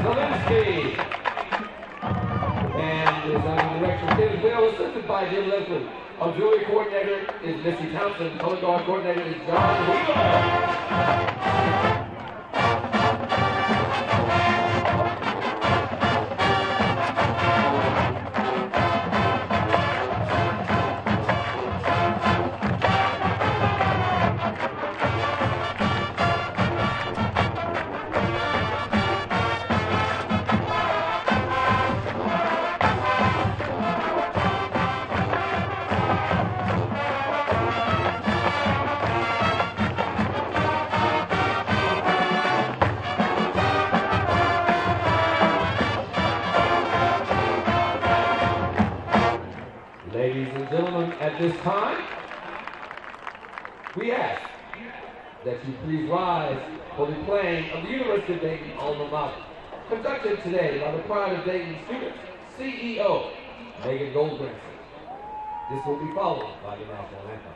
Zelensky. And is under the direction of David Bill, assisted by Jim Leslie. Auxiliary coordinator is Missy Townsend. Color guard coordinator is John Wheeler. Ladies and gentlemen, at this time, we ask that you please rise for the playing of the University of Dayton alma mater, conducted today by the Pride of Dayton students, CEO, Megan Goldbrinson. This will be followed by the national anthem.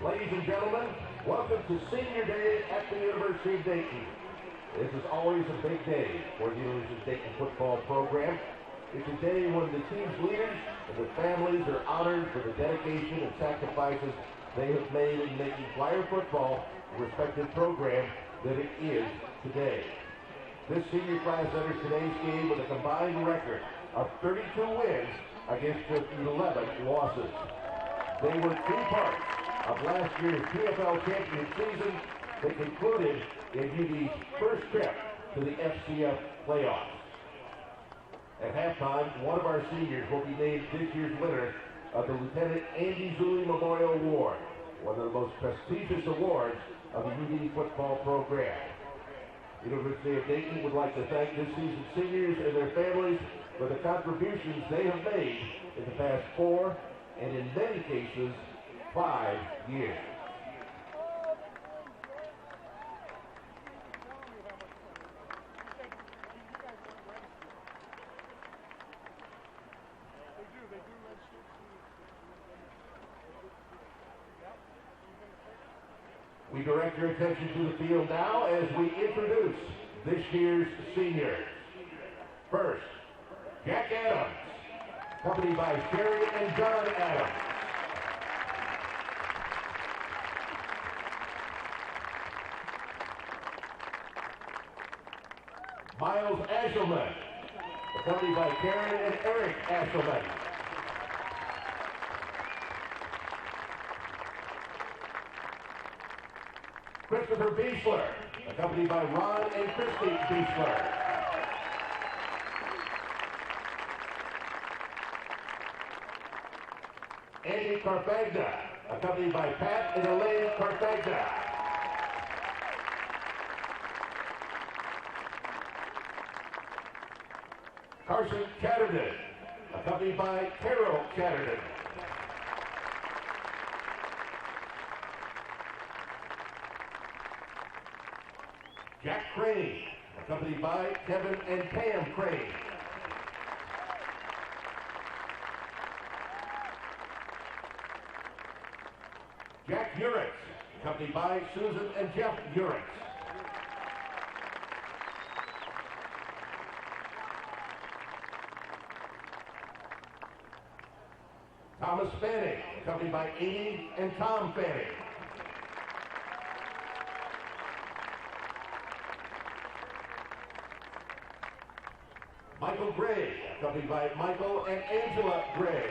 Ladies and gentlemen, welcome to Senior Day at the University of Dayton. This is always a big day for the University of Dayton football program. It's a day when the team's leaders and their families are honored for the dedication and sacrifices they have made in making Flyer football the respected program that it is today. This senior class enters today's game with a combined record of 32 wins against just 11 losses. They were 3 parts of last year's PFL championship season that concluded in UD's first trip to the FCF playoffs. At halftime, one of our seniors will be named this year's winner of the Lieutenant Andy Zuli Memorial Award, one of the most prestigious awards of the UD football program. The University of Dayton would like to thank this season's seniors and their families for the contributions they have made in the past 4, and in many cases, 5 years. We direct your attention to the field now as we introduce this year's seniors. First, Jack Adams, accompanied by Sherry and John Adams. Miles Ashelman, accompanied by Karen and Eric Ashelman. Christopher Beechler, accompanied by Ron and Christy Beechler. Andy Carfagna, accompanied by Pat and Elaine Carfagna. Carson Chatterton, accompanied by Carol Chatterton. Jack Crane, accompanied by Kevin and Pam Crane. Jack Uritz, accompanied by Susan and Jeff Uritz. Thomas Fanning, accompanied by Amy and Tom Fanning. Michael Gray, accompanied by Michael and Angela Gray.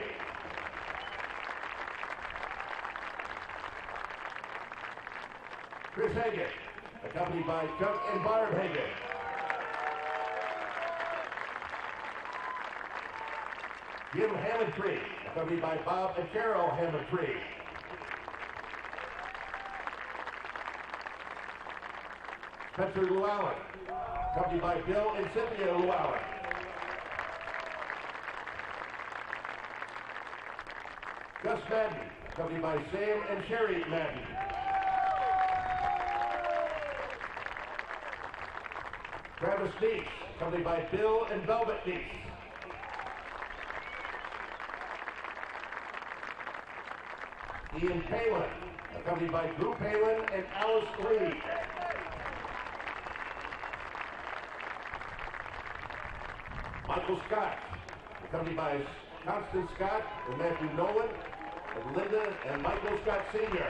Chris Hagan, accompanied by Chuck and Barb Hagan. Jim Hammondtree, accompanied by Bob and Carol Hammondtree. Spencer Llewellyn, accompanied by Bill and Cynthia Llewellyn. Gus Madden, accompanied by Sam and Sherry Madden. Travis Neese, accompanied by Bill and Velvet Neese. Ian Palin, accompanied by Drew Palin and Alice Lee. Michael Scott, accompanied by Constance Scott and Matthew Nolan, and Linda and Michael Scott Sr.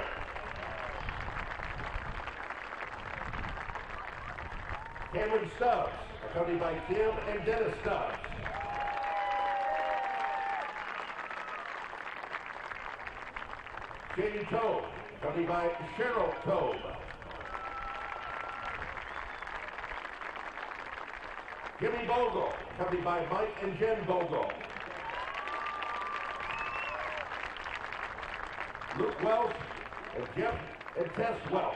Cameron Stubbs, accompanied by Tim and Dennis Stubbs. Jamie Tobe, accompanied by Cheryl Tobe. Jimmy Bogle, accompanied by Mike and Jen Bogle. Luke Welch and Jeff and Tess Welch.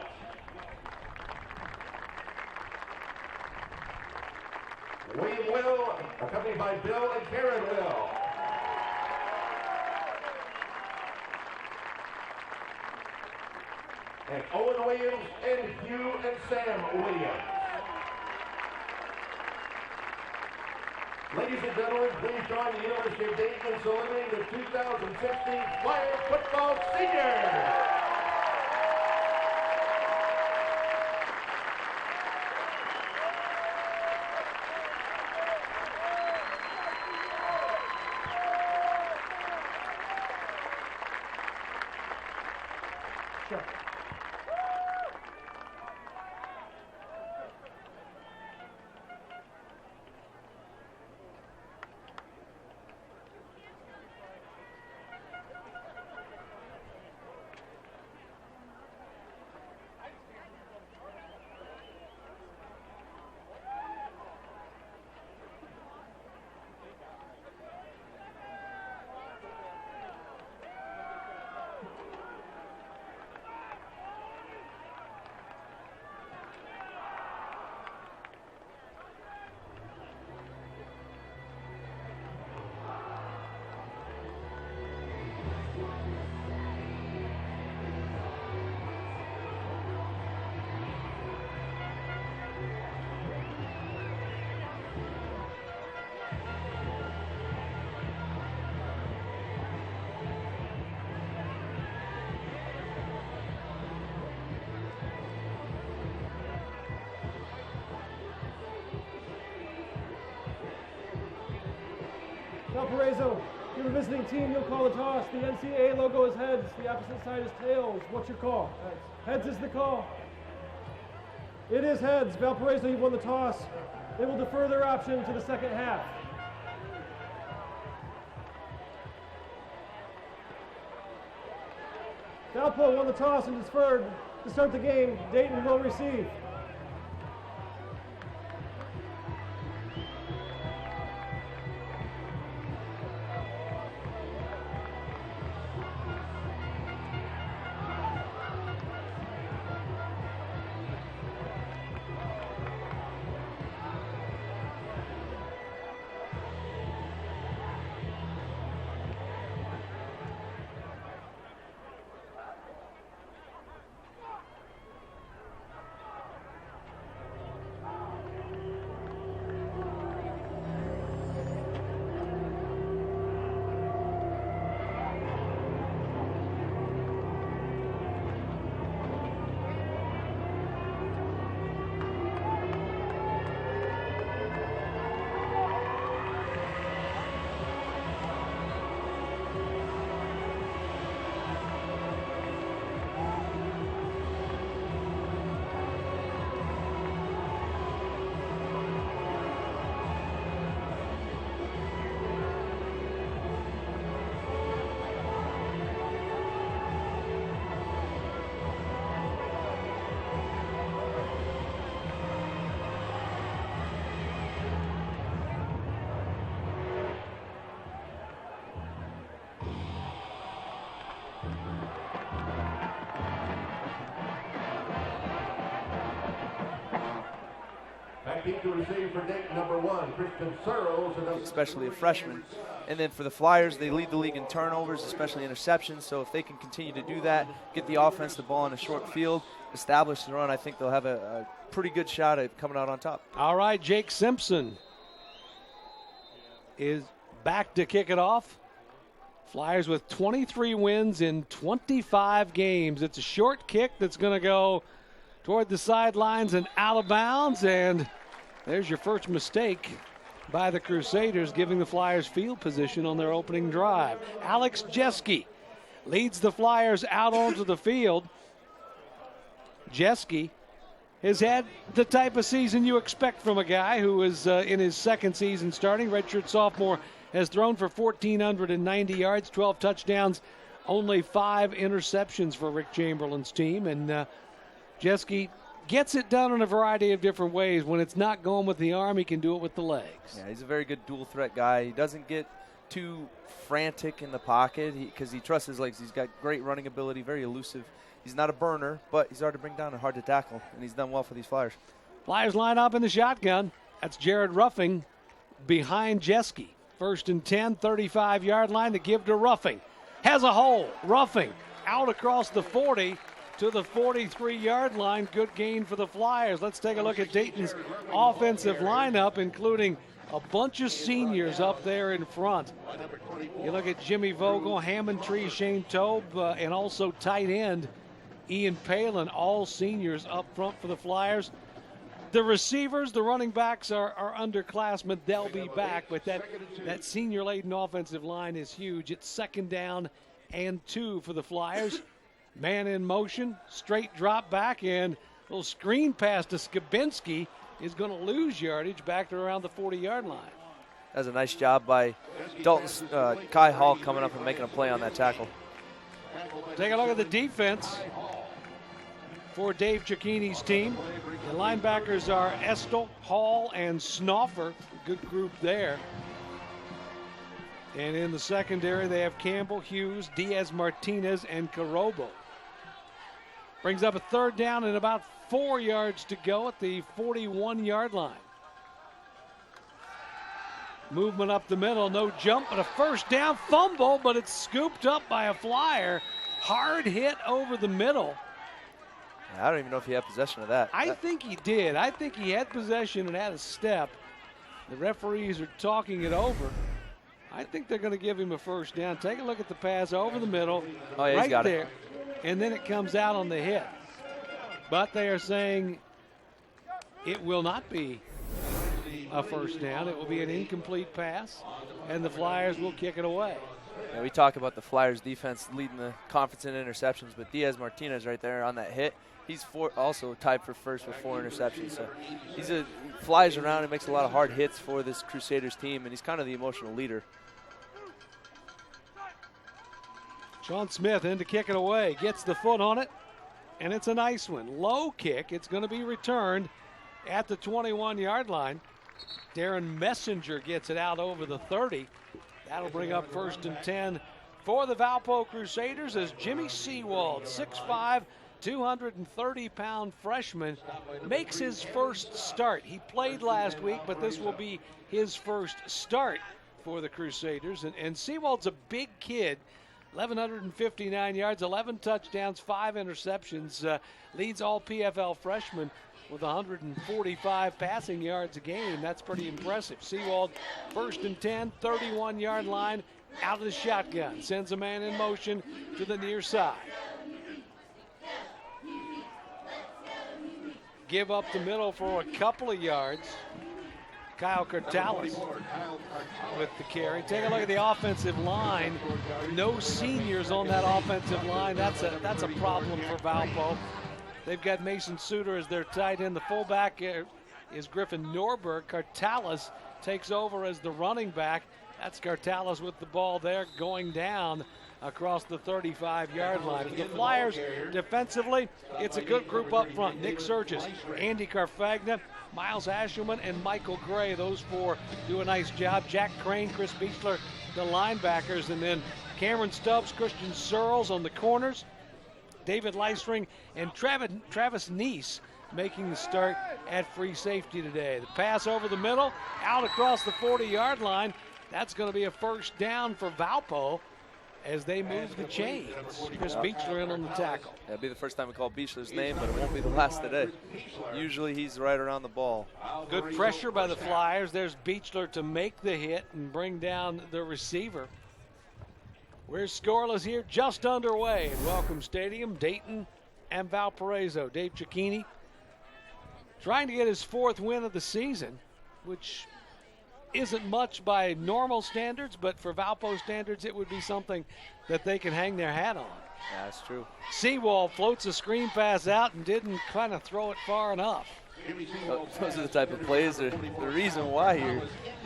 William Will, accompanied by Bill and Karen Will. And Owen Williams and Hugh and Sam Williams. Ladies and gentlemen, please join the University of Dayton in saluting the 2016 Flyer Football Seniors. Valparaiso, you're the visiting team. You'll call the toss. The NCAA logo is heads. The opposite side is tails. What's your call? Heads is the call. It is heads. Valparaiso, you've won the toss. They will defer their option to the second half. Valpo won the toss and deferred to start the game. Dayton will receive. To receive for Dayton, number 1, Christian Searles. Especially a freshman. And then for the Flyers, they lead the league in turnovers, especially interceptions. So if they can continue to do that, get the offense the ball in a short field, establish the run, I think they'll have a pretty good shot at coming out on top. All right, Jake Simpson is back to kick it off. Flyers with 23 wins in 25 games. It's a short kick that's going to go toward the sidelines and out of bounds, and there's your first mistake by the Crusaders, giving the Flyers field position on their opening drive. Alex Jeske leads the Flyers out onto the field. Jeske has had the type of season you expect from a guy who is in his second season starting. Redshirt sophomore has thrown for 1,490 yards, 12 touchdowns, only 5 interceptions for Rick Chamberlain's team. And Jeske gets it done in a variety of different ways. When it's not going with the arm, he can do it with the legs. Yeah, he's a very good dual threat guy. He doesn't get too frantic in the pocket because he trusts his legs. He's got great running ability, very elusive. He's not a burner, but he's hard to bring down and hard to tackle, and he's done well for these Flyers. Flyers line up in the shotgun. That's Jared Ruffing behind Jeske. 1st and 10, 35-yard line to give to Ruffing. Has a hole. Ruffing out across the 40 to the 43-yard line. Good gain for the Flyers. Let's take a look at Dayton's offensive lineup, including a bunch of seniors up there in front. You look at Jimmy Vogel, Hammond-Tree, Shane Tobe, and also tight end Ian Palin, all seniors up front for the Flyers. The receivers, the running backs are underclassmen. They'll be back, but that senior-laden offensive line is huge. It's 2nd down and 2 for the Flyers. Man in motion, straight drop back, and a little screen pass to Skabinski is going to lose yardage back to around the 40-yard line. That's a nice job by Dalton Kai Hall coming up and making a play on that tackle. Take a look at the defense for Dave Cicchini's team. The linebackers are Estel, Hall, and Snoffer. Good group there. And in the secondary, they have Campbell, Hughes, Diaz-Martinez, and Carobo. Brings up a 3rd down and about 4 yards to go at the 41-yard line. Movement up the middle, no jump, but a 1st down fumble, but it's scooped up by a Flyer. Hard hit over the middle. I don't even know if he had possession of that. I think he did. I think he had possession and had a step. The referees are talking it over. I think they're going to give him a 1st down. Take a look at the pass over the middle, oh, yeah, right he's got there, it. And then it comes out on the hit. But they are saying it will not be a first down. It will be an incomplete pass, and the Flyers will kick it away. Yeah, we talk about the Flyers defense leading the conference in interceptions, but Diaz Martinez right there on that hit, he's also tied for first with 4 interceptions. So he flies around and makes a lot of hard hits for this Crusaders team, and he's kind of the emotional leader. Sean Smith in to kick it away, gets the foot on it, and it's a nice one. Low kick, it's going to be returned at the 21-yard line. Darren Messenger gets it out over the 30. That'll bring up 1st and 10 for the Valpo Crusaders as Jimmy Seawald, 6'5", 230-pound freshman, makes his first start. He played last week, but this will be his first start for the Crusaders. And Seawald's a big kid, 1,159 yards, 11 touchdowns, 5 interceptions, leads all PFL freshmen with 145 passing yards a game. That's pretty impressive. Seawald, 1st and 10, 31-yard line, out of the shotgun. Sends a man in motion to the near side. Give up the middle for a couple of yards. Kyle Cortales with the carry. Take a look at the offensive line. No seniors on that offensive line. That's a problem for Valpo. They've got Mason Suter as their tight end. The fullback is Griffin Norberg. Cortales takes over as the running back. That's Cortales with the ball there, going down across the 35-yard line. For the Flyers, defensively, it's a good group up front. Nick Surgis, Andy Carfagna, Miles Ashelman, and Michael Gray. Those 4 do a nice job. Jack Crane, Chris Beechler, the linebackers, and then Cameron Stubbs, Christian Searles on the corners. David Leisring and Travis Neese making the start at free safety today. The pass over the middle, out across the 40-yard line. That's going to be a first down for Valpo as they move the chains. Chris Beechler in on the tackle. That'll be the first time we call Beechler's name, but it won't be the last today. Usually he's right around the ball. Good pressure by the Flyers. There's Beechler to make the hit and bring down the receiver. We're scoreless here, just underway in Welcome Stadium, Dayton and Valparaiso. Dave Cicchini trying to get his 4th win of the season, which isn't much by normal standards, but for Valpo standards, it would be something that they can hang their hat on. Yeah, that's true. Seawald floats a screen pass out and didn't kind of throw it far enough. Those are the type of plays that are the reason why you're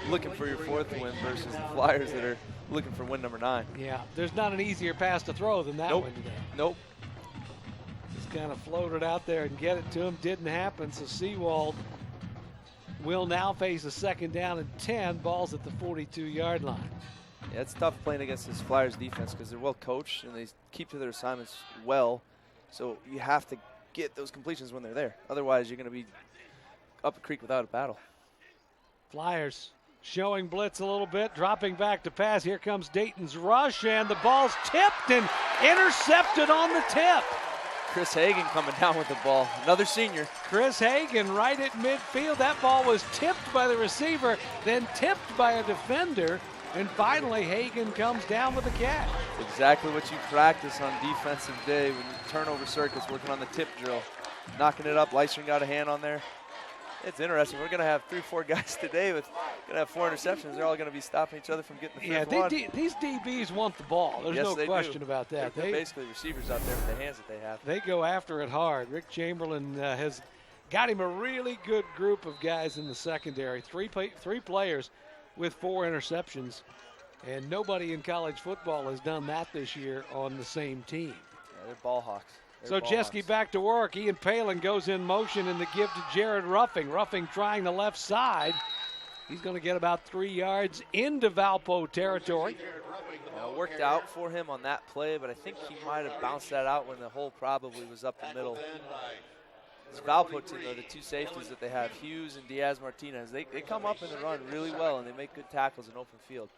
looking for your 4th win versus the Flyers that are looking for win number 9. Yeah, there's not an easier pass to throw than that one today. Nope. Just kind of floated out there and get it to him. Didn't happen, so Seawald will now face a 2nd down and 10. Ball's at the 42-yard line. Yeah, it's tough playing against this Flyers defense because they're well coached and they keep to their assignments well. So you have to get those completions when they're there. Otherwise, you're going to be up a creek without a battle. Flyers showing blitz a little bit, dropping back to pass. Here comes Dayton's rush, and the ball's tipped and intercepted on the tip. Chris Hagan coming down with the ball. Another senior. Chris Hagan right at midfield. That ball was tipped by the receiver, then tipped by a defender, and finally Hagan comes down with the catch. Exactly what you practice on defensive day when you turnover circuits, working on the tip drill. Knocking it up. Leisling got a hand on there. It's interesting. We're going to have 3-4 guys today with going to have 4 interceptions. They're all going to be stopping each other from getting the fifth one. These DBs want the ball. There's no question about that. They're basically receivers out there with the hands that they have. They go after it hard. Rick Chamberlain has got him a really good group of guys in the secondary. Three players with 4 interceptions, and nobody in college football has done that this year on the same team. Yeah, they're ball hawks. So Jeske back to work. Ian Palin goes in motion in the give to Jared Ruffing. Ruffing trying the left side. He's going to get about 3 yards into Valpo territory. Worked out for him on that play, but I think he might have bounced that out when the hole probably was up the middle. This Valpo team, though, the 2 safeties that they have, Hughes and Diaz Martinez, they come up in the run really well, and they make good tackles in open field.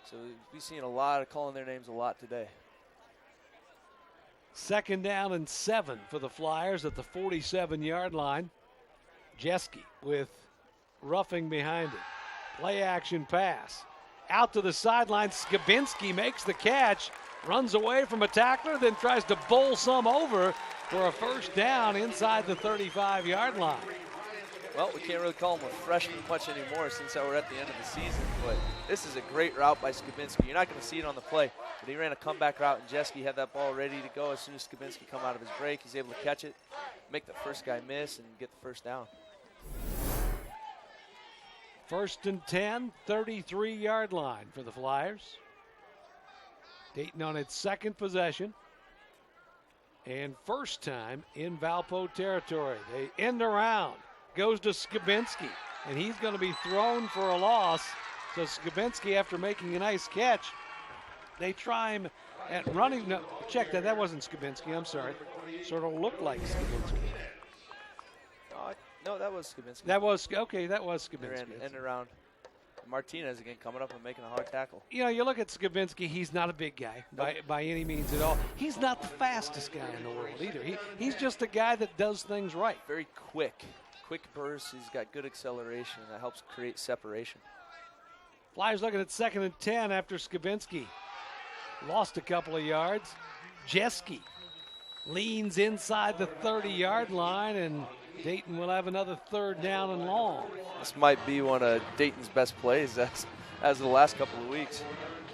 So we've seen a lot of calling their names a lot today. 2nd down and 7 for the Flyers at the 47-yard line. Jeske with Ruffing behind it. Play action pass. Out to the sideline. Skabinski makes the catch. Runs away from a tackler, then tries to bowl some over for a first down inside the 35-yard line. Well, we can't really call him a freshman much anymore since we're at the end of the season, but this is a great route by Skibinski. You're not going to see it on the play, but he ran a comeback route, and Jeske had that ball ready to go. As soon as Skibinski come out of his break, he's able to catch it, make the first guy miss, and get the first down. 1st and 10, 33-yard line for the Flyers. Dayton on its second possession. And first time in Valpo territory. They end around. Goes to Skibinski. And he's going to be thrown for a loss. So Skibinski, after making a nice catch, they try him at running. No, check that. That wasn't Skibinski. I'm sorry. Sort of looked like Skibinski. No, that was Skibinski. That was Skibinski. End around. Martinez again coming up and making a hard tackle. You know, you look at Skibinski, he's not a big guy by any means at all. He's not the fastest guy in the world either. He's just a guy that does things right. Very quick bursts. He's got good acceleration, and that helps create separation. Flyers looking at 2nd and 10 after Skibinski lost a couple of yards. Jeske leans inside the 30-yard line, and Dayton will have another 3rd down and long. This might be one of Dayton's best plays as of the last couple of weeks.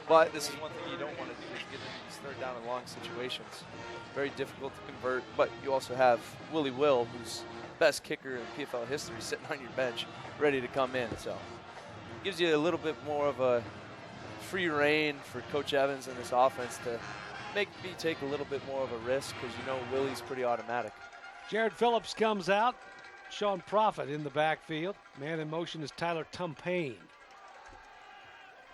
But this is one thing you don't want to do is get into these 3rd down and long situations. Very difficult to convert, but you also have Willie Will, who's best kicker in PFL history, sitting on your bench, ready to come in. So it gives you a little bit more of a free reign for Coach Evans and this offense to make me take a little bit more of a risk because you know Willie's pretty automatic. Jared Phillips comes out. Sean Profit in the backfield. Man in motion is Tyler Tumpain.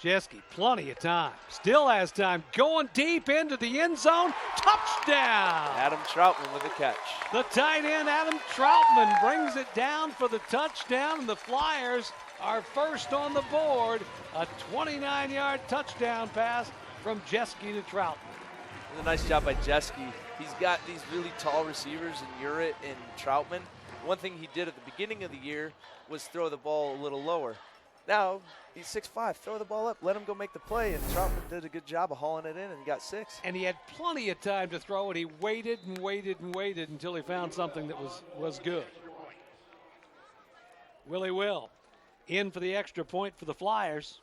Jeske, plenty of time. Still has time. Going deep into the end zone. Touchdown! Adam Troutman with the catch. The tight end, Adam Troutman, brings it down for the touchdown, and the Flyers are first on the board. A 29-yard touchdown pass from Jeske to Troutman. It was a nice job by Jeske. He's got these really tall receivers in Urett and Troutman. One thing he did at the beginning of the year was throw the ball a little lower. Now, he's 6'5", throw the ball up, let him go make the play, and Troutman did a good job of hauling it in, and he got 6. And he had plenty of time to throw it. He waited and waited and waited until he found something that was good. Willie Will in for the extra point for the Flyers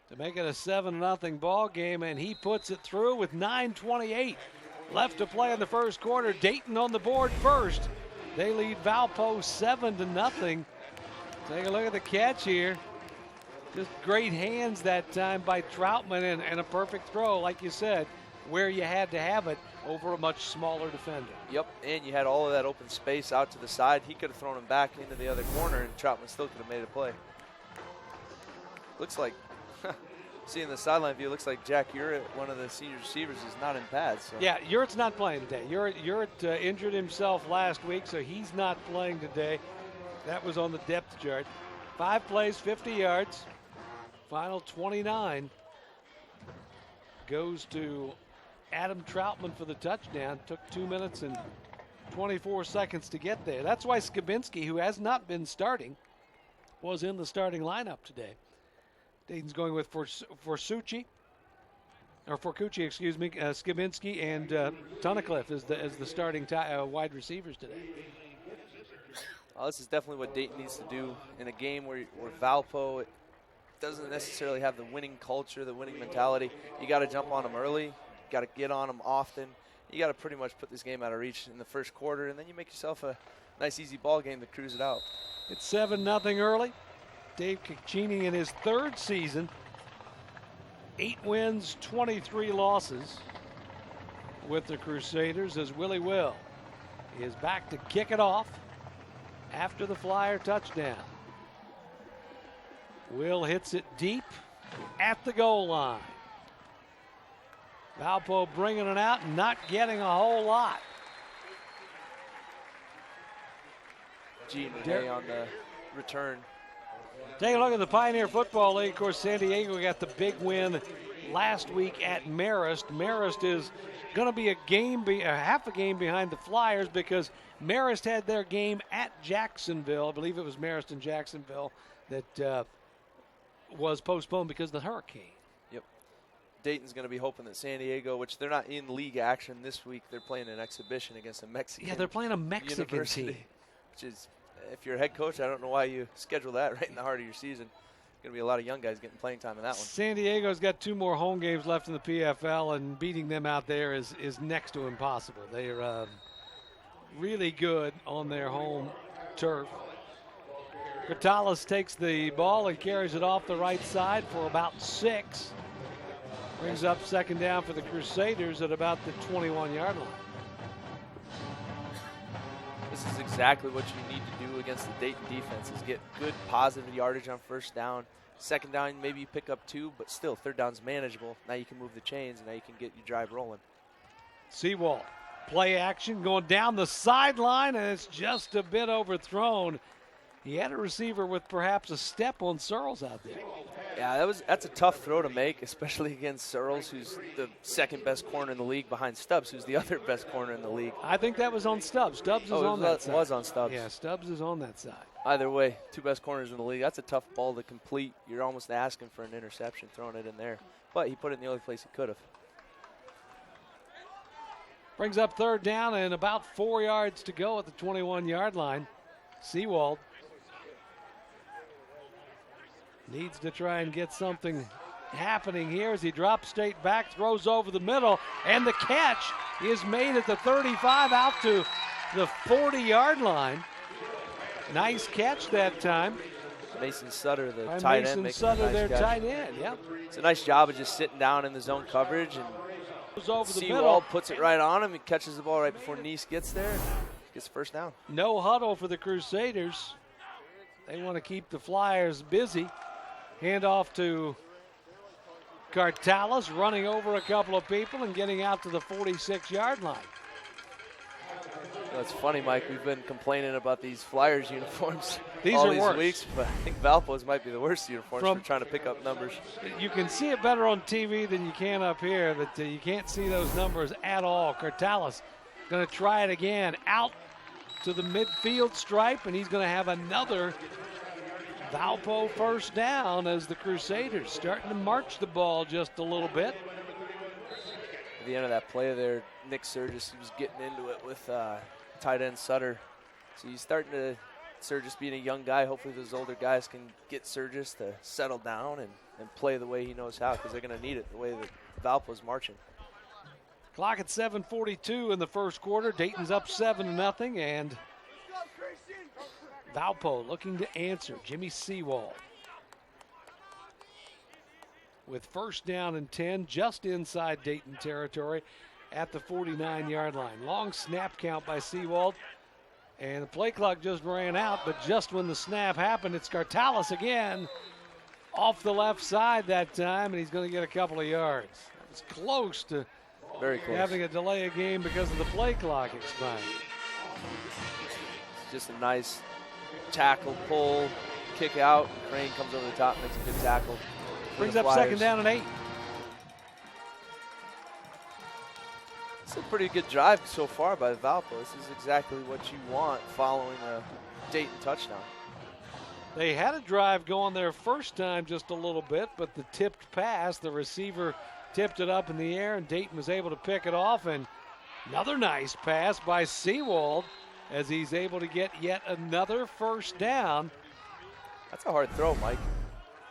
to make it a 7-0 ball game, and he puts it through with 9:28 left to play in the first quarter. Dayton on the board first. They lead Valpo 7-0. Take a look at the catch here. Just great hands that time by Troutman and a perfect throw, like you said, where you had to have it over a much smaller defender. Yep, and you had all of that open space out to the side. He could have thrown him back into the other corner, and Troutman still could have made a play. Looks like, seeing the sideline view, looks like Jack Urett, one of the senior receivers, is not in pads. So. Yeah, Urett's not playing today. Urett injured himself last week, so he's not playing today. That was on the depth chart. 5 plays, 50 yards. Final 29 goes to Adam Troutman for the touchdown. Took 2 minutes and 24 seconds to get there. That's why Skibinski, who has not been starting, was in the starting lineup today. Dayton's going with Forcucci, Skibinski and Tunnicliffe as the starting wide receivers today. Well, this is definitely what Dayton needs to do in a game where Valpo doesn't necessarily have the winning culture, the winning mentality. You got to jump on them early. You got to get on them often. You got to pretty much put this game out of reach in the first quarter, and then you make yourself a nice, easy ball game to cruise it out. It's 7-0 early. Dave Cicchini in his 3rd season. 8 wins, 23 losses with the Crusaders as Willie Will is back to kick it off after the Flyer touchdown. Will hits it deep at the goal line. Valpo bringing it out and not getting a whole lot. Gene Renee on the return. Take a look at the Pioneer Football League. Of course, San Diego got the big win last week at Marist. Marist is going to be a half a game behind the Flyers because Marist had their game at Jacksonville. I believe it was Marist and Jacksonville that was postponed because of the hurricane. Yep. Dayton's going to be hoping that San Diego, which they're not in league action this week, they're playing an exhibition against a Mexican. Yeah, they're playing a Mexican team. Which is if you're a head coach, I don't know why you schedule that right in the heart of your season. Going to be a lot of young guys getting playing time in that one. San Diego's got 2 more home games left in the PFL, and beating them out there is next to impossible. They're really good on their home turf. Cartalis takes the ball and carries it off the right side for about 6. Brings up second down for the Crusaders at about the 21-yard line. This is exactly what you need to do against the Dayton defense, is get good positive yardage on first down. Second down, maybe you pick up 2, but still, third down's manageable. Now you can move the chains, and now you can get your drive rolling. Seawald, play action going down the sideline, and it's just a bit overthrown. He had a receiver with perhaps a step on Searles out there. Yeah, that's a tough throw to make, especially against Searles, who's the second best corner in the league behind Stubbs, who's the other best corner in the league. I think that was on Stubbs. Stubbs is on that side. It was on Stubbs. Yeah, Stubbs is on that side. Either way, 2 best corners in the league. That's a tough ball to complete. You're almost asking for an interception, throwing it in there. But he put it in the only place he could have. Brings up third down and about 4 yards to go at the 21-yard line. Seawald needs to try and get something happening here as he drops straight back, throws over the middle, and the catch is made at the 35 out to the 40-yard line. Nice catch that time. Mason Sutter, the tight end, makes a nice catch. Their tight end, yep. It's a nice job of just sitting down in the zone coverage, and over the Seawald puts it right on him. He catches the ball right before Neese gets there, gets the first down. No huddle for the Crusaders. They want to keep the Flyers busy. Hand off to Cartalis, running over a couple of people and getting out to the 46-yard line. It's funny, Mike. We've been complaining about these Flyers uniforms these weeks, but I think Valpo's might be the worst uniforms for trying to pick up numbers. You can see it better on TV than you can up here, but you can't see those numbers at all. Cartalis going to try it again, out to the midfield stripe, and he's going to have another Valpo first down as the Crusaders starting to march the ball just a little bit. At the end of that play there, Nick Surgis, he was getting into it with tight end Sutter. So he's starting to, Surgis being a young guy, hopefully those older guys can get Surgis to settle down and play the way he knows how, because they're going to need it the way that Valpo's marching. Clock at 7:42 in the first quarter. Dayton's up 7-0, and Valpo looking to answer. Jimmy Seawald with first down and 10 just inside Dayton territory at the 49-yard line. Long snap count by Seawald, and the play clock just ran out, but just when the snap happened, it's Cartalis again off the left side that time, and he's going to get a couple of yards. It's close to very close. Having a delay of game because of the play clock expiring. It's just a nice tackle, pull, kick out. Crane comes over the top, makes a good tackle. Brings up second down and 8. It's a pretty good drive so far by Valpo. This is exactly what you want following a Dayton touchdown. They had a drive going their first time just a little bit, but the tipped pass, the receiver tipped it up in the air, and Dayton was able to pick it off. And another nice pass by Seawald as he's able to get yet another first down. That's a hard throw, Mike.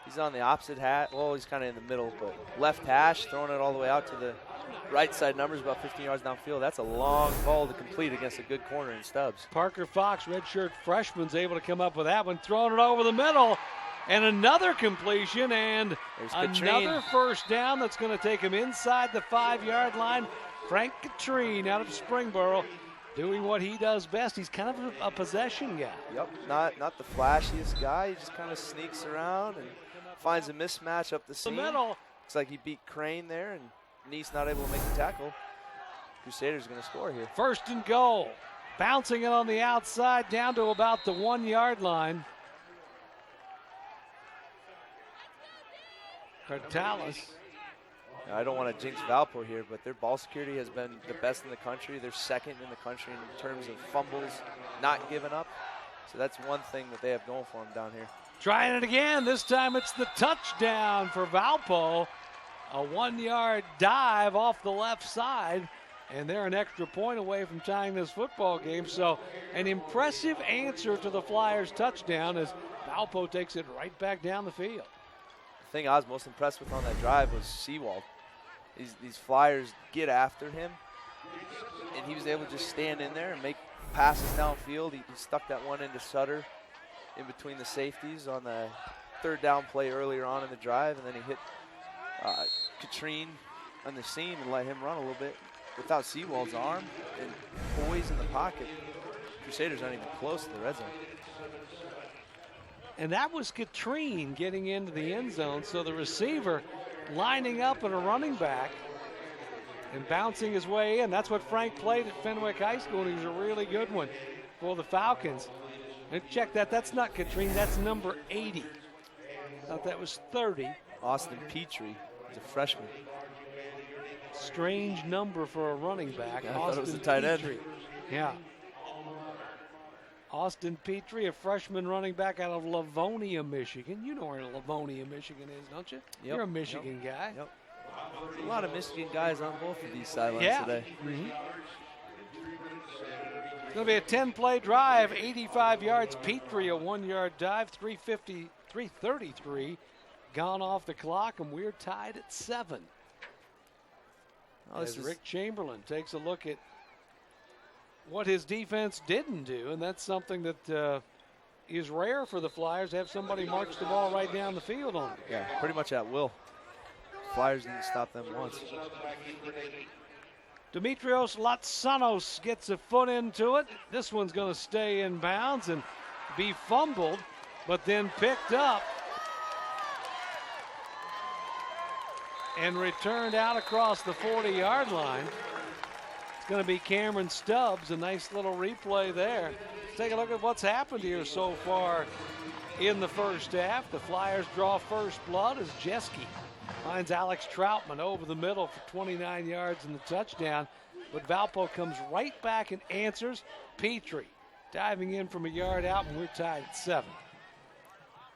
He's on the opposite hash. Well, he's kind of in the middle, but left hash, throwing it all the way out to the right side numbers, about 15 yards downfield. That's a long ball to complete against a good corner in Stubbs. Parker Fox, redshirt freshman's able to come up with that one, throwing it over the middle. And another completion, and another first down that's going to take him inside the 5-yard line. Frank Katrine out of Springboro doing what he does best. He's kind of a possession guy. Yep, not the flashiest guy. He just kind of sneaks around and finds a mismatch up the seam. The middle. Looks like he beat Crane there, and Neese not able to make the tackle. Crusaders going to score here. First and goal. Bouncing it on the outside down to about the 1-yard line. Cartalis. I don't want to jinx Valpo here, but their ball security has been the best in the country. They're second in the country in terms of fumbles, not giving up. So that's one thing that they have going for them down here. Trying it again. This time it's the touchdown for Valpo. A 1-yard dive off the left side. and they're an extra point away from tying this football game. So an impressive answer to the Flyers' touchdown as Valpo takes it right back down the field. The thing I was most impressed with on that drive was Seawald. These Flyers get after him, and he was able to just stand in there and make passes downfield. He stuck that one into Sutter in between the safeties on the third down play earlier on in the drive, and then he hit Katrine on the seam and let him run a little bit. Without Seawald's arm and poise in the pocket, Crusaders aren't even close to the red zone. And that was Katrine getting into the end zone, so the receiver lining up and a running back and bouncing his way in. That's what Frank played at Fenwick High School, and he was a really good one for the Falcons. And check that, that's not Katrine, that's number 80. Thought that was 30. Austin Petrie is a freshman. Strange number for a running back. Yeah, I thought it was a tight end. Yeah. Austin Petrie, a freshman running back out of Livonia, Michigan. You know where Livonia, Michigan is, don't you? Yep. You're a Michigan guy. Yep. A lot of Michigan guys on both of these sidelines today. Mm-hmm. It's going to be a 10-play drive, 85 yards. Petrie, a 1-yard dive, 333 gone off the clock, and we're tied at 7. As Rick Chamberlain takes a look at what his defense didn't do, and that's something that is rare for the Flyers, have somebody march the ball right down the field on them. Yeah, pretty much at will. Flyers didn't stop them once. Dimitrios Latsanos gets a foot into it. This one's going to stay in bounds and be fumbled, but then picked up and returned out across the 40-yard line. It's going to be Cameron Stubbs. A nice little replay there. Let's take a look at what's happened here so far in the first half. The Flyers draw first blood as Jeske finds Alex Troutman over the middle for 29 yards and the touchdown. But Valpo comes right back and answers. Petrie diving in from a yard out, and we're tied at 7.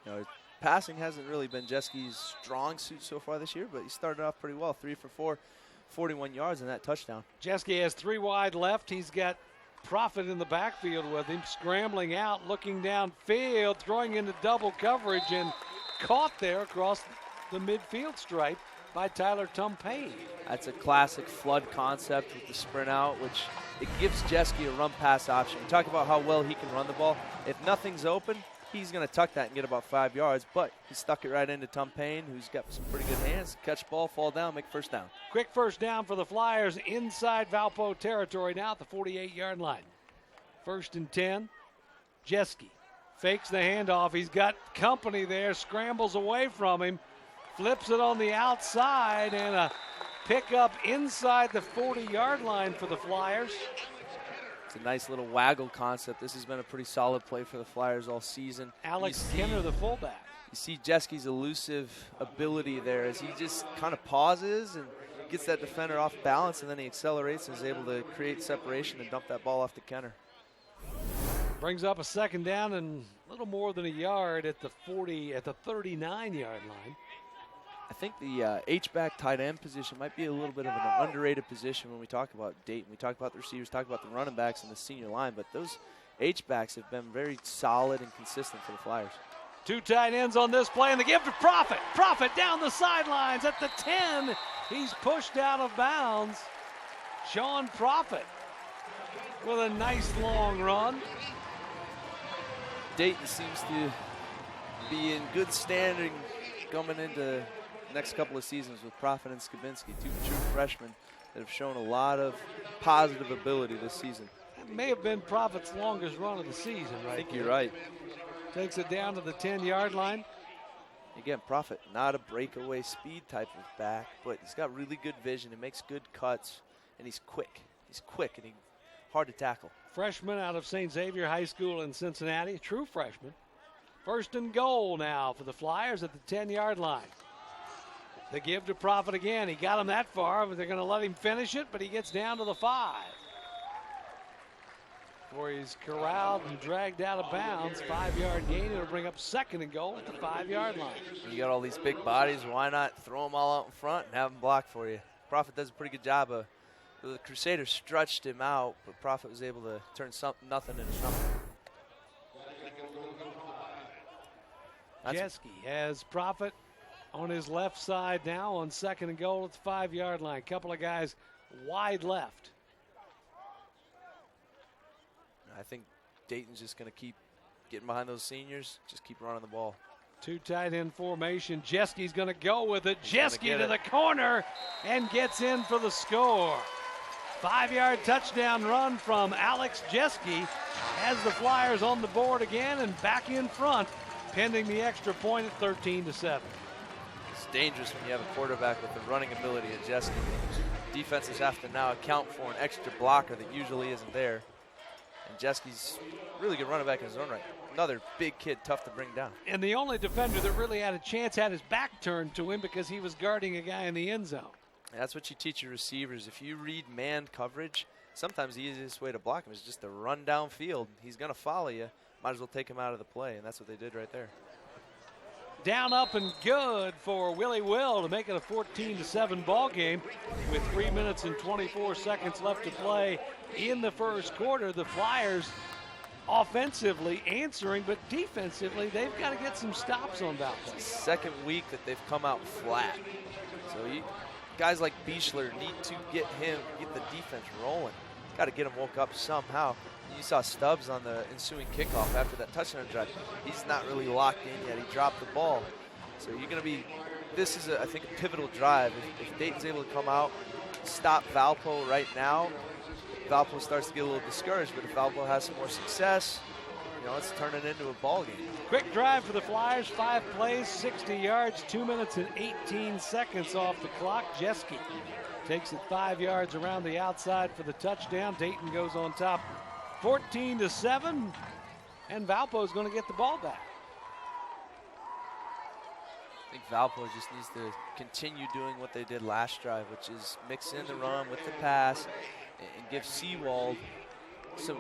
You know, passing hasn't really been Jeske's strong suit so far this year, but he started off pretty well. 3 for 4, 41 yards in that touchdown. Jeske has 3 wide left. He's got Profit in the backfield with him, scrambling out, looking downfield, throwing into double coverage, and caught there across the midfield stripe by Tyler Tumpane. That's a classic flood concept with the sprint out, which it gives Jeske a run-pass option. We talk about how well he can run the ball. If nothing's open, he's going to tuck that and get about 5 yards, but he stuck it right into Tumpane, who's got some pretty good hands. Catch ball, fall down, make first down. Quick first down for the Flyers inside Valpo territory now at the 48-yard line. 1st and 10. Jeske fakes the handoff. He's got company there, scrambles away from him, flips it on the outside, and a pickup inside the 40-yard line for the Flyers. It's a nice little waggle concept. This has been a pretty solid play for the Flyers all season. Alex Kenner, the fullback. You see Jeske's elusive ability there as he just kind of pauses and gets that defender off balance, and then he accelerates and is able to create separation and dump that ball off to Kenner. Brings up a 2nd down and a little more than a yard at the 39-yard line. I think the H-back tight end position might be a little bit of an underrated position when we talk about Dayton. We talk about the receivers, talk about the running backs and the senior line, but those H-backs have been very solid and consistent for the Flyers. 2 tight ends on this play, and the give to Profit. Profit down the sidelines at the 10. He's pushed out of bounds. Sean Profit with a nice long run. Dayton seems to be in good standing coming into next couple of seasons with Profit and Skabinski, 2 true freshmen that have shown a lot of positive ability this season. That may have been Profit's longest run of the season, right? I think you're right. Takes it down to the 10-yard line. Again, Profit, not a breakaway speed type of back, but he's got really good vision. He makes good cuts, and he's quick. He's quick, and he's hard to tackle. Freshman out of St. Xavier High School in Cincinnati, true freshman. 1st and goal now for the Flyers at the 10-yard line. They give to Profit again. He got him that far, but they're going to let him finish it, but he gets down to the 5. Where he's corralled and dragged out of bounds. 5-yard gain. It'll bring up 2nd and goal at the 5-yard line. You got all these big bodies. Why not throw them all out in front and have them block for you? Profit does a pretty good job of The Crusaders stretched him out, but Prophet was able to turn nothing into something. Jeske has Prophet on his left side now on 2nd and goal at the 5-yard line. Couple of guys wide left. I think Dayton's just going to keep getting behind those seniors, just keep running the ball. 2 tight end formation. Jeske's going to go with it. Jeske to the corner and gets in for the score. 5-yard touchdown run from Alex Jeske has the Flyers on the board again and back in front, pending the extra point at 13-7. It's dangerous when you have a quarterback with the running ability of Jeske. Defenses have to now account for an extra blocker that usually isn't there. And Jeske's really good running back in his own right. Another big kid, tough to bring down. And the only defender that really had a chance had his back turned to him because he was guarding a guy in the end zone. That's what you teach your receivers. If you read man coverage, sometimes the easiest way to block him is just to run downfield. He's going to follow you. Might as well take him out of the play, and that's what they did right there. Down, up, and good for Willie Will to make it a 14-7 ball game with 3 minutes and 24 seconds left to play in the first quarter. The Flyers offensively answering, but defensively they've got to get some stops on Valparaiso. Second week that they've come out flat. So guys like Bichler need to get the defense rolling. Got to get him woke up somehow. You saw Stubbs on the ensuing kickoff after that touchdown drive. He's not really locked in yet. He dropped the ball. So you're going to be, this is, I think, a pivotal drive. If Dayton's able to come out, stop Valpo right now, Valpo starts to get a little discouraged. But if Valpo has some more success, let's turn it into a ball game. Quick drive for the Flyers, 5 plays, 60 yards, 2 minutes and 18 seconds off the clock. Jeske takes it 5 yards around the outside for the touchdown. Dayton goes on top 14-7, and Valpo is going to get the ball back. I think Valpo just needs to continue doing what they did last drive, which is mix in the run with the pass and give Seawald some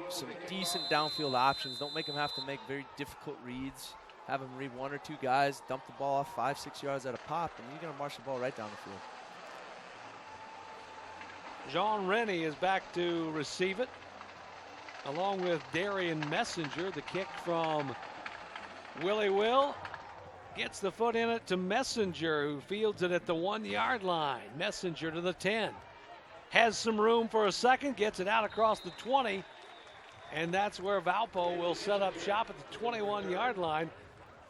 decent downfield options. Don't make him have to make very difficult reads. Have him read 1 or 2 guys, dump the ball off 5-6 yards at a pop, and you're going to march the ball right down the field. Jean Rennie is back to receive it, along with Darian Messenger. The kick from Willie Will gets the foot in it to Messenger, who fields it at the 1-yard line. Messenger to the 10. Has some room for a second, gets it out across the 20, and that's where Valpo will set up shop at the 21-yard line.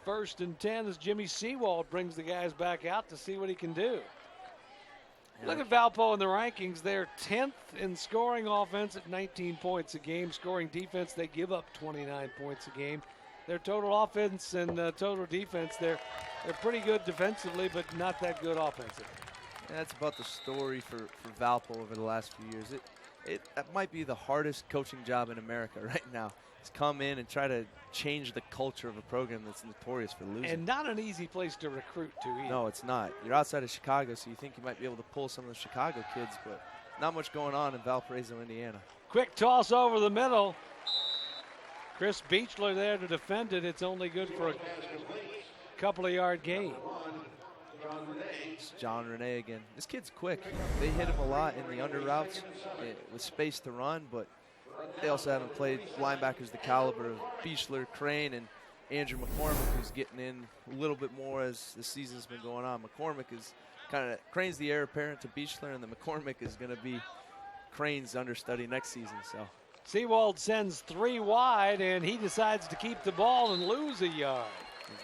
1st and 10 as Jimmy Seawald brings the guys back out to see what he can do. Look at Valpo in the rankings. They're 10th in scoring offense at 19 points a game. Scoring defense, they give up 29 points a game. Their total offense and total defense, they're pretty good defensively, but not that good offensively. And that's about the story for Valpo over the last few years. That might be the hardest coaching job in America right now. Is come in and try to change the culture of a program that's notorious for losing. And not an easy place to recruit to either. No, it's not. You're outside of Chicago, so you think you might be able to pull some of the Chicago kids, but not much going on in Valparaiso, Indiana. Quick toss over the middle. Chris Beechler there to defend it. It's only good for a couple of yard gain. It's John Renee again. This kid's quick. They hit him a lot in the under routes with space to run, but they also haven't played linebackers the caliber of Beechler, Crane, and Andrew McCormick, who's getting in a little bit more as the season's been going on. McCormick is Crane's the heir apparent to Beechler, and then McCormick is going to be Crane's understudy next season. So Seawald sends 3 wide, and he decides to keep the ball and lose a yard.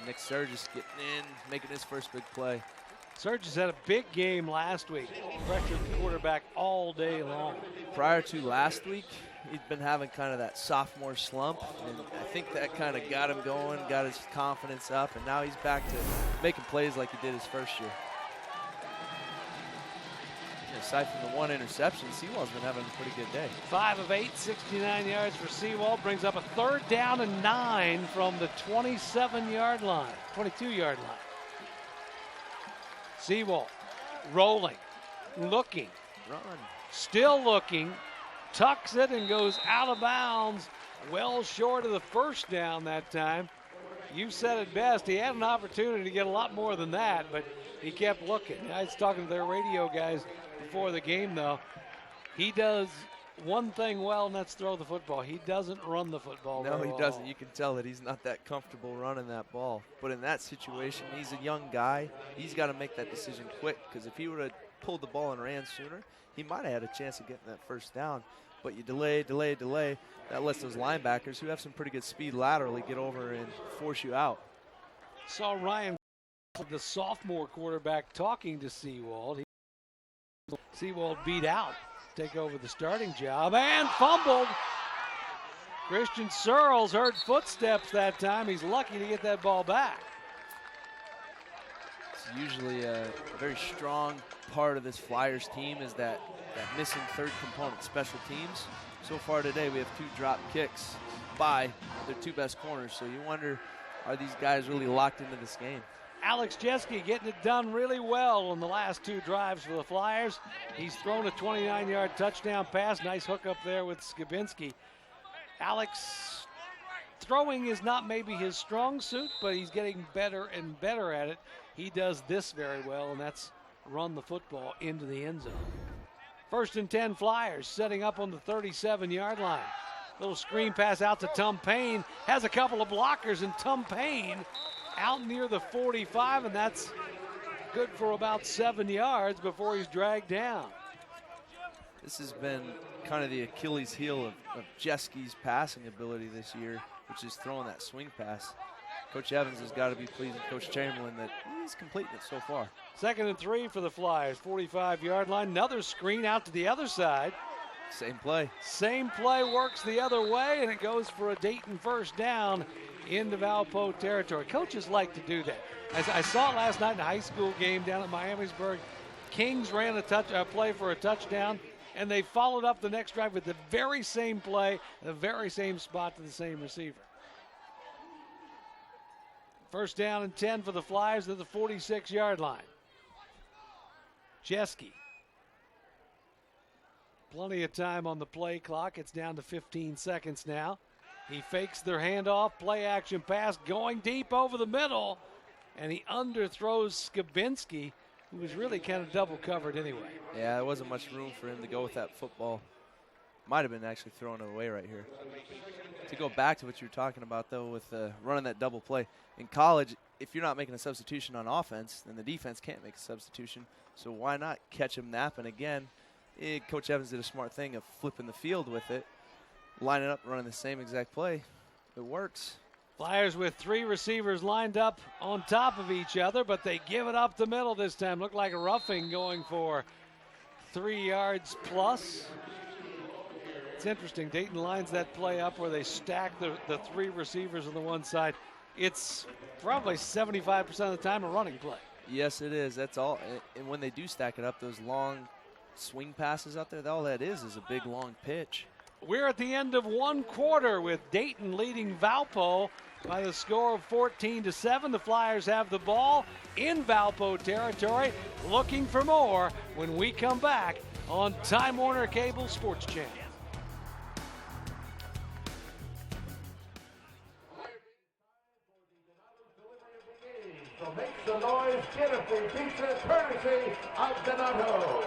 Nick Surgis getting in, making his first big play. Surgis had a big game last week. Pressured the quarterback all day long. Prior to last week, he'd been having kind of that sophomore slump, and I think that kind of got him going, got his confidence up, and now he's back to making plays like he did his first year. Aside from the 1 interception, Seawald's been having a pretty good day. 5 of 8, 69 yards for Seawald. Brings up a 3rd down and 9 from the 27-yard line, 22-yard line. Seawald rolling, looking, still looking, tucks it and goes out of bounds, well short of the 1st down that time. You said it best. He had an opportunity to get a lot more than that, but he kept looking. I was talking to their radio guys before the game, though. He does one thing well, and that's throw the football. He doesn't run the football. No, he well. doesn't. You can tell that he's not that comfortable running that ball. But in that situation, he's a young guy. He's got to make that decision quick, because if he would have pulled the ball and ran sooner, he might have had a chance of getting that first down. But you delay. That lets those linebackers, who have some pretty good speed laterally, get over and force you out. Saw Ryan, the sophomore quarterback, talking to Seawald. Seawald beat out, take over the starting job, and fumbled. Christian Searles heard footsteps that time. He's lucky to get that ball back. It's usually a very strong part of this Flyers team is that missing third component, special teams. So far today, we have 2 drop kicks by their 2 best corners. So you wonder, are these guys really locked into this game? Alex Jeske getting it done really well on the last 2 drives for the Flyers. He's thrown a 29-yard touchdown pass. Nice hook up there with Skabinski. Alex, throwing is not maybe his strong suit, but he's getting better and better at it. He does this very well, and that's run the football into the end zone. 1st and 10 Flyers, setting up on the 37-yard line. Little screen pass out to Tom Payne. Has a couple of blockers, and Tom Payne out near the 45, and that's good for about 7 yards before he's dragged down. This has been kind of the Achilles heel of Jeske's passing ability this year, which is throwing that swing pass. Coach Evans has got to be pleased with Coach Chamberlain that he's completing it so far. 2nd and 3 for the Flyers, 45-yard line. Another screen out to the other side. Same play. Same play works the other way, and it goes for a Dayton first down into Valpo territory. Coaches like to do that. As I saw last night in a high school game down at Miamisburg, Kings ran a play for a touchdown, and they followed up the next drive with the very same play, the very same spot to the same receiver. 1st down and 10 for the Flyers at the 46-yard line. Jeske. Plenty of time on the play clock. It's down to 15 seconds now. He fakes their handoff, play action pass going deep over the middle, and he underthrows Skabinski, who was really kind of double covered anyway. Yeah, there wasn't much room for him to go with that football. Might have been actually throwing it away right here. To go back to what you were talking about, though, with running that double play. In college, if you're not making a substitution on offense, then the defense can't make a substitution. So why not catch him napping again? Coach Evans did a smart thing of flipping the field with it, lining up, running the same exact play. It works. Flyers with 3 receivers lined up on top of each other, but they give it up the middle this time. Looked like a roughing going for 3 yards plus. It's interesting. Dayton lines that play up where they stack the 3 receivers on the one side. It's probably 75% of the time a running play. Yes, it is. That's all. And when they do stack it up, those long swing passes out there, all that is a big, long pitch. We're at the end of 1 quarter with Dayton leading Valpo by the score of 14-7. The Flyers have the ball in Valpo territory, looking for more when we come back on Time Warner Cable Sports Channel. So make some noise, get a free pizza courtesy of Donato.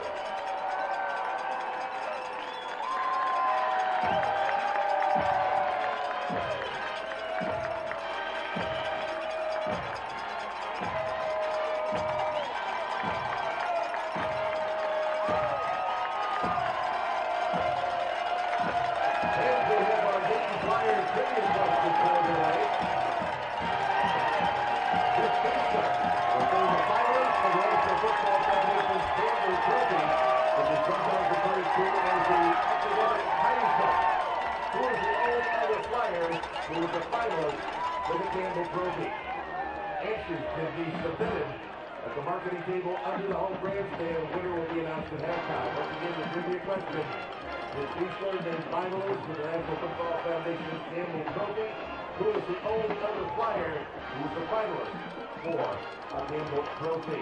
Answers can be submitted at the marketing table under the home grandstand. Winner will be announced at halftime. Once again, the trivia question is Eastern named finalist for the National Football Foundation Annual Trophy. Who is the only other Flyer who is the finalist for a Annual Trophy?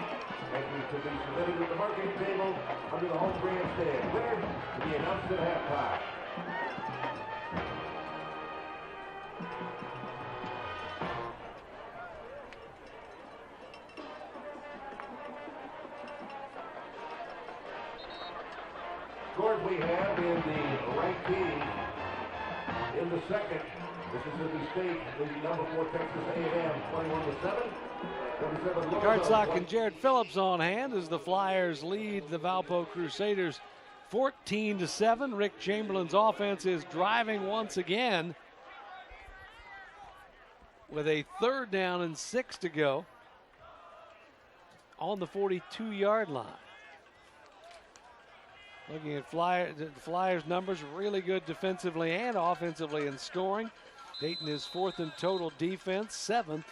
Answers can be submitted at the marketing table under the home grandstand. Winner will be announced at halftime. scores we have in the ranked teams. In the second, Mississippi State leading number 4 Texas A&M 21-7. Gartsock and Jared Phillips on hand as the Flyers lead the Valpo Crusaders 14-7. Rick Chamberlain's offense is driving once again with a 3rd down and 6 to go on the 42-yard line. Looking at the Flyers' numbers, really good defensively and offensively in scoring. Dayton is 4th in total defense, 7th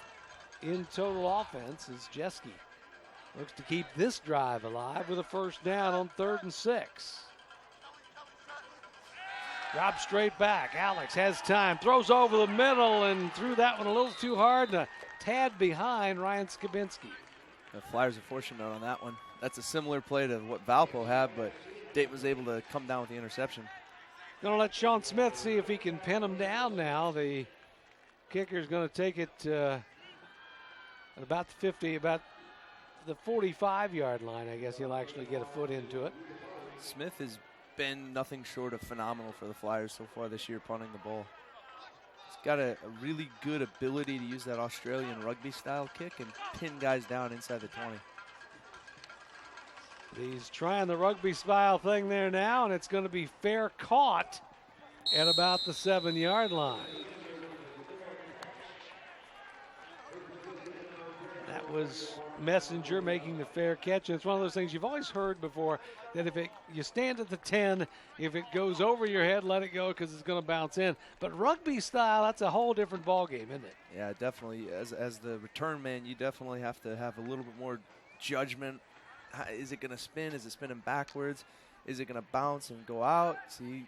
in total offense as Jeske looks to keep this drive alive with a 1st down on 3rd and 6. Drop straight back. Alex has time, throws over the middle and threw that one a little too hard and a tad behind Ryan Skabinski. The Flyers are fortunate on that one. That's a similar play to what Valpo had, but Dayton was able to come down with the interception. Going to let Sean Smith see if he can pin him down now. The kicker's going to take it at about the 50, about the 45-yard line. I guess he'll actually get a foot into it. Smith has been nothing short of phenomenal for the Flyers so far this year, punting the ball. He's got a really good ability to use that Australian rugby-style kick and pin guys down inside the 20. He's trying the rugby-style thing there now, and it's going to be fair caught at about the 7-yard line. That was Messenger making the fair catch. And it's one of those things you've always heard before, that if you stand at the 10, if it goes over your head, let it go because it's going to bounce in. But rugby style, that's a whole different ballgame, isn't it? Yeah, definitely. As the return man, you definitely have to have a little bit more judgment. Is it going to spin? Is it spinning backwards? Is it going to bounce and go out? See,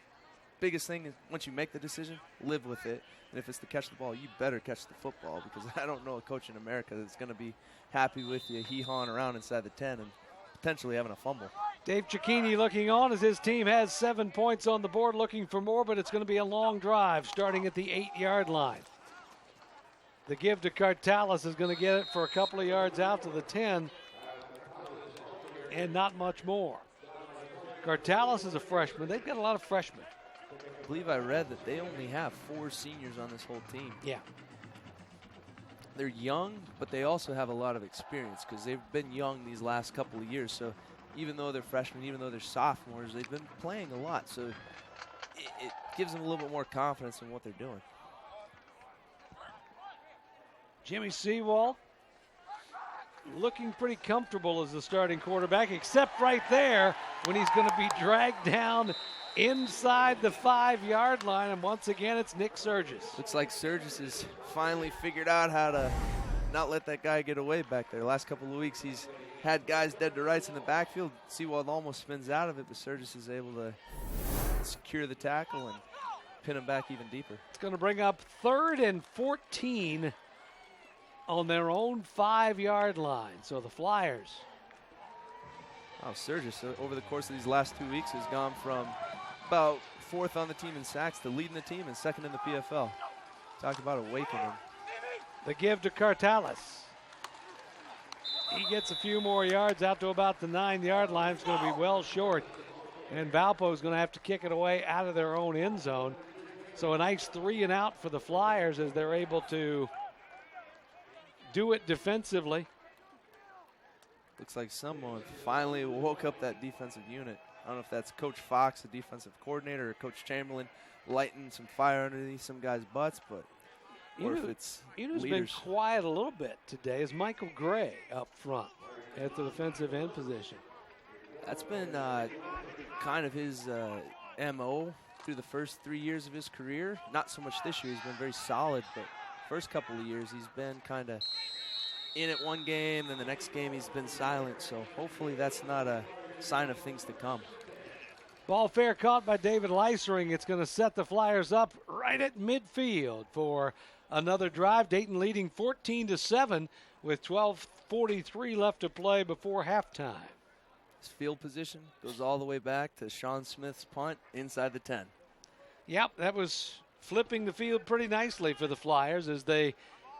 biggest thing is once you make the decision, live with it. And if it's to catch the ball, you better catch the football, because I don't know a coach in America that's going to be happy with you hee-hawing around inside the 10 and potentially having a fumble. Dave Cicchini looking on as his team has 7 points on the board, looking for more, but it's going to be a long drive starting at the 8-yard line. The give to Cartalis is going to get it for a couple of yards out to the 10 and not much more. Cartalis is a freshman. They've got a lot of freshmen. I believe I read that they only have 4 seniors on this whole team. Yeah. They're young, but they also have a lot of experience because they've been young these last couple of years. So even though they're freshmen, even though they're sophomores, they've been playing a lot. So it gives them a little bit more confidence in what they're doing. Jimmy Seawald looking pretty comfortable as the starting quarterback, except right there when he's going to be dragged down inside the 5-yard line, and once again it's Nick Surgis. Looks like Surgis has finally figured out how to not let that guy get away back there. Last couple of weeks he's had guys dead to rights in the backfield. Seawald almost spins out of it, but Surgis is able to secure the tackle and pin him back even deeper. It's going to bring up 3rd and 14 on their own 5-yard line. So the Flyers. Wow, Surgis over the course of these last 2 weeks has gone from about 4th on the team in sacks to leading the team and 2nd in the PFL. Talk about awakening. The give to Cartalis. He gets a few more yards out to about the 9-yard line. It's going to be well short. And Valpo is going to have to kick it away out of their own end zone. So a nice 3 and out for the Flyers as they're able to do it defensively. Looks like someone finally woke up that defensive unit. I don't know if that's Coach Fox, the defensive coordinator, or Coach Chamberlain lighting some fire underneath some guys' butts, but or if it's who's been leaders. Quiet a little bit today is Michael Gray up front at the defensive end position. That's been kind of his MO through the first 3 years of his career. Not so much this year. He's been very solid, but first couple of years he's been kind of in it one game, then the next game he's been silent. So hopefully that's not a sign of things to come. Ball fair caught by David Leisering. It's going to set the Flyers up right at midfield for another drive. Dayton leading 14-7 with 12:43 left to play before halftime. His field position goes all the way back to Sean Smith's punt inside the 10. Yep, that was flipping the field pretty nicely for the Flyers as they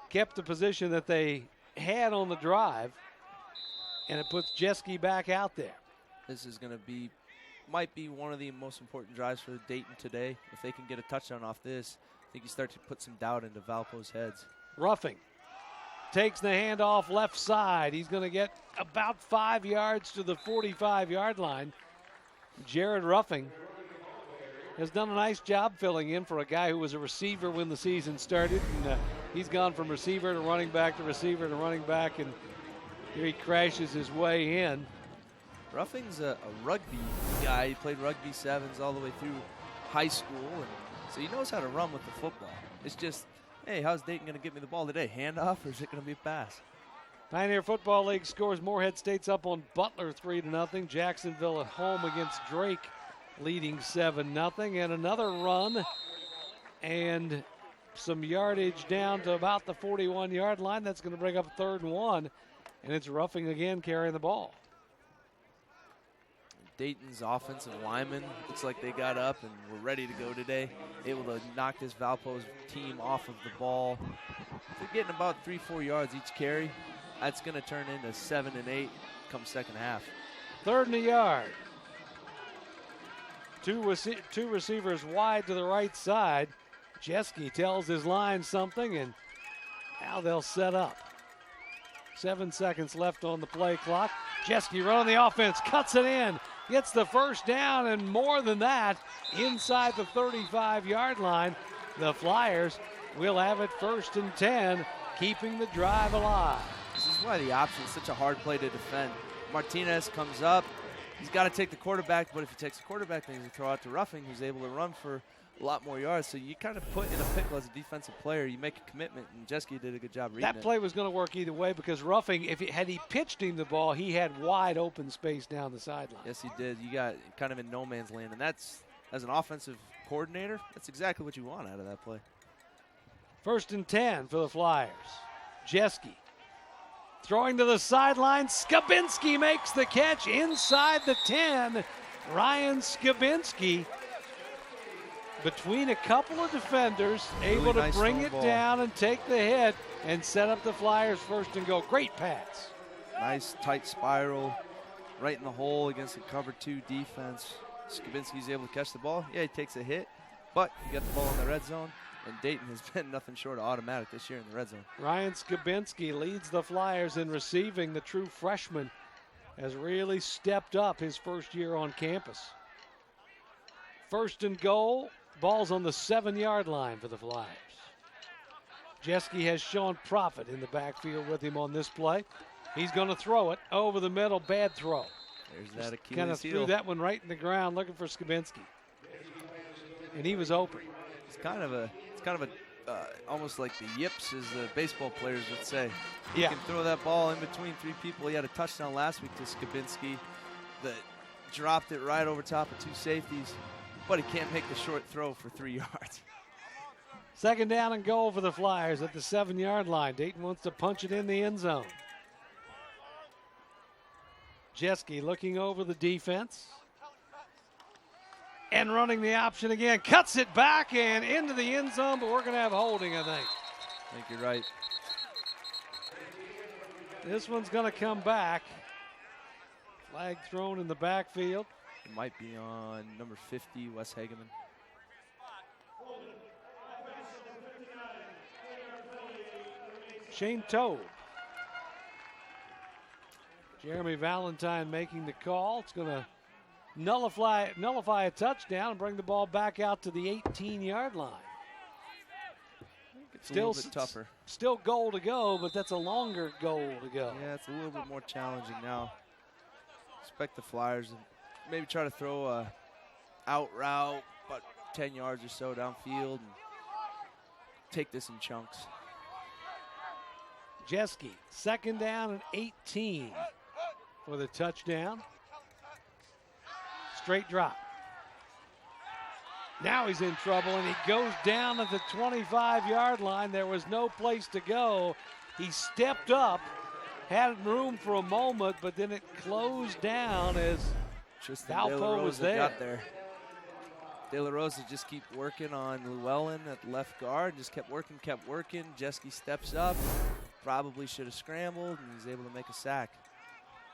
kept the position that they had on the drive, and it puts Jeske back out there. This is going to be might be one of the most important drives for Dayton today. If they can get a touchdown off this, I think you start to put some doubt into Valpo's heads. Ruffing takes the handoff left side. He's going to get about 5 yards to the 45-yard line. Jared Ruffing has done a nice job filling in for a guy who was a receiver when the season started. And he's gone from receiver to running back to receiver to running back, and here he crashes his way in. Ruffing's a rugby guy. He played rugby sevens all the way through high school, and so he knows how to run with the football. It's just, hey, how's Dayton going to get me the ball today? Handoff, or is it going to be a pass? Pioneer Football League scores Moorhead State's up on Butler 3-0. Jacksonville at home against Drake leading 7-0. And another run and some yardage down to about the 41-yard line. That's going to bring up 3rd and 1. And it's Ruffing again carrying the ball. Dayton's offensive linemen looks like they got up and were ready to go today. Able to knock this Valpo's team off of the ball. They're getting about 3-4 yards each carry. That's going to turn into 7 and 8 come second half. 3rd and a yard. Two receivers wide to the right side. Jeske tells his line something, and now they'll set up. 7 seconds left on the play clock. Jeske running the offense, cuts it in, gets the first down, and more than that, inside the 35-yard line. The Flyers will have it 1st and 10, keeping the drive alive. This is why the option is such a hard play to defend. Martinez comes up. He's got to take the quarterback, but if he takes the quarterback, then he's going to throw out to Ruffing, who's able to run for a lot more yards. So you kind of put in a pickle as a defensive player. You make a commitment, and Jeske did a good job reading that play was going to work either way because Ruffing, had he pitched him the ball, he had wide open space down the sideline. Yes, he did. You got kind of in no man's land, and that's, as an offensive coordinator, that's exactly what you want out of that play. 1st and 10 for the Flyers. Jeske throwing to the sideline. Skabinski makes the catch inside the 10. Ryan Skabinski, between a couple of defenders, able to bring it down and take the hit and set up the Flyers 1st and goal. Great pass. Nice tight spiral right in the hole against the cover 2 defense. Skabinski's able to catch the ball. Yeah, he takes a hit, but he got the ball in the red zone. And Dayton has been nothing short of automatic this year in the red zone. Ryan Skabinski leads the Flyers in receiving. The true freshman has really stepped up his first year on campus. 1st and goal. Ball's on the 7-yard line for the Flyers. Jeske has Sean Profit in the backfield with him on this play. He's going to throw it over the middle. Bad throw. There's that Achilles heel. Kind of threw that one right in the ground looking for Skabinski. And he was open. It's kind of a almost like the yips, as the baseball players would say. He can throw that ball in between 3 people. He had a touchdown last week to Skabinski that dropped it right over top of 2 safeties, but he can't make the short throw for 3 yards. 2nd down and goal for the Flyers at the 7-yard line. Dayton wants to punch it in the end zone. Jeske looking over the defense. And running the option again. Cuts it back and into the end zone, but we're going to have holding, I think. I think you're right. This one's going to come back. Flag thrown in the backfield. It might be on number 50, Wes Hageman. Shane Tobe. Jeremy Valentine making the call. It's going to nullify a touchdown and bring the ball back out to the 18-yard line. It's still a little bit tougher. Still goal to go, but that's a longer goal to go. Yeah, it's a little bit more challenging now. Expect the Flyers to maybe try to throw a out route, about 10 yards or so downfield, and take this in chunks. Jeske, 2nd down and 18 for the touchdown. Straight drop. Now he's in trouble, and he goes down at the 25-yard line. There was no place to go. He stepped up, had room for a moment, but then it closed down as Valpo was there. Got there. De La Rosa just keep working on Llewellyn at left guard. Just kept working. Jeske steps up. Probably should have scrambled, and he's able to make a sack.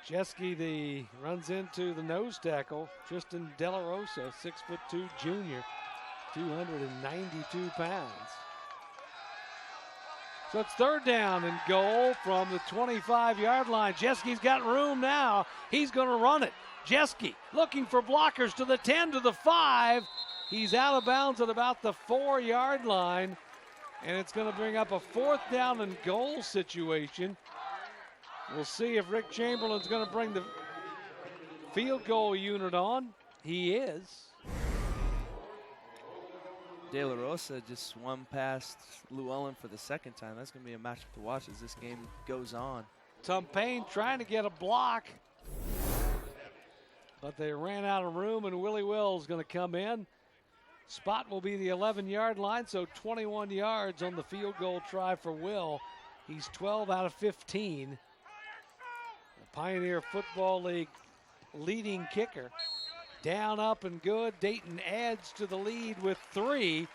Jeske runs into the nose tackle. Tristan De La Rosa, 6'2" junior, 292 pounds. So it's third down and goal from the 25-yard line. Jeske's got room now. He's going to run it. Jeske looking for blockers to the 10, to the 5. He's out of bounds at about the 4-yard line. And it's going to bring up a fourth down and goal situation. We'll see if Rick Chamberlain's going to bring the field goal unit on. He is. De La Rosa just swung past Llewellyn for the second time. That's going to be a matchup to watch as this game goes on. Tom Payne trying to get a block, but they ran out of room, and Willie Will's going to come in. Spot will be the 11-yard line, so 21 yards on the field goal try for Will. He's 12 out of 15. The Pioneer Football League leading kicker. Down, up, and good. Dayton adds to the lead with 3.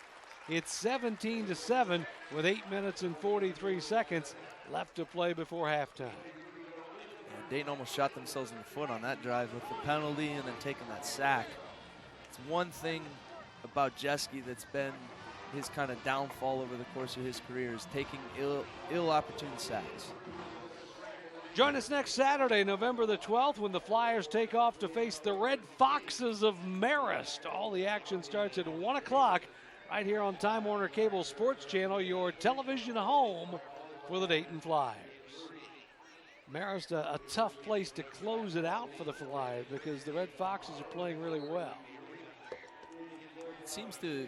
It's 17-7 with 8 minutes and 43 seconds left to play before halftime. Yeah, Dayton almost shot themselves in the foot on that drive with the penalty and then taking that sack. It's one thing about Jeske that's been his kind of downfall over the course of his career is taking ill-opportune sacks. Join us next Saturday, November the 12th, when the Flyers take off to face the Red Foxes of Marist. All the action starts at 1 o'clock right here on Time Warner Cable Sports Channel, your television home for the Dayton Flyers. Marist, a tough place to close it out for the Flyers because the Red Foxes are playing really well. It seems to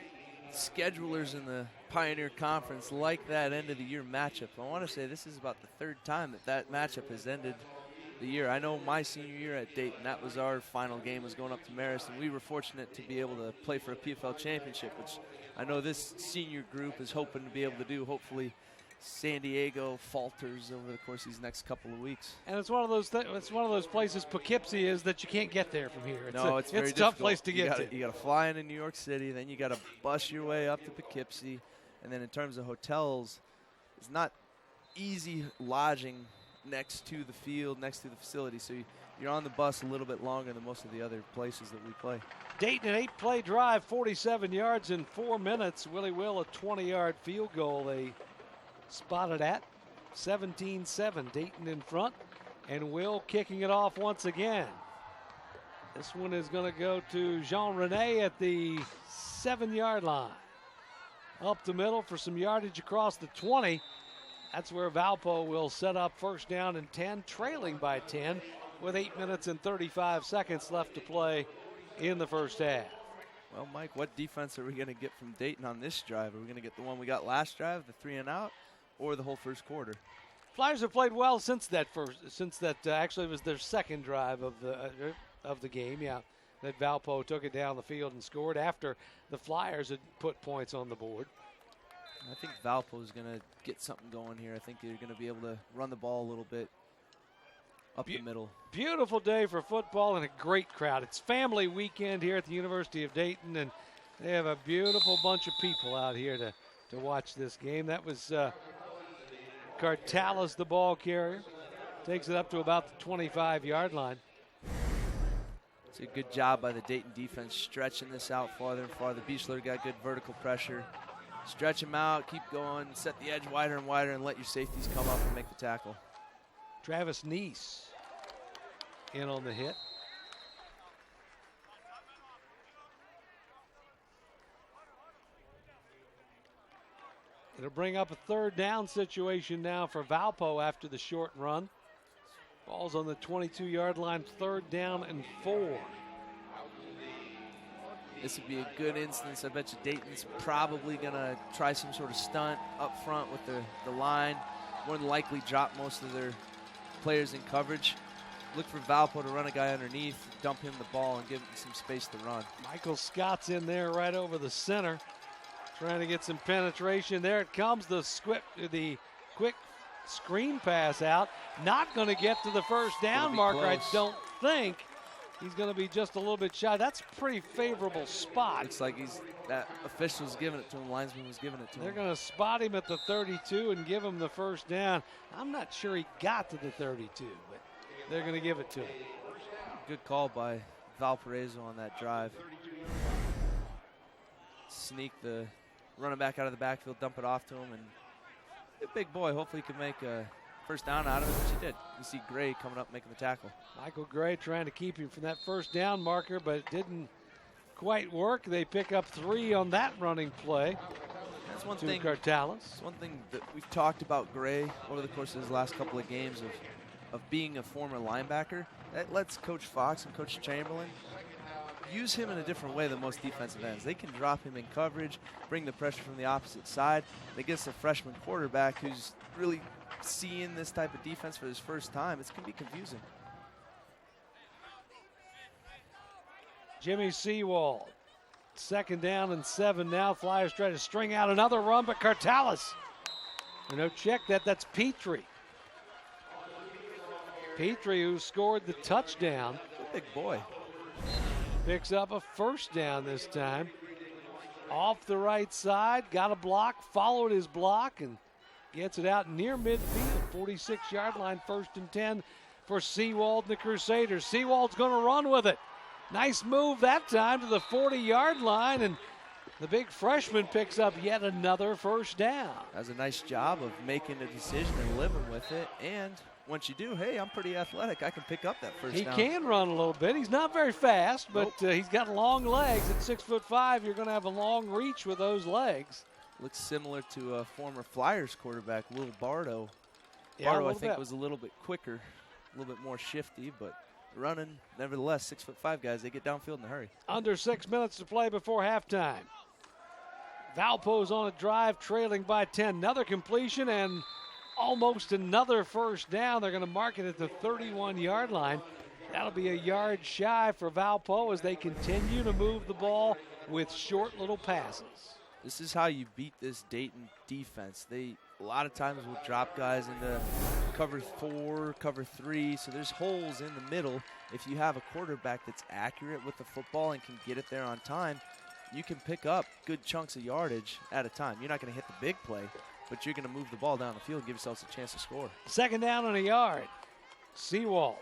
schedulers in the Pioneer Conference like that end of the year matchup. I want to say this is about the third time that matchup has ended the year. I know my senior year at Dayton, that was our final game, was going up to Marist, and we were fortunate to be able to play for a PFL championship, which I know this senior group is hoping to be able to do. Hopefully San Diego falters over the course of these next couple of weeks. And it's one of those it's one of those places, Poughkeepsie is, that you can't get there from here. It's very a tough difficult. place to get to. You got to fly into New York City, then you got to bus your way up to Poughkeepsie, and then in terms of hotels, it's not easy lodging next to the field, next to the facility. So you're on the bus a little bit longer than most of the other places that we play. Dayton, an 8-play drive, 47 yards in 4 minutes. Willie Will, a 20-yard field goal. They spotted at 17-7. Dayton in front, and Will kicking it off once again. This one is going to go to Jean Rene at the 7-yard line. Up the middle for some yardage across the 20. That's where Valpo will set up first down and 10, trailing by 10 with 8 minutes and 35 seconds left to play in the first half. Well, Mike, what defense are we going to get from Dayton on this drive? Are we going to get the one we got last drive, the 3 and out, or the whole first quarter? Flyers have played well since that actually was their second drive of the game. Yeah, that Valpo took it down the field and scored after the Flyers had put points on the board. I think Valpo is going to get something going here. I think they're going to be able to run the ball a little bit up the middle. Beautiful day for football and a great crowd. It's family weekend here at the University of Dayton, and they have a beautiful bunch of people out here to watch this game. That was Cartalis, the ball carrier. Takes it up to about the 25-yard line. It's a good job by the Dayton defense stretching this out farther and farther. Bichler got good vertical pressure. Stretch him out, keep going, set the edge wider and wider, and let your safeties come up and make the tackle. Travis Neese in on the hit. It'll bring up a third down situation now for Valpo after the short run. Ball's on the 22-yard line, third down and 4. This would be a good instance. I bet you Dayton's probably going to try some sort of stunt up front with the line. More than likely drop most of their players in coverage. Look for Valpo to run a guy underneath, dump him the ball, and give him some space to run. Michael Scott's in there right over the center, trying to get some penetration. There it comes, the quick screen pass out. Not going to get to the first down marker, I don't think. He's going to be just a little bit shy. That's a pretty favorable spot. Looks like that official's giving it to him. Linesman was giving it to him. They're going to spot him at the 32 and give him the first down. I'm not sure he got to the 32, but they're going to give it to him. Good call by Valparaiso on that drive. Sneak the running back out of the backfield, dump it off to him, and a big boy. Hopefully he can make a first down out of it, which he did. You see Gray coming up making the tackle. Michael Gray trying to keep him from that first down marker, but it didn't quite work. They pick up 3 on that running play. That's one to thing. Cartalis. It's one thing that we've talked about Gray over the course of his last couple of games of being a former linebacker. That lets Coach Fox and Coach Chamberlain use him in a different way than most defensive ends. They can drop him in coverage, bring the pressure from the opposite side. Against a freshman quarterback who's really seeing this type of defense for his first time, it's going to be confusing. Jimmy Seawald. 2nd down and 7 now. Flyers try to string out another run, but Cartalis. No check that. That's Petrie. Petrie, who scored the touchdown. Big boy. Picks up a first down this time. Off the right side, got a block, followed his block, and gets it out near midfield. 46-yard line, 1st and 10 for Seawald and the Crusaders. Seawald's going to run with it. Nice move that time to the 40-yard line, and the big freshman picks up yet another first down. Does a nice job of making a decision and living with it. And once you do, hey, I'm pretty athletic. I can pick up that first down. He can run a little bit. He's not very fast, but he's got long legs. At 6'5", you're going to have a long reach with those legs. Looks similar to a former Flyers quarterback, Will Bardo. Yeah, Bardo, I think, was a little bit quicker, a little bit more shifty, but running, nevertheless, 6'5" guys, they get downfield in a hurry. Under 6 minutes to play before halftime. Valpo's on a drive, trailing by 10. Another completion and almost another first down. They're going to mark it at the 31-yard line. That'll be a yard shy for Valpo as they continue to move the ball with short little passes. This is how you beat this Dayton defense. They a lot of times will drop guys into cover 4, cover 3, so there's holes in the middle. If you have a quarterback that's accurate with the football and can get it there on time, you can pick up good chunks of yardage at a time. You're not going to hit the big play, but you're going to move the ball down the field and give yourselves a chance to score. 2nd down and a yard. Seawald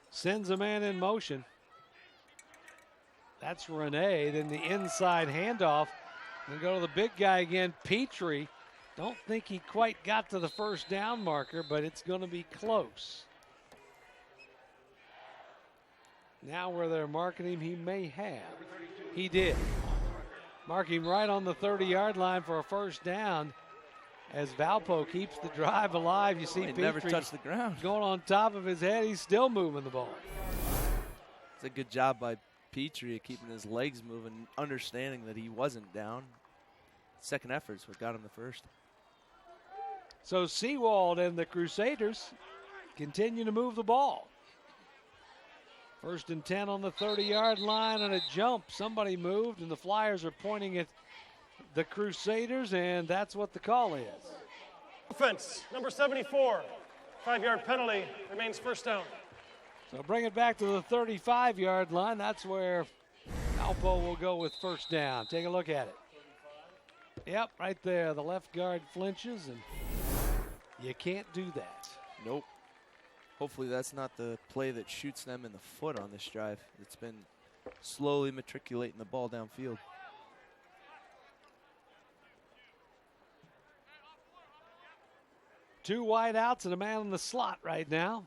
sends a man in motion. That's Renee. Then the inside handoff. They go to the big guy again, Petrie. Don't think he quite got to the first down marker, but it's going to be close. Now where they're marking him, he may have. He did. Mark him right on the 30-yard line for a first down as Valpo keeps the drive alive. You see Petrie never touched the ground. Going on top of his head. He's still moving the ball. It's a good job by Petrie of keeping his legs moving, understanding that he wasn't down. Second effort's what got him the first. So Seawald and the Crusaders continue to move the ball. 1st and 10 on the 30-yard line and a jump. Somebody moved, and the Flyers are pointing at the Crusaders, and that's what the call is. Offense, number 74. 5-yard penalty, remains first down. So bring it back to the 35-yard line. That's where Valpo will go with first down. Take a look at it. Yep, right there. The left guard flinches, and you can't do that. Nope. Hopefully that's not the play that shoots them in the foot on this drive. It's been slowly matriculating the ball downfield. Two wide outs and a man in the slot right now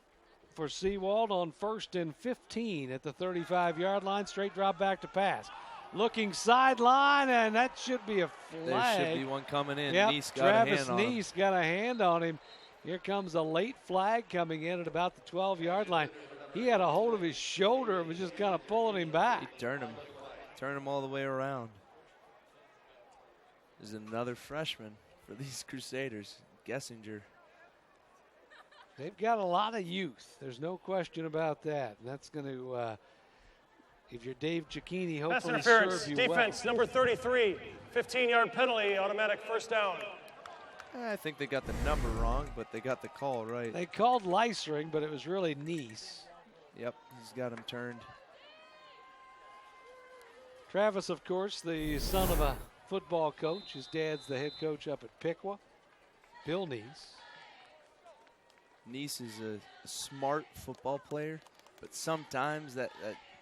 for Seawald on 1st and 15 at the 35-yard line. Straight drop back to pass. Looking sideline, and that should be a flag. There should be one coming in. Yep, Neese got Travis a hand on him. Neese got a hand on him. Here comes a late flag coming in at about the 12-yard line. He had a hold of his shoulder and was just kind of pulling him back. He turned him all the way around. There's another freshman for these Crusaders, Gessinger. They've got a lot of youth. There's no question about that. And that's going to, if you're Dave Cicchini, hopefully serve you defense, well. number 33. 15-yard penalty, automatic first down. I think they got the number wrong, but they got the call right. They called Leisering, but it was really Neese. Yep, he's got him turned. Travis, of course, the son of a football coach. His dad's the head coach up at Piqua, Bill Neese. Neese is a smart football player, but sometimes that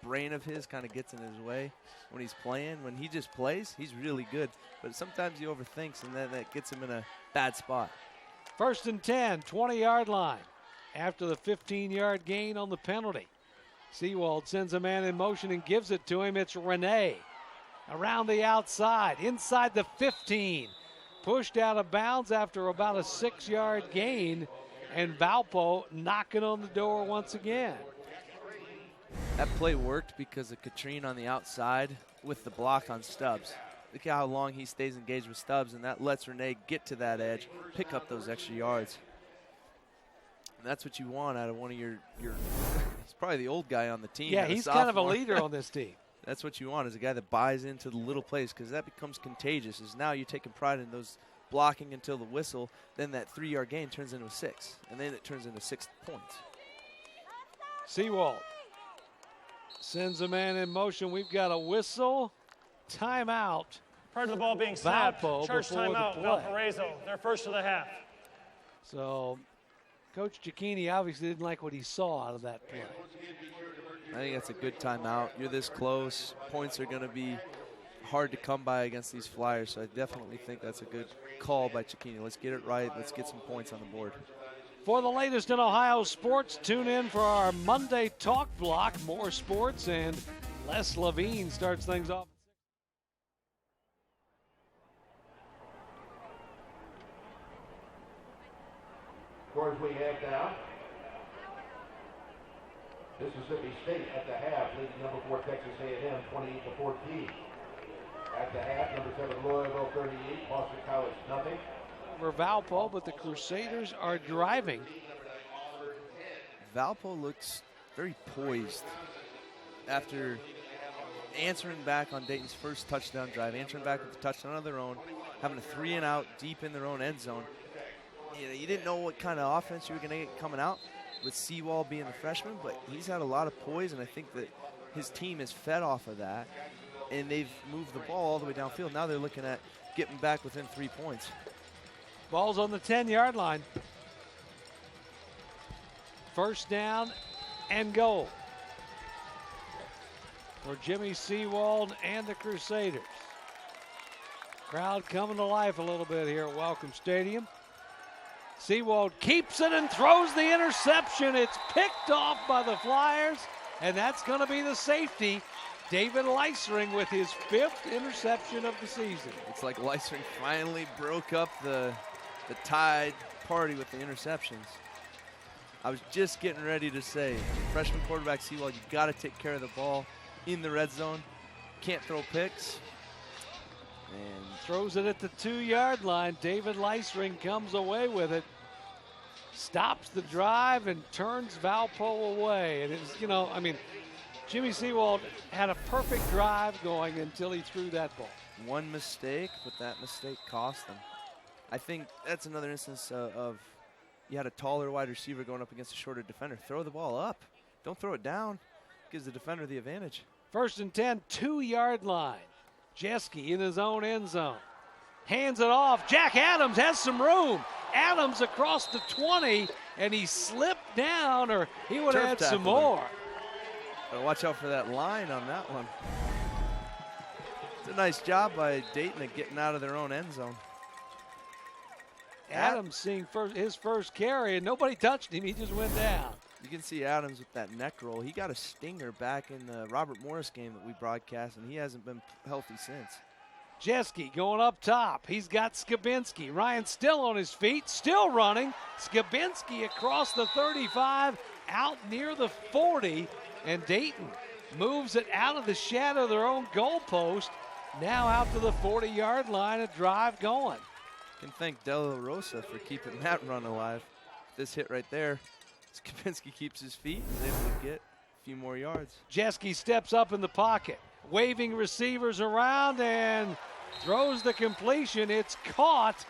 brain of his kind of gets in his way when he's playing. When he just plays, he's really good, but sometimes he overthinks, and then that gets him in a bad spot. 1st and 10, 20-yard line. After the 15-yard gain on the penalty, Seawald sends a man in motion and gives it to him. It's Rene around the outside, inside the 15. Pushed out of bounds after about a 6-yard gain, and Valpo knocking on the door once again. That play worked because of Katrine on the outside with the block on Stubbs. Look at how long he stays engaged with Stubbs, and that lets Rene get to that edge, pick up those extra yards. And that's what you want out of one of your he's probably the old guy on the team. Yeah, he's kind of a leader on this team. That's what you want, is a guy that buys into the little plays, because that becomes contagious. Is now you're taking pride in those blocking until the whistle, then that 3-yard gain turns into a 6, and then it turns into 6 points. Seawald sends a man in motion. We've got a whistle. Timeout. Prior to the ball being snapped, Valpo church before the timeout, play. Valparaiso. They're first of the half. So Coach Cicchini obviously didn't like what he saw out of that play. I think that's a good timeout. You're this close. Points are going to be hard to come by against these Flyers, so I definitely think that's a good call by Cicchini. Let's get it right. Let's get some points on the board. For the latest in Ohio sports, tune in for our Monday Talk block. More sports, and Les Levine starts things off. Of course, we have now Mississippi State at the half, leading number 4 Texas A&M 28-14. At the half, number 7 Louisville 38, Boston College nothing. For Valpo, but the Crusaders are driving. Valpo looks very poised after answering back on Dayton's first touchdown drive, answering back with a touchdown of their own, having a 3-and-out deep in their own end zone. You didn't know what kind of offense you were going to get coming out with Seawald being the freshman, but he's had a lot of poise, and I think that his team is fed off of that, and they've moved the ball all the way downfield. Now they're looking at getting back within 3 points. Ball's on the 10-yard line. First down and goal for Jimmy Seawald and the Crusaders. Crowd coming to life a little bit here at Welcome Stadium. Seawald keeps it and throws the interception. It's picked off by the Flyers, and that's going to be the safety. David Leisering with his 5th interception of the season. It's like Leisering finally broke up the Tide party with the interceptions. I was just getting ready to say, freshman quarterback Seawald, you got to take care of the ball in the red zone. Can't throw picks. And throws it at the 2-yard line. David Leisering comes away with it. Stops the drive and turns Valpo away. And it's, Jimmy Seawald had a perfect drive going until he threw that ball. One mistake, but that mistake cost them. I think that's another instance of you had a taller wide receiver going up against a shorter defender. Throw the ball up. Don't throw it down. Gives the defender the advantage. 1st and 10, 2-yard line. Jeske in his own end zone. Hands it off. Jack Adams has some room. Adams across the 20, and he slipped down, or he would have had some more. But watch out for that line on that one. It's a nice job by Dayton at getting out of their own end zone. Adams seeing his first carry, and nobody touched him. He just went down. You can see Adams with that neck roll. He got a stinger back in the Robert Morris game that we broadcast, and he hasn't been healthy since. Jeske going up top. He's got Skabinski. Ryan still on his feet, still running. Skabinski across the 35, out near the 40, and Dayton moves it out of the shadow of their own goalpost. Now out to the 40-yard line, a drive going. Can thank De La Rosa for keeping that run alive. This hit right there, Skabinski keeps his feet and is able to get a few more yards. Jeske steps up in the pocket, waving receivers around and throws the completion. It's caught.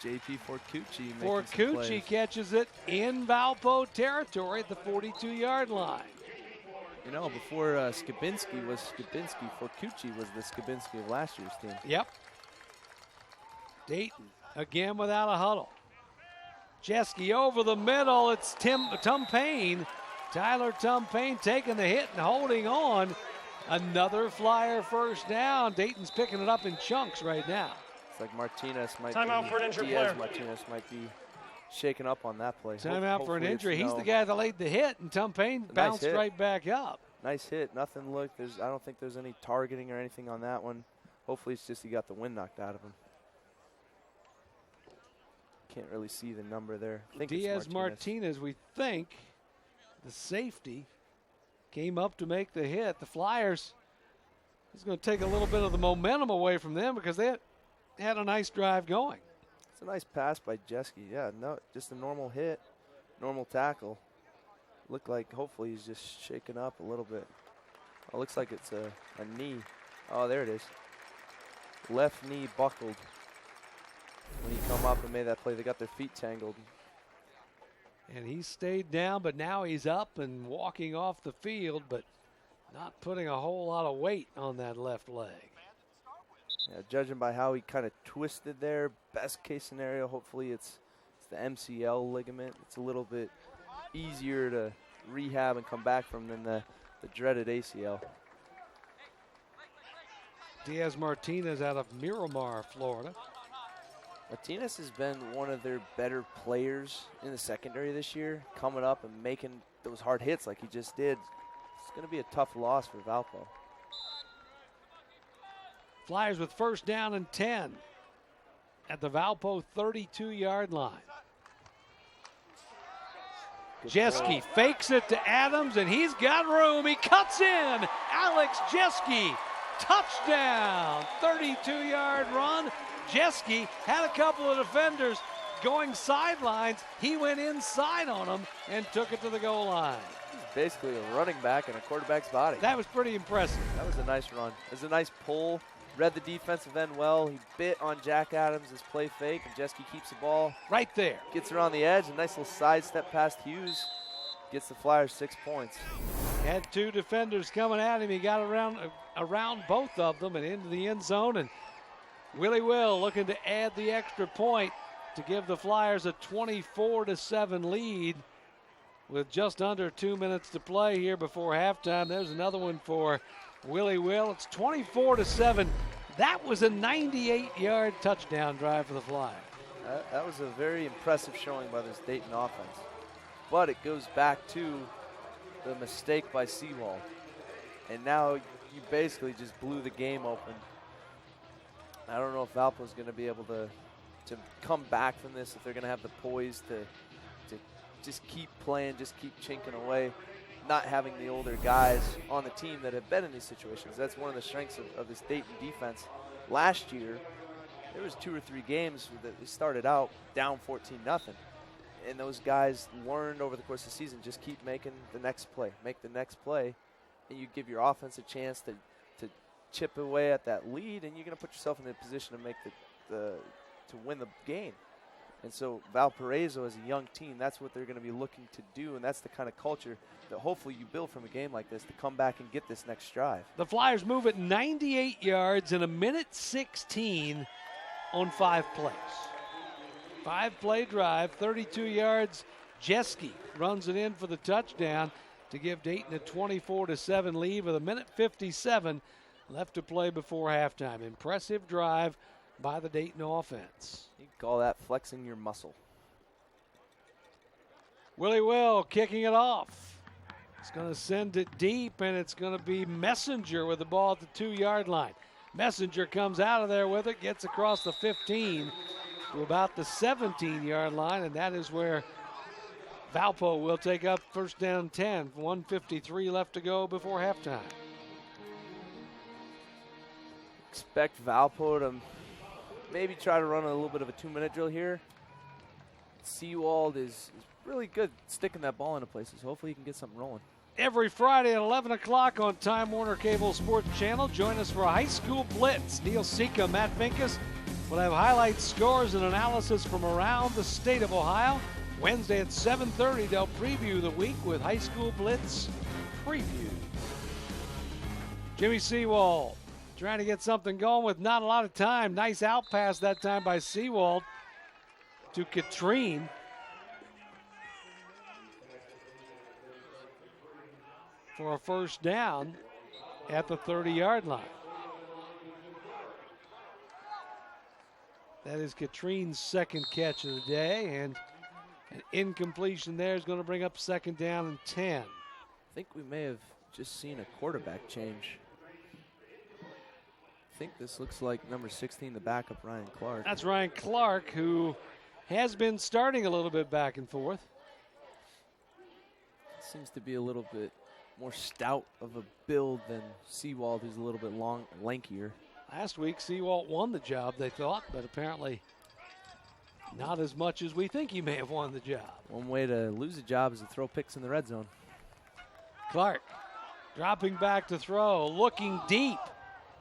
JP Forcucci making Forcucci catches it in Valpo territory at the 42-yard line. You know, before Skabinski was Skabinski, Forcucci was the Skabinski of last year's team. Yep. Dayton again without a huddle. Jeske over the middle. It's Tumpane. Tyler Tumpane taking the hit and holding on. Another Flyer first down. Dayton's picking it up in chunks right now. It's like Martinez might Timeout for an injured player. Martinez might be shaken up on that play. Timeout for an injury. He's the guy that laid the hit, and Tumpane bounced right back up. Nice hit. Nothing looked. I don't think there's any targeting or anything on that one. Hopefully it's just he got the wind knocked out of him. Can't really see the number there. I think Diaz Martinez, we think, the safety, came up to make the hit. The Flyers, he's going to take a little bit of the momentum away from them because they had a nice drive going. It's a nice pass by Jeske. Yeah, no, just a normal hit, normal tackle. Looked like hopefully he's just shaken up a little bit. Oh, looks like it's a knee. Oh, there it is. Left knee buckled. When he come up and made that play, they got their feet tangled. And he stayed down, but now he's up and walking off the field, but not putting a whole lot of weight on that left leg. Yeah, judging by how he kind of twisted there, best case scenario, hopefully it's the MCL ligament. It's a little bit easier to rehab and come back from than the dreaded ACL. Diaz Martinez out of Miramar, Florida. Martinez has been one of their better players in the secondary this year, coming up and making those hard hits like he just did. It's going to be a tough loss for Valpo. Flyers with first down and 10 at the Valpo 32-yard line. Jeske fakes it to Adams, and he's got room. He cuts in. Alex Jeske, touchdown, 32-yard run. Jeske had a couple of defenders going sidelines. He went inside on them and took it to the goal line. He's basically a running back in a quarterback's body. That was pretty impressive. That was a nice run. It was a nice pull. Read the defensive end well. He bit on Jack Adams' play fake, and Jeske keeps the ball. Right there. Gets around the edge. A nice little sidestep past Hughes. Gets the Flyers 6 points. Had two defenders coming at him. He got around both of them and into the end zone. And Willie Will looking to add the extra point to give the Flyers a 24-7 lead with just under 2 minutes to play here before halftime. There's another one for Willie Will. It's 24-7. That was a 98-yard touchdown drive for the Flyers. That was a very impressive showing by this Dayton offense. But it goes back to the mistake by Seawald. And now you basically just blew the game open. I don't know if Valpo's going to be able to come back from this, if they're going to have the poise to just keep playing, just keep chinking away, not having the older guys on the team that have been in these situations. That's one of the strengths of this Dayton defense. Last year, there was 2 or 3 games that they started out down 14-0. And those guys learned over the course of the season, just keep making the next play, make the next play, and you give your offense a chance to chip away at that lead, and you're going to put yourself in a position to make to win the game. And so Valparaiso, as a young team, that's what they're going to be looking to do, and that's the kind of culture that hopefully you build from a game like this to come back and get this next drive. The Flyers move at 98 yards in a minute 16 on 5 plays. 5-play drive, 32 yards. Jeske runs it in for the touchdown to give Dayton a 24-7 lead with a minute 57 left to play before halftime. Impressive drive by the Dayton offense. You can call that flexing your muscle. Willie Will kicking it off. It's going to send it deep, and it's going to be Messenger with the ball at the 2-yard line. Messenger comes out of there with it, gets across the 15 to about the 17-yard line, and that is where Valpo will take up first down 10. 1:53 left to go before halftime. Expect Valpo to maybe try to run a little bit of a 2-minute drill here. Seawald is really good sticking that ball into places. Hopefully he can get something rolling. Every Friday at 11 o'clock on Time Warner Cable Sports Channel, join us for a high school blitz. Neil Sika, Matt Finkus will have highlights, scores, and analysis from around the state of Ohio. Wednesday at 7:30, they'll preview the week with High School Blitz Preview. Jimmy Seawald trying to get something going with not a lot of time. Nice out pass that time by Seawald to Katrine. for a first down at the 30-yard line. That is Katrine's second catch of the day, and an incompletion there is going to bring up second down and 10. I think we may have just seen a quarterback change. I think this looks like number 16, the backup, Ryan Clark. That's Ryan Clark, who has been starting a little bit back and forth. Seems to be a little bit more stout of a build than Seawald, who's a little bit lankier. Last week, Seawalt won the job, they thought, but apparently not as much as we think he may have won the job. One way to lose a job is to throw picks in the red zone. Clark dropping back to throw, looking deep.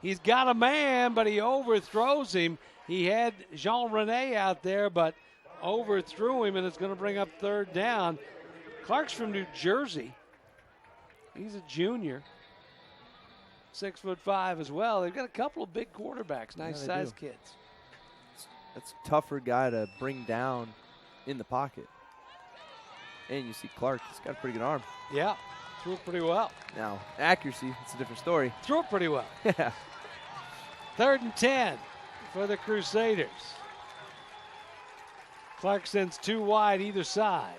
He's got a man, but he overthrows him. He had Jean Rene out there, but overthrew him, and it's going to bring up third down. Clark's from New Jersey. He's a junior. 6'5" as well. They've got a couple of big quarterbacks, nice sized kids. That's a tougher guy to bring down in the pocket. And you see Clark, he's got a pretty good arm. Yeah, threw it pretty well. Now, accuracy, it's a different story. Threw it pretty well. Yeah. 3rd and 10 for the Crusaders. Clark sends 2 wide either side.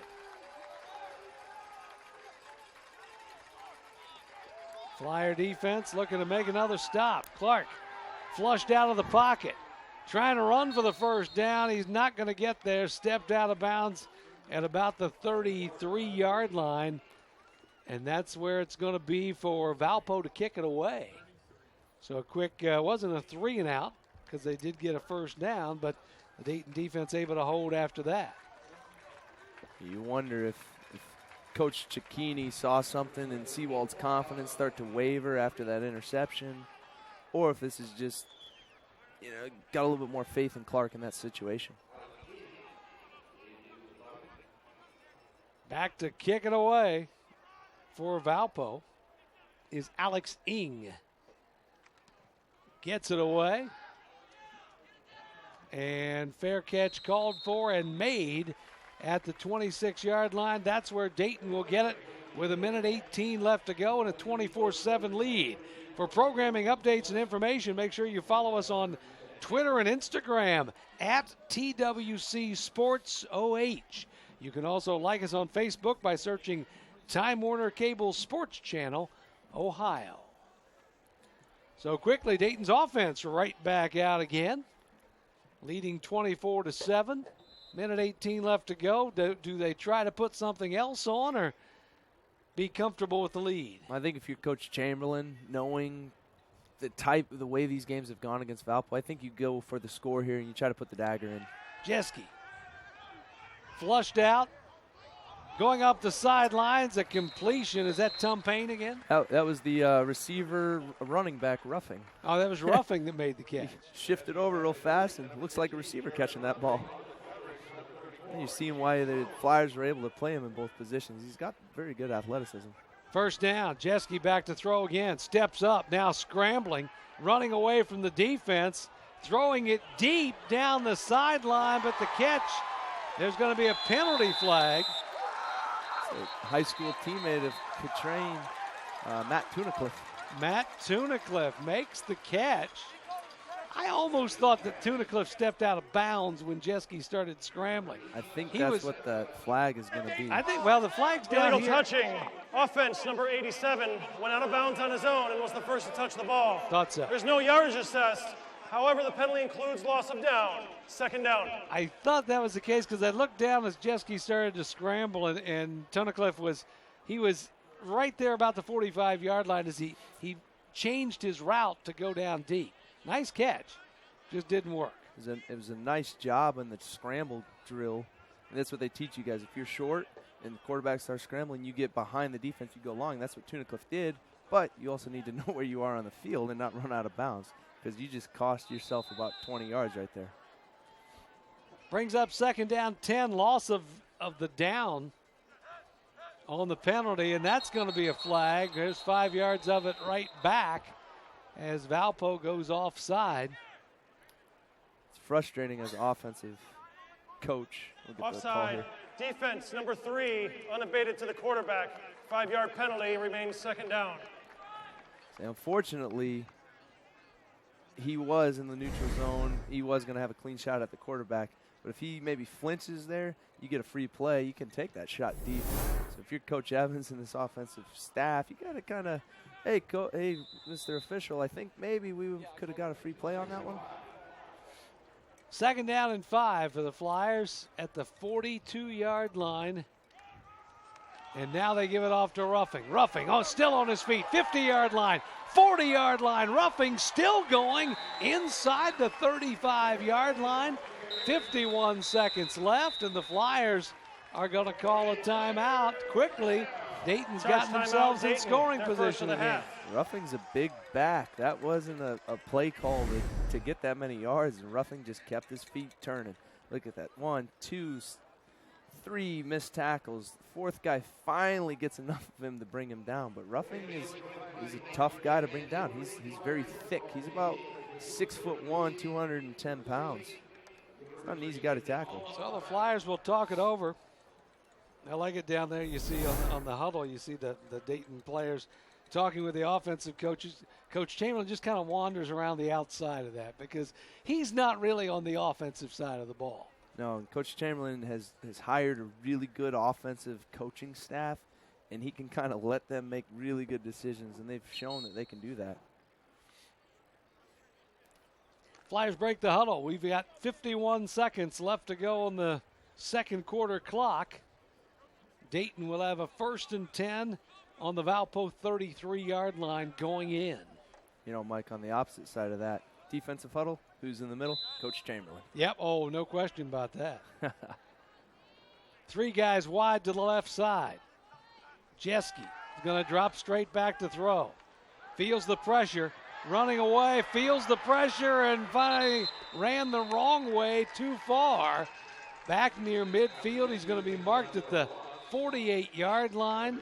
Flyer defense looking to make another stop. Clark flushed out of the pocket, trying to run for the first down. He's not going to get there. Stepped out of bounds at about the 33-yard line. And that's where it's going to be for Valpo to kick it away. So a quick, wasn't a 3 and out because they did get a first down, but the Dayton defense able to hold after that. You wonder if Coach Cicchini saw something in Seawald's confidence start to waver after that interception, or if this is just, got a little bit more faith in Clark in that situation. Back to kick it away for Valpo is Alex Ing. Gets it away. And fair catch called for and made at the 26-yard line. That's where Dayton will get it with 1:18 left to go and a 24-7 lead. For programming updates and information, make sure you follow us on Twitter and Instagram at TWC Sports OH. You can also like us on Facebook by searching Time Warner Cable Sports Channel, Ohio. So quickly, Dayton's offense right back out again, leading 24-7. 1:18 left to go. Do they try to put something else on or be comfortable with the lead? I think if you're Coach Chamberlain, knowing the way these games have gone against Valpo, I think you go for the score here and you try to put the dagger in. Jeske flushed out, going up the sidelines, a completion. Is that Tom Payne again? That was the receiver running back roughing. Oh, that was roughing that made the catch. He shifted over real fast and it looks like a receiver catching that ball. And you're seeing why the Flyers were able to play him in both positions. He's got very good athleticism. First down, Jeske back to throw again. Steps up, now scrambling, running away from the defense, throwing it deep down the sideline, but the catch, there's going to be a penalty flag. A high school teammate of Katrine, Matt Tunnicliffe. Matt Tunnicliffe makes the catch. I almost thought that Tunnicliffe stepped out of bounds when Jeske started scrambling. I think that's what the flag is going to be. I think, well, the flag's down Illegal here. touching. Offense, number 87, went out of bounds on his own and was the first to touch the ball. Thought so. There's no yardage assessed. However, the penalty includes loss of down. Second down. I thought that was the case because I looked down as Jeske started to scramble, and Tunnicliffe was right there about the 45-yard line as he changed his route to go down deep. Nice catch, just didn't work. It was a nice job in the scramble drill, and that's what they teach you guys. If you're short and the quarterback starts scrambling, you get behind the defense, you go long. That's what Tunnicliffe did, but you also need to know where you are on the field and not run out of bounds because you just cost yourself about 20 yards right there. Brings up second down 10, loss of the down on the penalty, and that's going to be a flag. There's 5 yards of it right back as Valpo goes offside. It's frustrating as an offensive coach. Offside. Defense, number 3, unabated to the quarterback. 5-yard penalty, remains second down. So unfortunately, he was in the neutral zone. He was going to have a clean shot at the quarterback. But if he maybe flinches there, you get a free play. You can take that shot deep. So if you're Coach Evans and this offensive staff, you got to kind of, hey, Mr. Official, I think maybe we could have got a free play on that one. Second down and 5 for the Flyers at the 42-yard line. And now they give it off to Ruffing. Ruffing, still on his feet. 50-yard line, 40-yard line. Ruffing still going inside the 35-yard line. 51 seconds left, and the Flyers are going to call a timeout quickly. Dayton's gotten themselves in scoring position again. Ruffing's a big back. That wasn't a play call to get that many yards, and Ruffing just kept his feet turning. Look at that. 1, 2, 3 missed tackles. The fourth guy finally gets enough of him to bring him down, but Ruffing is a tough guy to bring down. He's very thick. He's about 6'1", 210 pounds. It's not an easy guy to tackle. So the Flyers will talk it over. I like it down there. You see on the huddle, you see the Dayton players talking with the offensive coaches. Coach Chamberlain just kind of wanders around the outside of that because he's not really on the offensive side of the ball. No, Coach Chamberlain has hired a really good offensive coaching staff, and he can kind of let them make really good decisions, and they've shown that they can do that. Flyers break the huddle. We've got 51 seconds left to go on the second quarter clock. Dayton will have a 1st and 10 on the Valpo 33-yard line going in. You know, Mike, on the opposite side of that, defensive huddle, who's in the middle? Coach Chamberlain. Yep, no question about that. 3 guys wide to the left side. Jeske is going to drop straight back to throw. Feels the pressure. Running away, feels the pressure, and finally ran the wrong way too far. Back near midfield, he's going to be marked at the 48-yard line,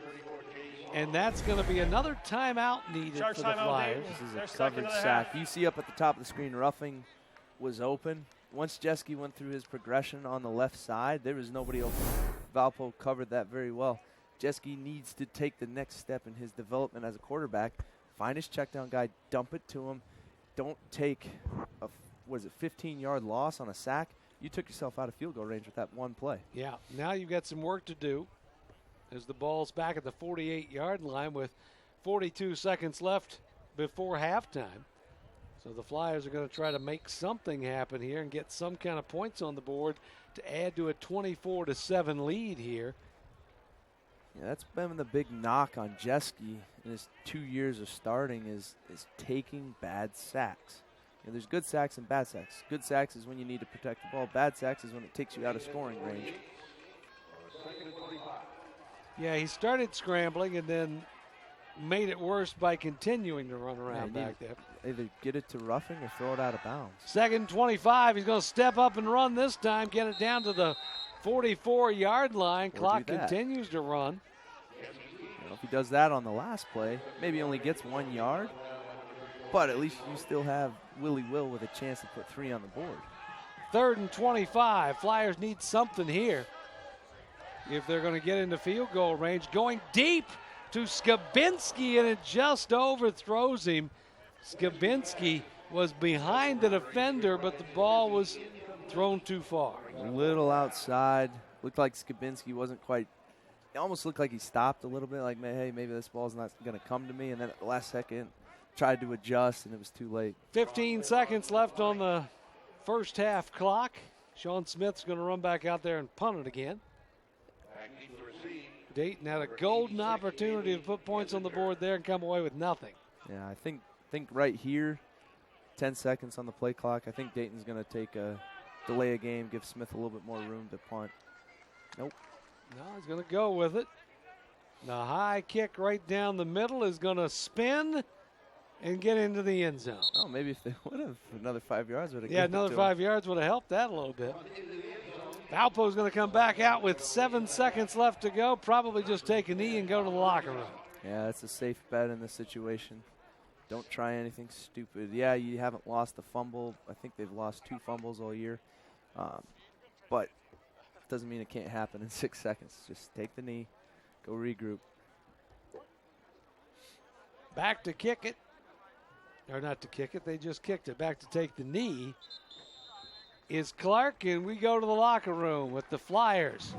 and that's going to be another timeout needed for the Flyers. This is a covered sack. You see up at the top of the screen, Ruffing was open. Once Jeske went through his progression on the left side, there was nobody open. Valpo covered that very well. Jeske needs to take the next step in his development as a quarterback. Find his check down guy, dump it to him. Don't take a 15-yard loss on a sack. You took yourself out of field goal range with that one play. Yeah, now you've got some work to do as the ball's back at the 48-yard line with 42 seconds left before halftime. So the Flyers are going to try to make something happen here and get some kind of points on the board to add to a 24-7 lead here. Yeah, that's been the big knock on Jeske in his 2 years of starting is taking bad sacks. You know, there's good sacks and bad sacks. Good sacks is when you need to protect the ball. Bad sacks is when it takes you out of scoring range. Yeah, he started scrambling and then made it worse by continuing to run around back there. Either get it to Ruffing or throw it out of bounds. 2nd 25. He's going to step up and run this time, get it down to the 44-yard line. Clock continues to run. You know, if he does that on the last play, maybe he only gets 1 yard, but at least you still have Willie Will with a chance to put 3 on the board. 3rd and 25. Flyers need something here if they're going to get into field goal range. Going deep to Skabinski, and it just overthrows him. Skabinski was behind the defender, but the ball was thrown too far. A little outside. Looked like Skabinski wasn't quite. It almost looked like he stopped a little bit, like, hey, maybe this ball's not going to come to me. And then at the last second, tried to adjust, and it was too late. 15 seconds left on the first half clock. Sean Smith's going to run back out there and punt it again. Dayton had a golden opportunity to put points on the board there and come away with nothing. Yeah, I think right here, 10 seconds on the play clock, I think Dayton's going to take a delay a game, give Smith a little bit more room to punt. Nope. No, he's going to go with it. The high kick right down the middle is going to spin and get into the end zone. Oh, maybe if they would have, another 5 yards would have. Yeah, another 5 yards would have helped that a little bit. Valpo's going to come back out with 7 seconds left to go. Probably just take a knee and go to the locker room. Yeah, that's a safe bet in this situation. Don't try anything stupid. Yeah, you haven't lost a fumble. I think they've lost 2 fumbles all year. But doesn't mean it can't happen in 6 seconds. Just take the knee, go regroup. Back to kick it. Or not to kick it, they just kicked it. Back to take the knee is Clark, and we go to the locker room with the Flyers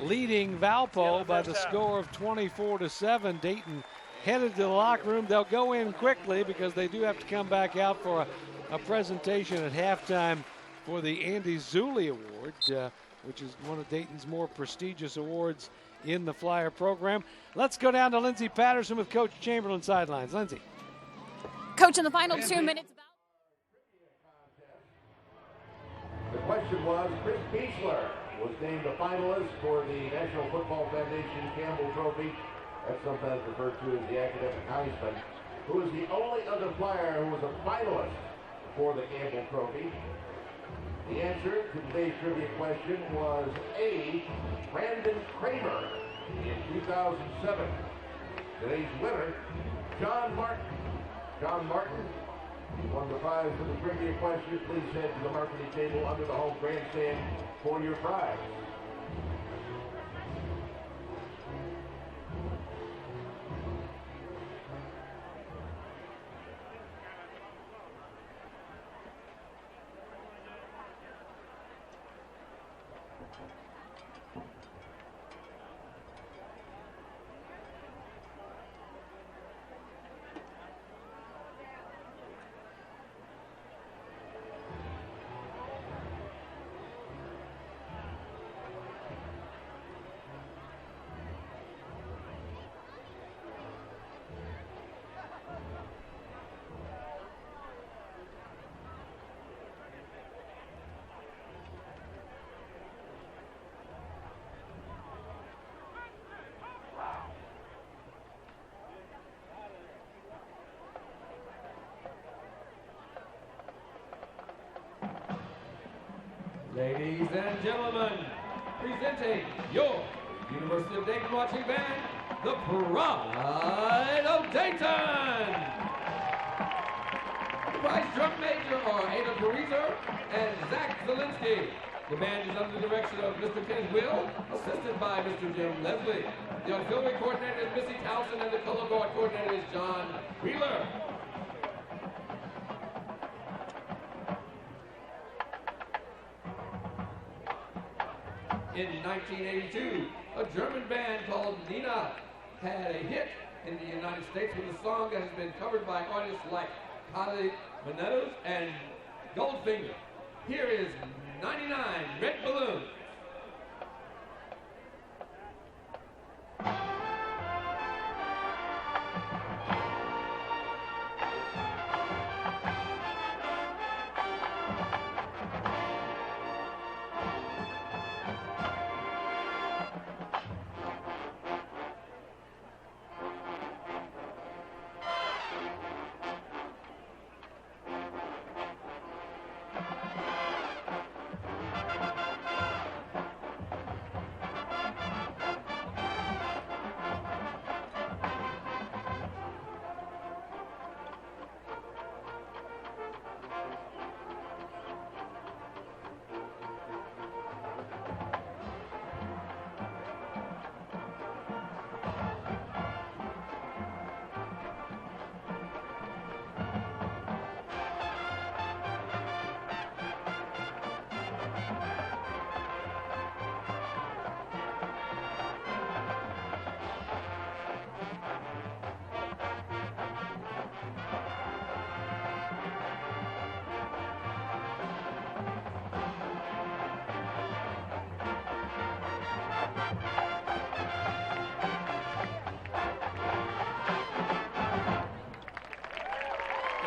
leading Valpo by the score of 24-7. Dayton headed to the locker room. They'll go in quickly because they do have to come back out for a presentation at halftime for the Andy Zulli Award, which is one of Dayton's more prestigious awards in the Flyer program. Let's go down to Lindsey Patterson with Coach Chamberlain sidelines. Lindsey. Coach, in the final 2 minutes. The question was, Chris Beechler was named a finalist for the National Football Foundation Campbell Trophy. That's sometimes referred to as the academic Heisman. Who is the only other Flyer who was a finalist for the Campbell Trophy? The answer to today's trivia question was A, Brandon Kramer in 2007. Today's winner, John Martin. John Martin won the prize for the trivia question. Please head to the marketing table under the home grandstand for your prize. Ladies and gentlemen, presenting your University of Dayton marching band, the Pride of Dayton. The prize drum major are Ada Pariser and Zach Zielinski. The band is under the direction of Mr. Ken Will, assisted by Mr. Jim Leslie. The auxiliary coordinator is Missy Townsend, and the color guard coordinator is John Wheeler. In 1982, a German band called Nina had a hit in the United States with a song that has been covered by artists like Kylie Minogue and Goldfinger. Here is 99 Red Balloons.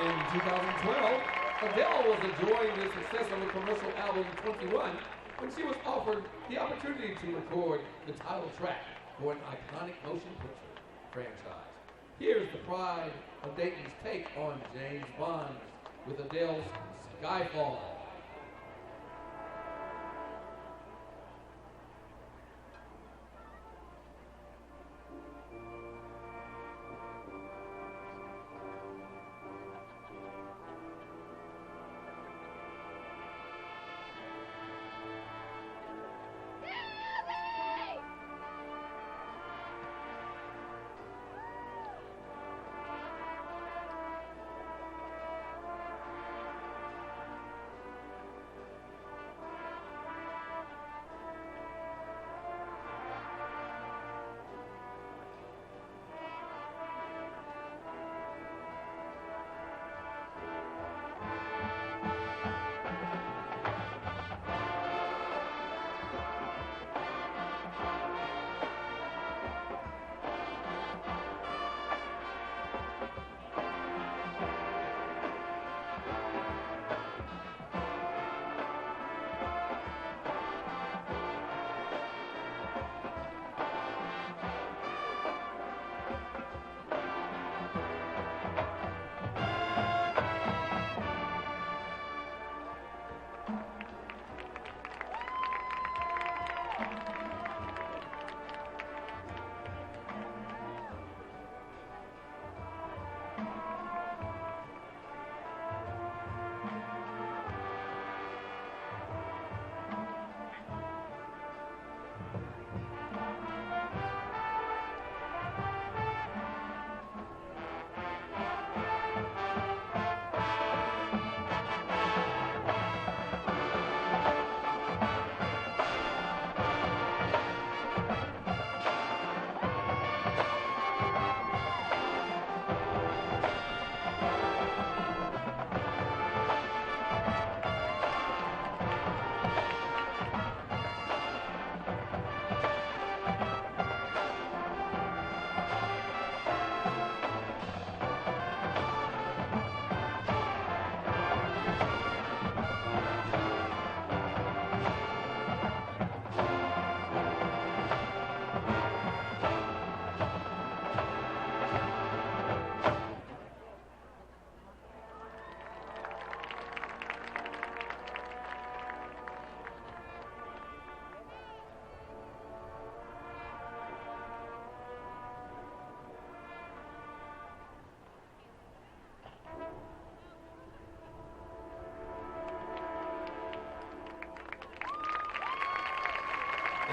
In 2012, Adele was enjoying the success of her commercial album 21 when she was offered the opportunity to record the title track for an iconic motion picture franchise. Here's the Pride of Dayton's take on James Bond with Adele's Skyfall.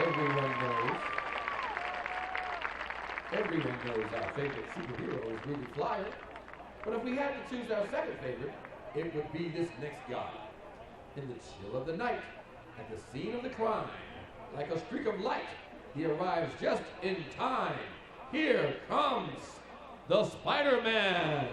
Everyone knows our favorite superhero is Ruby Flyer. But if we had to choose our second favorite, it would be this next guy. In the chill of the night, at the scene of the crime, like a streak of light, he arrives just in time. Here comes the Spider-Man.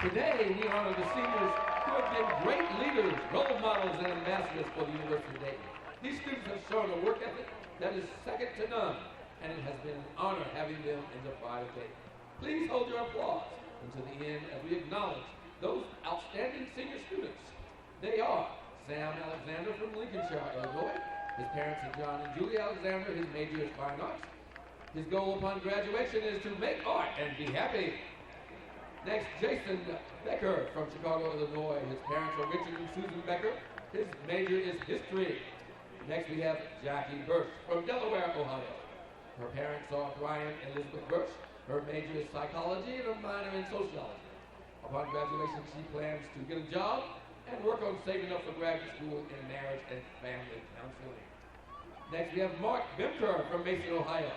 Today, we honor the seniors who have been great leaders, role models, and ambassadors for the University of Dayton. These students have shown a work ethic that is second to none, and it has been an honor having them in the pride of Dayton. Please hold your applause until the end as we acknowledge those outstanding senior students. They are Sam Alexander from Lincolnshire, Illinois. His parents are John and Julie Alexander. His major is fine arts. His goal upon graduation is to make art and be happy. Next, Jason Becker from Chicago, Illinois. His parents are Richard and Susan Becker. His major is history. Next, we have Jackie Birch from Delaware, Ohio. Her parents are Brian and Elizabeth Birch. Her major is psychology and a minor in sociology. Upon graduation, she plans to get a job and work on saving up for graduate school in marriage and family counseling. Next, we have Mark Bimker from Mason, Ohio.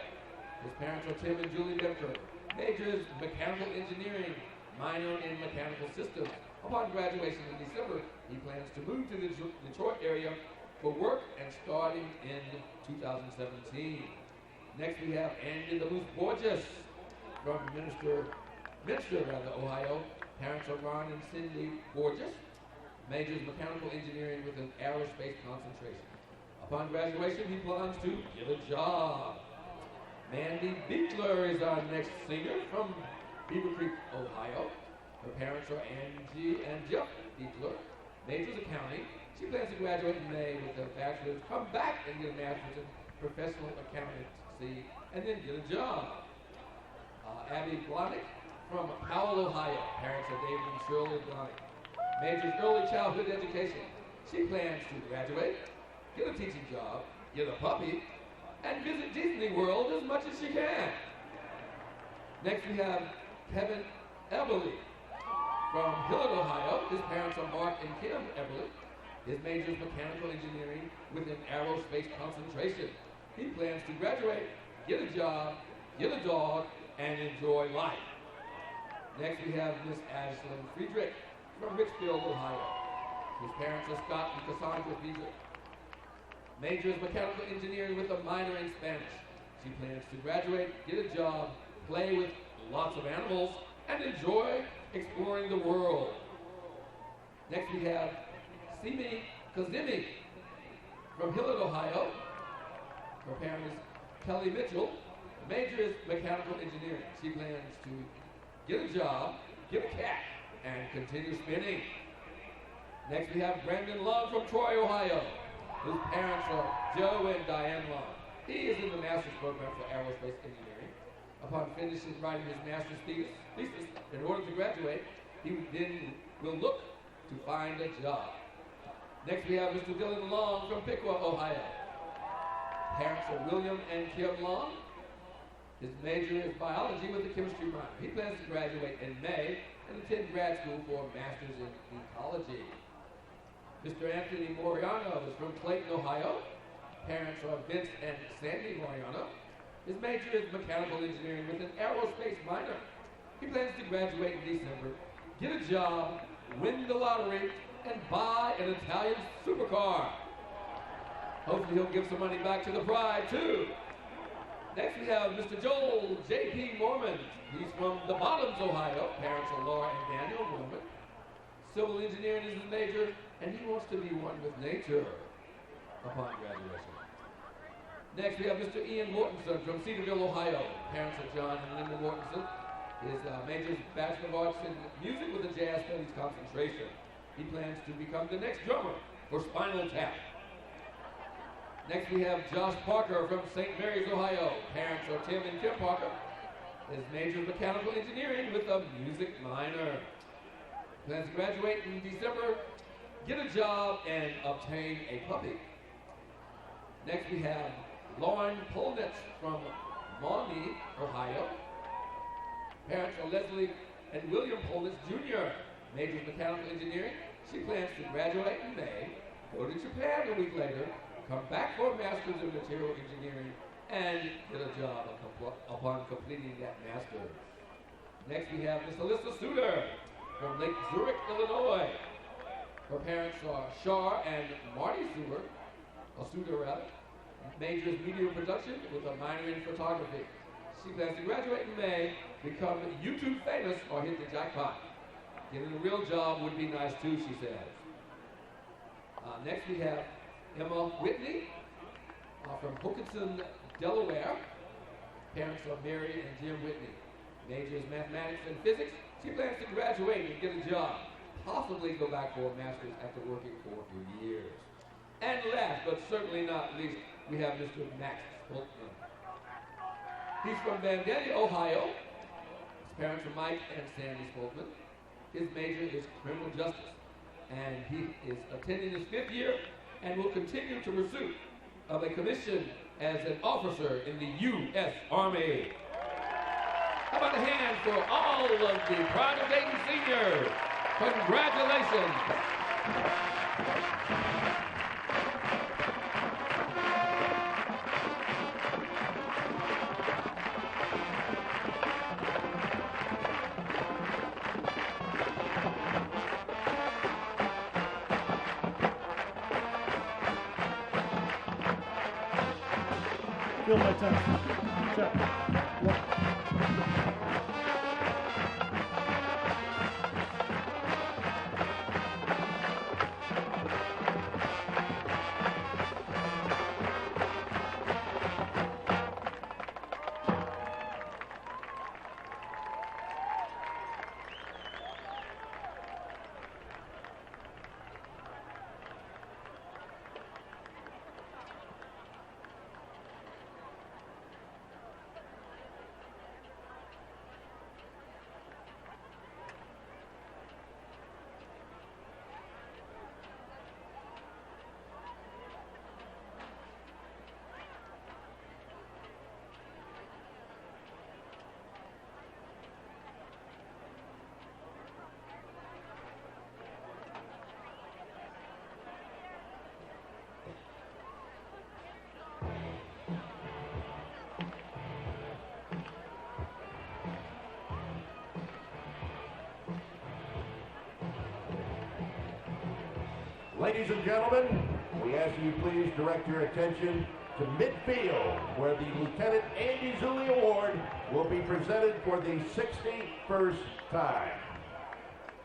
His parents are Tim and Julie Bimker. Major is mechanical engineering, minor in mechanical systems. Upon graduation in December, he plans to move to the Detroit area for work and starting in 2017. Next, we have Andy the Moose Borges from Minster, Ohio. Parents are Ron and Cindy Borges. Major is mechanical engineering with an aerospace concentration. Upon graduation, he plans to get a job. Mandy Beekler is our next senior from Beaver Creek, Ohio. Her parents are Angie and Jeff Beekler. Major is accounting. She plans to graduate in May with a bachelor's, come back and get a master's in professional accountancy, and then get a job. Abby Blonick from Powell, Ohio. Parents are David and Shirley Blonick. Major is early childhood education. She plans to graduate, get a teaching job, get a puppy, and visit Disney World as much as she can. Next, we have Kevin Eberly from Hillard, Ohio. His parents are Mark and Kim Eberly. His major is mechanical engineering with an aerospace concentration. He plans to graduate, get a job, get a dog, and enjoy life. Next, we have Miss Ashlyn Friedrich from Richfield, Ohio. His parents are Scott and Cassandra Friedrich. Major is mechanical engineering with a minor in Spanish. She plans to graduate, get a job, play with lots of animals, and enjoy exploring the world. Next, we have Simi Kazimi from Hillard, Ohio. Her parent is Kelly Mitchell. The major is mechanical engineering. She plans to get a job, get a cat, and continue spinning. Next we have Brandon Love from Troy, Ohio, whose parents are Joe and Diane Love. He is in the master's program for aerospace engineering. Upon finishing writing his master's thesis, in order to graduate, he then will look to find a job. Next we have Mr. Dylan Long from Piqua, Ohio. Parents are William and Kim Long. His major is biology with a chemistry minor. He plans to graduate in May and attend grad school for a master's in ecology. Mr. Anthony Moriano is from Clayton, Ohio. Parents are Vince and Sandy Moriano. His major is mechanical engineering with an aerospace minor. He plans to graduate in December, get a job, win the lottery, and buy an Italian supercar. Hopefully he'll give some money back to the Pride, too. Next we have Mr. Joel J.P. Mormon. He's from the Bottoms, Ohio. Parents are Laura and Daniel Mormon. Civil engineering is his major, and he wants to be one with nature upon graduation. Next we have Mr. Ian Mortensen from Cedarville, Ohio. Parents are John and Linda Mortensen. His major is Bachelor of Arts in Music with a Jazz Studies concentration. He plans to become the next drummer for Spinal Tap. Next we have Josh Parker from St. Mary's, Ohio. Parents are Tim and Kim Parker. His major is mechanical engineering with a music minor. Plans to graduate in December, get a job, and obtain a puppy. Next we have Lauren Polnitz from Maumee, Ohio. Parents are Leslie and William Polnitz Jr. Major is mechanical engineering. She plans to graduate in May, go to Japan a week later, come back for a master's in material engineering, and get a job upon completing that master's. Next we have Miss Alyssa Suter from Lake Zurich, Illinois. Her parents are Shar and Marty Suter, or Suter rather. Major is media production with a minor in photography. She plans to graduate in May, become YouTube famous, or hit the jackpot. Getting a real job would be nice too, she says. Next we have Emma Whitney from Hookinson, Delaware. Parents are Mary and Jim Whitney. Major is mathematics and physics. She plans to graduate and get a job, possibly go back for a master's after working for a few years. And last, but certainly not least, we have Mr. Max Holtman. He's from Vandalia, Ohio. His parents are Mike and Sandy Spoltman. His major is criminal justice, and he is attending his 5th year and will continue to pursue of a commission as an officer in the U.S. Army. How about a hand for all of the Pride of Dayton seniors? Congratulations. Feel my touch. Check. Look. Ladies and gentlemen, we ask you please direct your attention to midfield, where the Lieutenant Andy Zulli Award will be presented for the 61st time.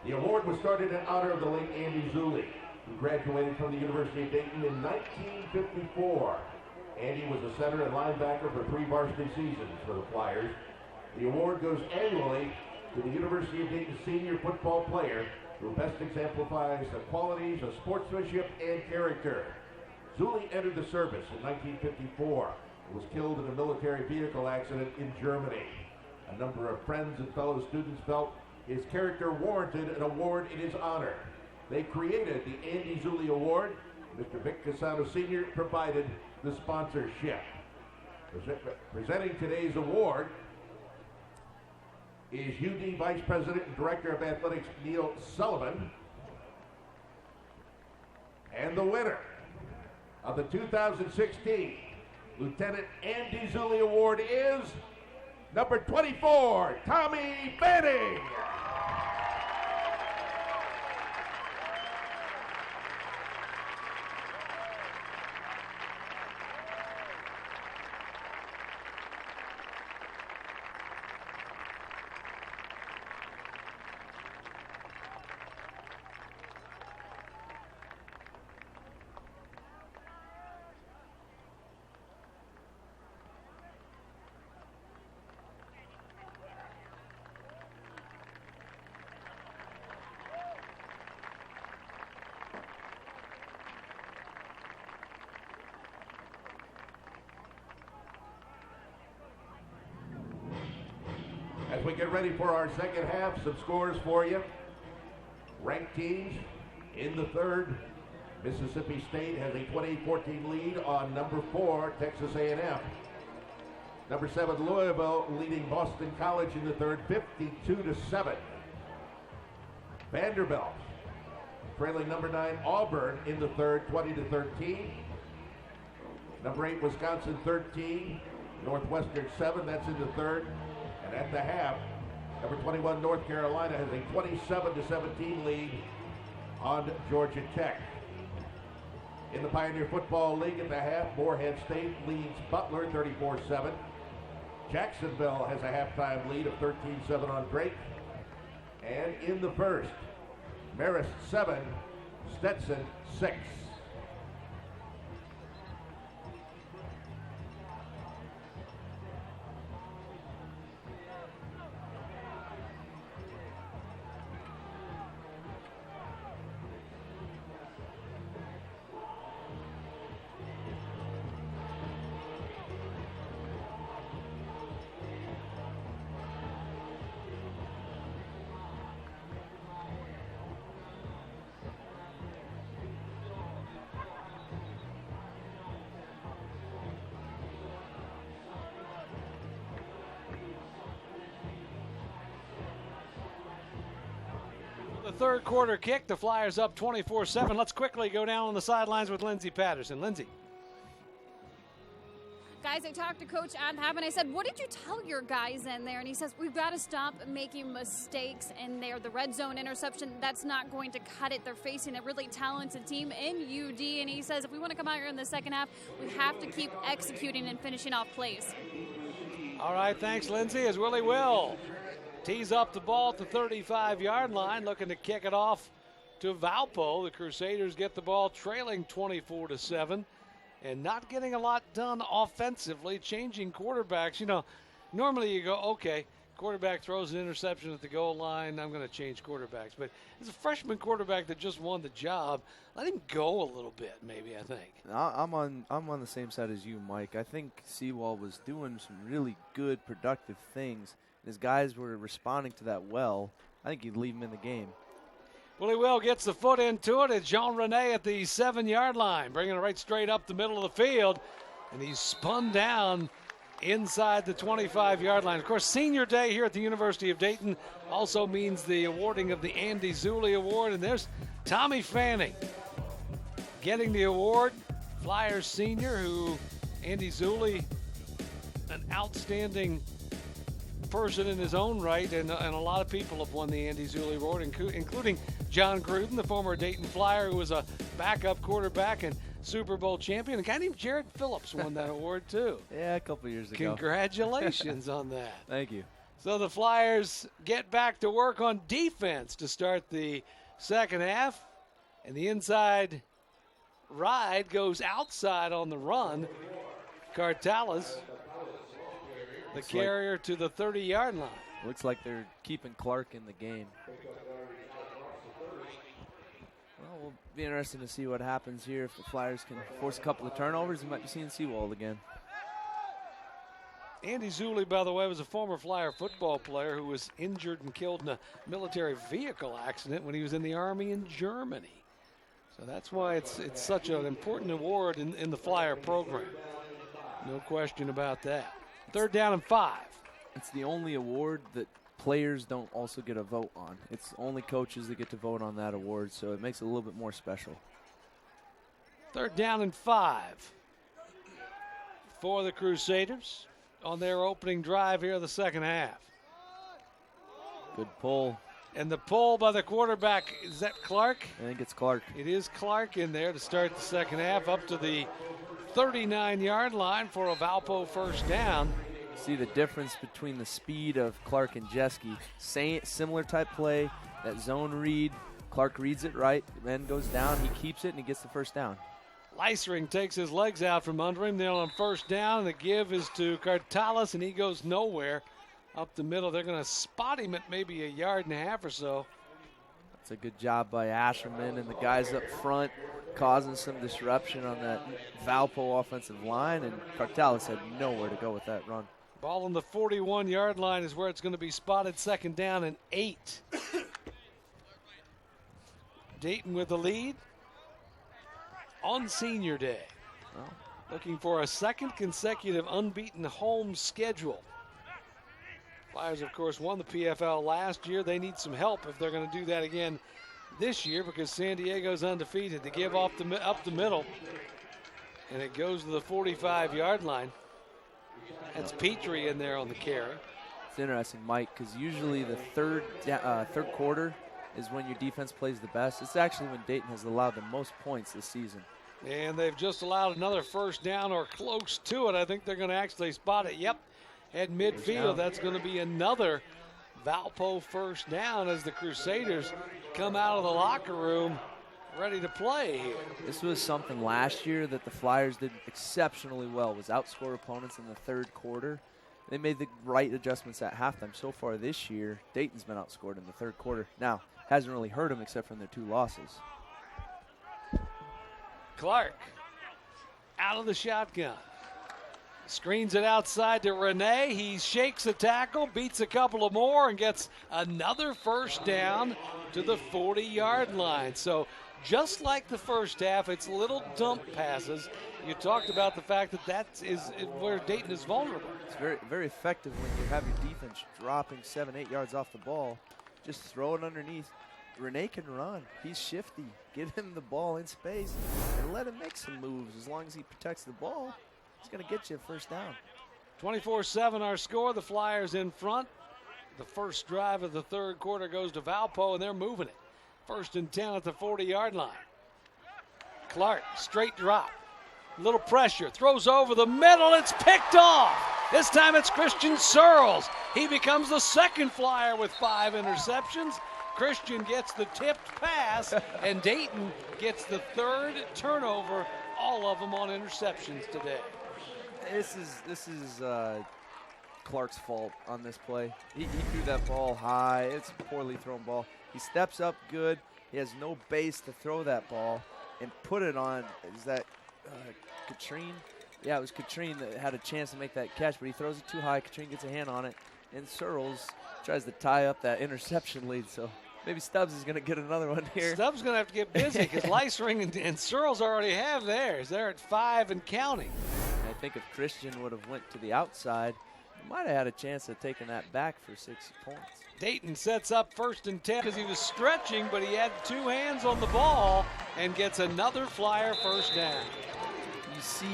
The award was started in honor of the late Andy Zulli. He graduated from the University of Dayton in 1954. Andy was a center and linebacker for 3 varsity seasons for the Flyers. The award goes annually to the University of Dayton senior football player who best exemplifies the qualities of sportsmanship and character. Zuli entered the service in 1954 and was killed in a military vehicle accident in Germany. A number of friends and fellow students felt his character warranted an award in his honor. They created the Andy Zuli Award. Mr. Vic Casano Sr. provided the sponsorship. Presenting today's award is UD Vice President and Director of Athletics Neil Sullivan. And the winner of the 2016 Lieutenant Andy Zuli Award is number 24, Tommy Fanning. As we get ready for our second half, some scores for you. Ranked teams in the third. Mississippi State has a 20-14 lead on number 4, Texas A&M. Number 7, Louisville leading Boston College in the third, 52-7. Vanderbilt trailing number 9, Auburn in the third, 20-13. Number 8, Wisconsin 13, Northwestern 7, that's in the third. And at the half, number 21, North Carolina has a 27-17 lead on Georgia Tech. In the Pioneer Football League at the half, Morehead State leads Butler 34-7. Jacksonville has a halftime lead of 13-7 on Drake. And in the first, Marist 7, Stetson 6. Third quarter kick, the Flyers up 24-7. Let's quickly go down on the sidelines with Lindsey Patterson. Lindsey. Guys, I talked to Coach at half and I said, what did you tell your guys in there? And he says, we've got to stop making mistakes in there. The red zone interception, that's not going to cut it. They're facing a really talented team in UD. And he says, if we want to come out here in the second half, we have to keep executing and finishing off plays. All right, thanks, Lindsey, as Willie will tees up the ball at the 35-yard line, looking to kick it off to Valpo. The Crusaders get the ball trailing 24-7 and not getting a lot done offensively, changing quarterbacks. You know, normally you go, okay, quarterback throws an interception at the goal line, I'm going to change quarterbacks. But as a freshman quarterback that just won the job, let him go a little bit, maybe, I think. I'm on the same side as you, Mike. I think Seawall was doing some really good, productive things. His guys were responding to that well. I think you'd leave him in the game. Willie Will gets the foot into it. It's Jean Rene at the 7-yard line, bringing it right straight up the middle of the field. And he's spun down inside the 25-yard line. Of course, senior day here at the University of Dayton also means the awarding of the Andy Zuli Award. And there's Tommy Fanning getting the award. Flyers senior, who Andy Zuli, an outstanding person in his own right, and a lot of people have won the Andy Zuli Award, including John Gruden, the former Dayton Flyer, who was a backup quarterback and Super Bowl champion. A guy named Jared Phillips won that award too. Yeah, a couple years ago. Congratulations on that. Thank you. So the Flyers get back to work on defense to start the second half, And the inside ride goes outside on the run. Cartalis, the carrier to the 30-yard line. Looks like they're keeping Clark in the game. Well, we'll be interested to see what happens here. If the Flyers can force a couple of turnovers, we might be seeing Seawald again. Andy Zulli, by the way, was a former Flyer football player who was injured and killed in a military vehicle accident when he was in the Army in Germany. So that's why it's such an important award in the Flyer program. No question about that. 3rd down and 5. It's the only award that players don't also get a vote on. It's only coaches that get to vote on that award, so it makes it a little bit more special. 3rd down and 5 for the Crusaders on their opening drive here of the second half. Good pull. And the pull by the quarterback, is that Clark? I think it's Clark. It is Clark in there to start the second half, up to the 39-yard line for a Valpo first down. See the difference between the speed of Clark and Jeske. Similar type play, that zone read. Clark reads it right, then goes down, he keeps it, and he gets the first down. Leisering takes his legs out from under him. They're on first down. The give is to Cartalis, and he goes nowhere up the middle. They're going to spot him at maybe a yard and a half or so. That's a good job by Asherman and the guys up front, causing some disruption on that Valpo offensive line, and Cartalis had nowhere to go with that run. Ball on the 41-yard line is where it's going to be spotted. 2nd down and 8. Dayton with the lead on Senior Day. Well, looking for a 2nd consecutive unbeaten home schedule. Flyers, of course, won the PFL last year. They need some help if they're going to do that again this year because San Diego's undefeated. They give off up the middle, and it goes to the 45-yard line. That's Petrie in there on the carry. It's interesting, Mike, because usually the third quarter is when your defense plays the best. It's actually when Dayton has allowed the most points this season. And they've just allowed another first down or close to it. I think they're going to actually spot it. Yep, at midfield. That's going to be another Valpo first down as the Crusaders come out of the locker room ready to play here. This was something last year that the Flyers did exceptionally well, was outscore opponents in the 3rd quarter. They made the right adjustments at halftime. So far this year, Dayton's been outscored in the 3rd quarter. Now, hasn't really hurt them except from their 2 losses. Clark out of the shotgun. Screens it outside to Rene. He shakes a tackle, beats a couple of more, and gets another first down to the 40-yard line. So just like the first half, it's little dump passes. You talked about the fact that that is where Dayton is vulnerable. It's very, very effective when you have your defense dropping 7-8 yards off the ball. Just throw it underneath. Rene can run. He's shifty. Give him the ball in space and let him make some moves. As long as he protects the ball, he's going to get you a first down. 24-7 our score. The Flyers in front. The first drive of the 3rd quarter goes to Valpo, and they're moving it. 1st and 10 at the 40-yard line. Clark, straight drop. Little pressure. Throws over the middle. It's picked off. This time it's Christian Searles. He becomes the 2nd Flyer with 5 interceptions. Christian gets the tipped pass, and Dayton gets the 3rd turnover, all of them on interceptions today. This is Clark's fault on this play. He threw that ball high. It's a poorly thrown ball. He steps up good. He has no base to throw that ball and put it on. Is that Katrine? Yeah, it was Katrine that had a chance to make that catch, but he throws it too high. Katrine gets a hand on it, and Searles tries to tie up that interception lead. So maybe Stubbs is going to get another one here. Stubbs is going to have to get busy because Leisering and Searles already have theirs. They're at 5 and counting. I think if Christian would have went to the outside, he might have had a chance of taking that back for 6 points. Dayton sets up 1st and 10 because he was stretching, but he had 2 hands on the ball and gets another Flyer first down. You see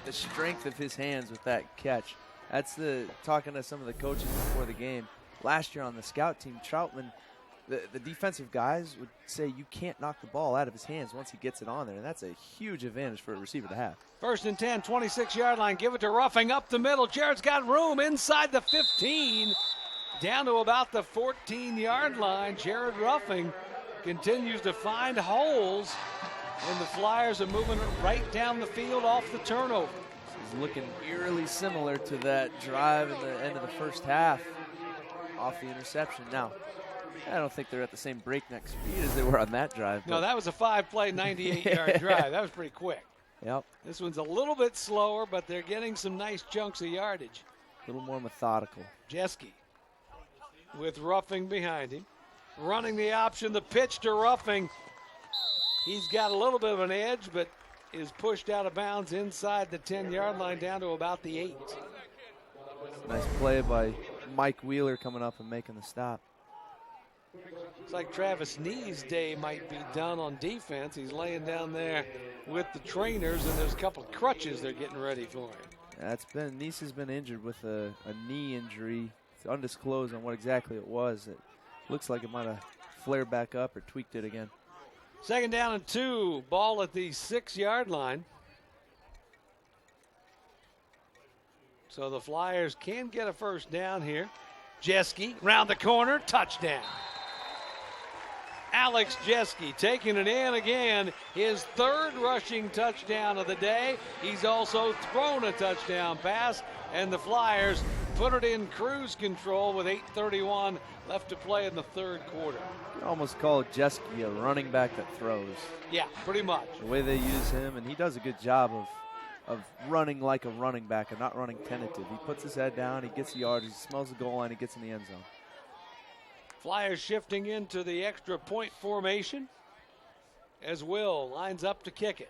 the strength of his hands with that catch. That's talking to some of the coaches before the game. Last year on the scout team, Troutman, the defensive guys would say you can't knock the ball out of his hands once he gets it on there, and that's a huge advantage for a receiver to have. 1st and 10, 26-yard line. Give it to Ruffing up the middle. Jared's got room inside the 15, down to about the 14-yard line. Jared Ruffing continues to find holes, and the Flyers are moving it right down the field off the turnover. This is looking eerily similar to that drive in the end of the first half off the interception. Now, I don't think they're at the same breakneck speed as they were on that drive. No, that was a 5-play, 98-yard drive. That was pretty quick. Yep. This one's a little bit slower, but they're getting some nice chunks of yardage. A little more methodical. Jeske with Ruffing behind him. Running the option, the pitch to Ruffing. He's got a little bit of an edge, but is pushed out of bounds inside the 10-yard line down to about the 8. Nice play by Mike Wheeler coming up and making the stop. It's like Travis Nee's day might be done on defense. He's laying down there with the trainers, and there's a couple of crutches they're getting ready for him. Neese has been injured with a knee injury. It's undisclosed on what exactly it was. It looks like it might have flared back up or tweaked it again. 2nd down and 2. Ball at the 6-yard line. So the Flyers can get a first down here. Jeske round the corner, touchdown. Alex Jeske taking it in again, his 3rd rushing touchdown of the day. He's also thrown a touchdown pass, and the Flyers put it in cruise control with 8:31 left to play in the 3rd quarter. You can almost call Jeske a running back that throws. Yeah, pretty much. The way they use him, and he does a good job of running like a running back and not running tentative. He puts his head down, he gets the yard, he smells the goal line, he gets in the end zone. Flyers shifting into the extra point formation as Will lines up to kick it.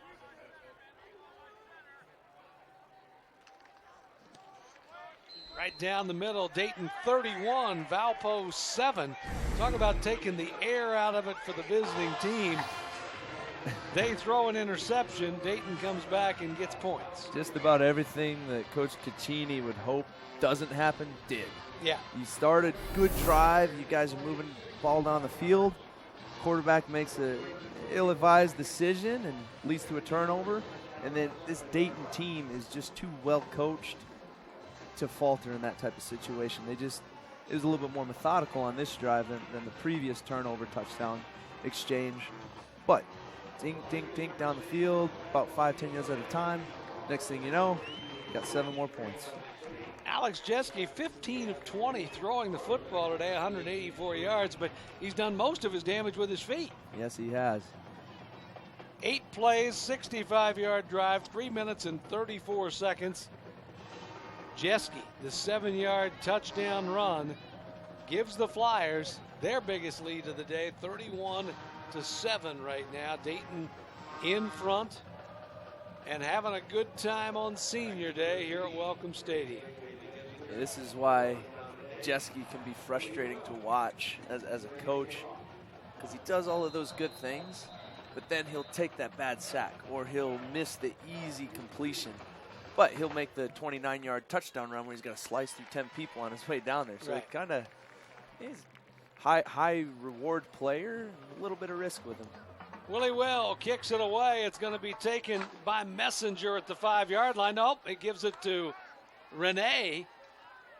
Right down the middle, Dayton 31, Valpo 7. Talk about taking the air out of it for the visiting team. They throw an interception, Dayton comes back and gets points. Just about everything that Coach Caccini would hope doesn't happen did. Yeah. You started good drive. You guys are moving the ball down the field. Quarterback makes a ill-advised decision and leads to a turnover. And then this Dayton team is just too well coached to falter in that type of situation. It was a little bit more methodical on this drive than the previous turnover touchdown exchange. But dink, dink, dink down the field, about 5-10 yards at a time. Next thing you know, got 7 more points. Alex Jeske, 15 of 20 throwing the football today, 184 yards, but he's done most of his damage with his feet. Yes, he has. 8 plays, 65-yard drive, 3 minutes and 34 seconds. Jeske, the 7-yard touchdown run, gives the Flyers their biggest lead of the day, 31-7 right now. Dayton in front and having a good time on senior day here at Welcome Stadium. This is why Jeske can be frustrating to watch as a coach, because he does all of those good things, but then he'll take that bad sack or he'll miss the easy completion. But he'll make the 29-yard touchdown run where he's got to slice through 10 people on his way down there. So right. He's high reward player, a little bit of risk with him. Willie Will kicks it away. It's going to be taken by Messenger at the 5-yard line. Nope, it gives it to Rene,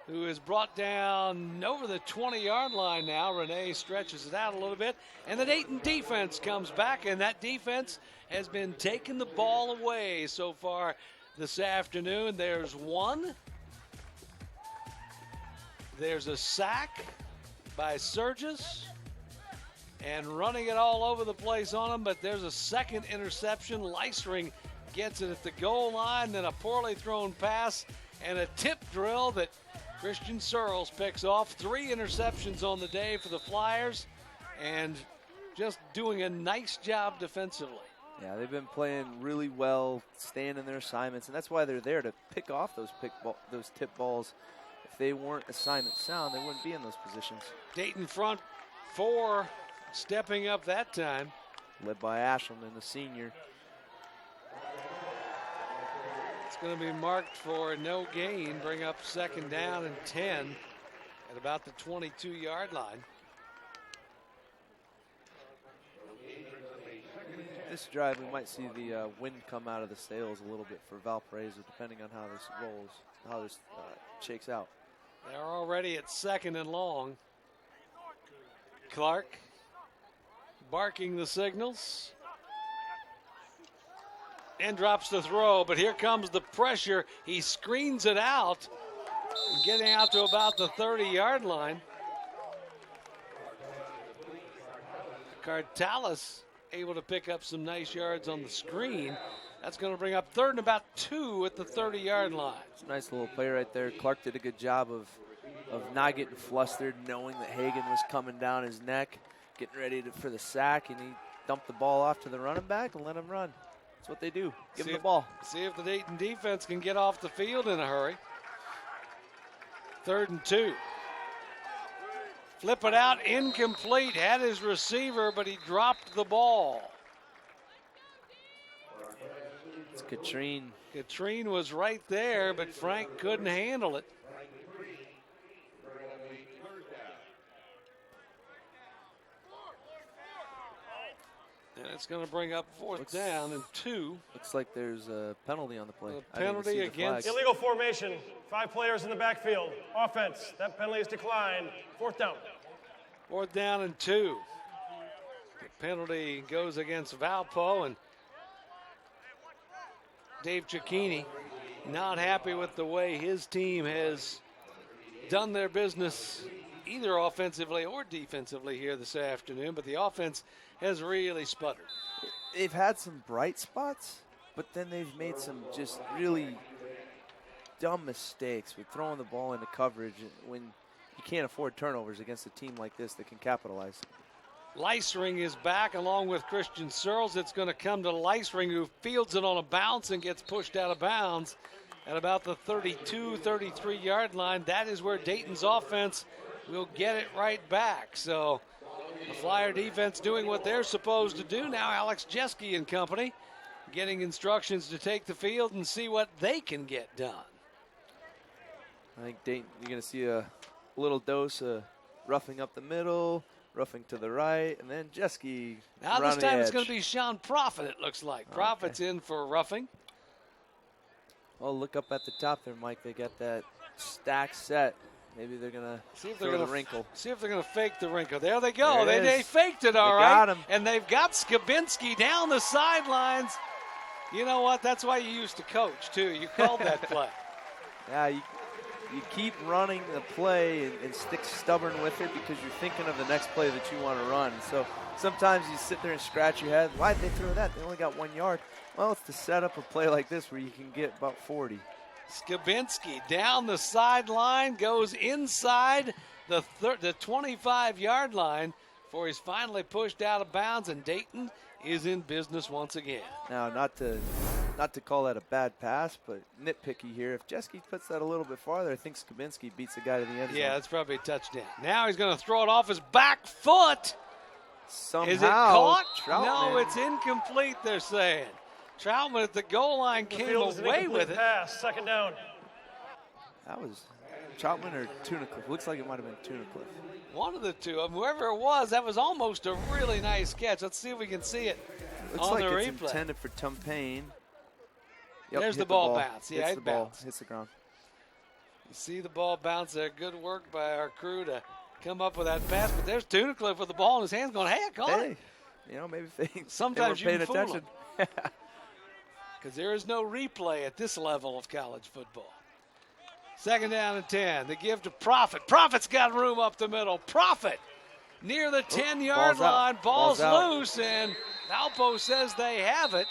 who is brought down over the 20-yard line now. Rene stretches it out a little bit, and the Dayton defense comes back, and that defense has been taking the ball away so far this afternoon. There's one. There's a sack by Surges, and running it all over the place on him, but there's a second interception. Leisring gets it at the goal line, then a poorly thrown pass and a tip drill that Christian Searles picks off. 3 interceptions on the day for the Flyers, and just doing a nice job defensively. Yeah, they've been playing really well, staying in their assignments, and that's why they're there, to pick off those tip balls. If they weren't assignment sound, they wouldn't be in those positions. Dayton front 4, stepping up that time. Led by Ashland, the senior. It's going to be marked for no gain, bring up 2nd down and 10 at about the 22-yard line. This drive, we might see the wind come out of the sails a little bit for Valparaiso, depending on how this rolls, how this shakes out. They're already at 2nd and long. Clark barking the signals. And drops the throw, but here comes the pressure. He screens it out, getting out to about the 30-yard line. Cartalis able to pick up some nice yards on the screen. That's going to bring up 3rd and about 2 at the 30-yard line. It's a nice little play right there. Clark did a good job of not getting flustered, knowing that Hagan was coming down his neck, getting ready for the sack, and he dumped the ball off to the running back and let him run. That's what they do. Give him the ball. See if the Dayton defense can get off the field in a hurry. 3rd and 2. Flip it out, incomplete. Had his receiver, but he dropped the ball. It's Katrine. Katrine was right there, but Frank couldn't handle it. And it's going to bring up 4th down and 2. Looks like there's a penalty on the play. A penalty against. Illegal formation. 5 players in the backfield. Offense. That penalty is declined. 4th down. 4th down and 2. The penalty goes against Valpo, and Dave Cicchini not happy with the way his team has done their business either offensively or defensively here this afternoon, but the offense has really sputtered. They've had some bright spots, but then they've made some just really dumb mistakes with throwing the ball into coverage when you can't afford turnovers against a team like this that can capitalize. Leisring is back along with Christian Searles. It's going to come to Leisring, who fields it on a bounce and gets pushed out of bounds at about the 32, 33-yard line. That is where Dayton's offense will get it right back. So the Flyer defense doing what they're supposed to do now. Alex Jeske and company getting instructions to take the field and see what they can get done. I think Dayton, you're going to see a little dose of roughing up the middle, roughing to the right, and then Jeske. Now this time it's going to be Sean Profit, it looks like. Profit's in for roughing. Well, look up at the top there, Mike. They got that stack set. Maybe they're going to throw the wrinkle. See if they're going to fake the wrinkle. There they go. There they faked it all right. Got him. And they've got Skabinski down the sidelines. You know what? That's why you used to coach, too. You called that play. Yeah, you keep running the play and stick stubborn with it because you're thinking of the next play that you want to run. So sometimes you sit there and scratch your head. Why did they throw that? They only got 1 yard. Well, it's to set up a play like this where you can get about 40. Skabinski down the sideline, goes inside the 25-yard line before he's finally pushed out of bounds, and Dayton is in business once again. Now, not to call that a bad pass, but nitpicky here. If Jeske puts that a little bit farther, I think Skabinski beats the guy to the end zone. Yeah, that's probably a touchdown. Now he's going to throw it off his back foot. Somehow, is it caught? Troutman. No, it's incomplete, they're saying. Troutman at the goal line came away with it. Pass, 2nd down. That was Troutman or Tunicliffe. Looks like it might have been Tunicliffe. One of the two. Whoever it was, that was almost a really nice catch. Let's see if we can see it Looks on like the it's replay. Intended for Tumpain. Yep, There's the ball bounce. Yeah, hits it the ball. bounced. Hits the ground. You see the ball bounce there. Good work by our crew to come up with that pass. But there's Tunicliffe with the ball in his hands going, hey, I caught it. You know, maybe if they, sometimes they weren't you paying can fool attention. Because there is no replay at this level of college football. 2nd down and 10. The give to Profit. Profit's got room up the middle. Profit near the 10-yard line. Ball's loose, and Valpo says they have it.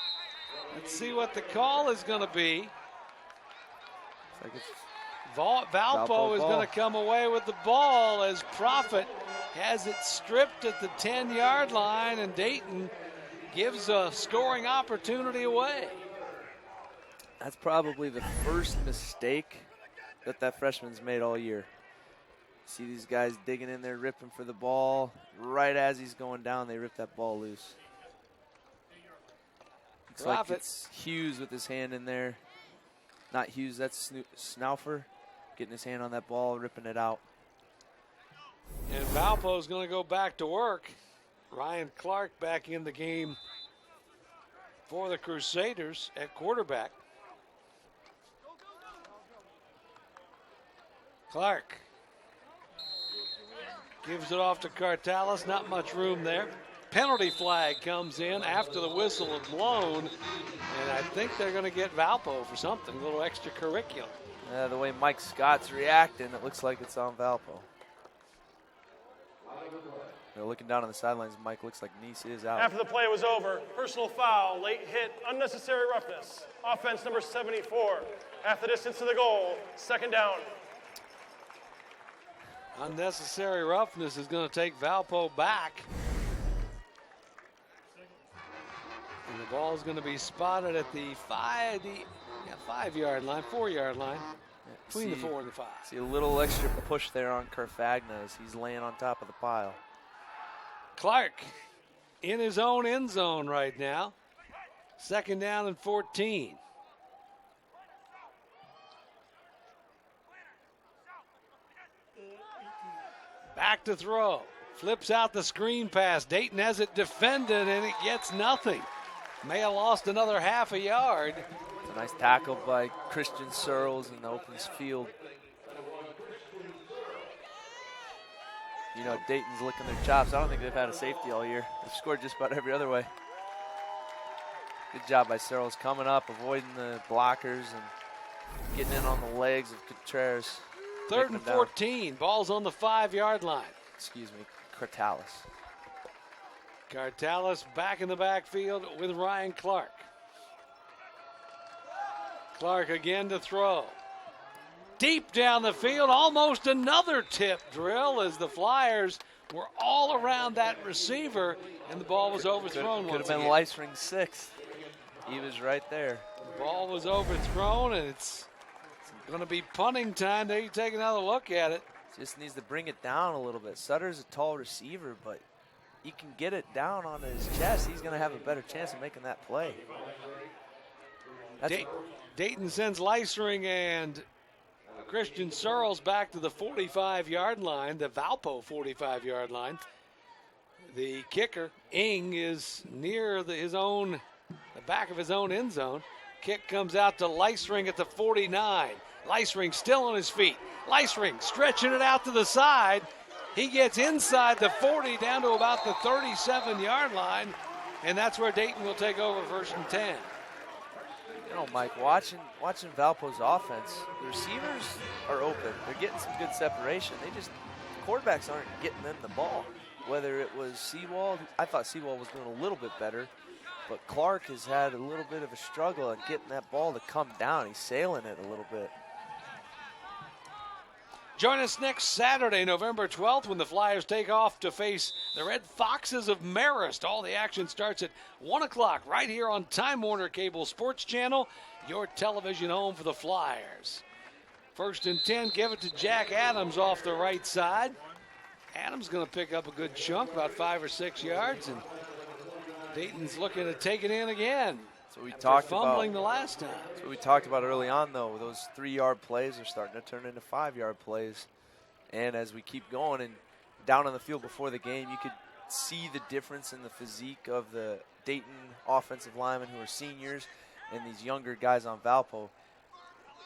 Let's see what the call is going to be. Like it's Valpo is going to come away with the ball as Profit has it stripped at the 10-yard line, and Dayton gives a scoring opportunity away. That's probably the first mistake that freshman's made all year. See these guys digging in there, ripping for the ball. Right as he's going down, they rip that ball loose. Looks like it's Hughes with his hand in there. Not Hughes, that's Snaufer getting his hand on that ball, ripping it out. And Valpo's going to go back to work. Ryan Clark back in the game for the Crusaders at quarterback. Clark gives it off to Cartalis. Not much room there. Penalty flag comes in after the whistle is blown, and I think they're going to get Valpo for something, a little extracurricular. The way Mike Scott's reacting, it looks like it's on Valpo. They're looking down on the sidelines. Mike looks like Nice is out. After the play was over, personal foul, late hit, unnecessary roughness. Offense number 74. Half the distance to the goal, second down. Unnecessary roughness is going to take Valpo back. And the ball is going to be spotted at the 5-yard line, 4-yard line, between the 4 and the 5. See a little extra push there on Carfagna as he's laying on top of the pile. Clark in his own end zone right now. Second down and 14. Back to throw. Flips out the screen pass. Dayton has it defended, and it gets nothing. May have lost another half a yard. It's a nice tackle by Christian Searles in the open field. You know, Dayton's licking their chops. I don't think they've had a safety all year. They've scored just about every other way. Good job by Searles coming up, avoiding the blockers, and getting in on the legs of Contreras. Third and 14. Ball's on the 5-yard line. Excuse me, Cartalis. Cartalis back in the backfield with Ryan Clark. Clark again to throw. Deep down the field, almost another tip drill as the Flyers were all around that receiver, and the ball was overthrown once again. Could have been Leisring's sixth. He was right there. The ball was overthrown, and it's going to be punting time. They take another look at it. Just needs to bring it down a little bit. Sutter's a tall receiver, but he can get it down on his chest. He's going to have a better chance of making that play. Dayton sends Leisring and Christian Searles back to the 45-yard line, the Valpo 45-yard line. The kicker, Ing, is near the back of his own end zone. Kick comes out to Leisring at the 49. Leisring still on his feet. Leisring stretching it out to the side. He gets inside the 40 down to about the 37-yard line, and that's where Dayton will take over first and 10. You know, Mike, watching Valpo's offense, the receivers are open. They're getting some good separation. Quarterbacks aren't getting them the ball. Whether it was Seawald, I thought Seawald was doing a little bit better, but Clark has had a little bit of a struggle at getting that ball to come down. He's sailing it a little bit. Join us next Saturday, November 12th, when the Flyers take off to face the Red Foxes of Marist. All the action starts at 1 o'clock right here on Time Warner Cable Sports Channel, your television home for the Flyers. First and 10, give it to Jack Adams off the right side. Adams going to pick up a good chunk, about 5 or 6 yards, and Dayton's looking to take it in again. So we talked fumbling the last time. That's what we talked about early on, though. Those 3-yard plays are starting to turn into 5-yard plays. And as we keep going and down on the field before the game, you could see the difference in the physique of the Dayton offensive linemen who are seniors and these younger guys on Valpo.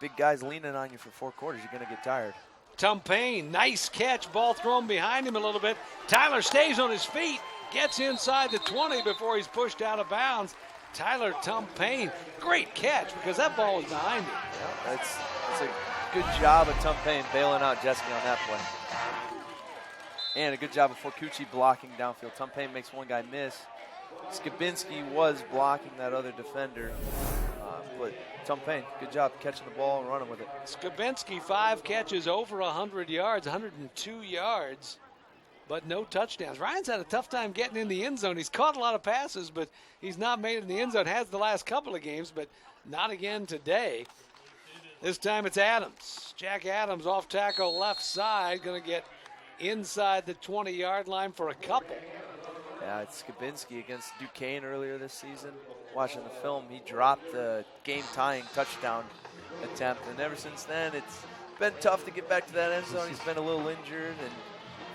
Big guys leaning on you for 4 quarters. You're going to get tired. Tumpane, nice catch. Ball thrown behind him a little bit. Tyler stays on his feet, gets inside the 20 before he's pushed out of bounds. Tyler Tumpane, great catch because that ball was behind him. Yeah, that's a good job of Tumpane bailing out Jeske on that play. And a good job of Forcucci blocking downfield. Tumpane makes one guy miss. Skabinski was blocking that other defender. But Tumpane, good job catching the ball and running with it. Skabinski, 5 catches, over 100 yards, 102 yards, but no touchdowns. Ryan's had a tough time getting in the end zone. He's caught a lot of passes, but he's not made it in the end zone. Has the last couple of games, but not again today. This time it's Adams. Jack Adams off tackle left side, going to get inside the 20-yard line for a couple. Yeah, it's Skabinski against Duquesne earlier this season. Watching the film, he dropped the game-tying touchdown attempt, and ever since then, it's been tough to get back to that end zone. He's been a little injured and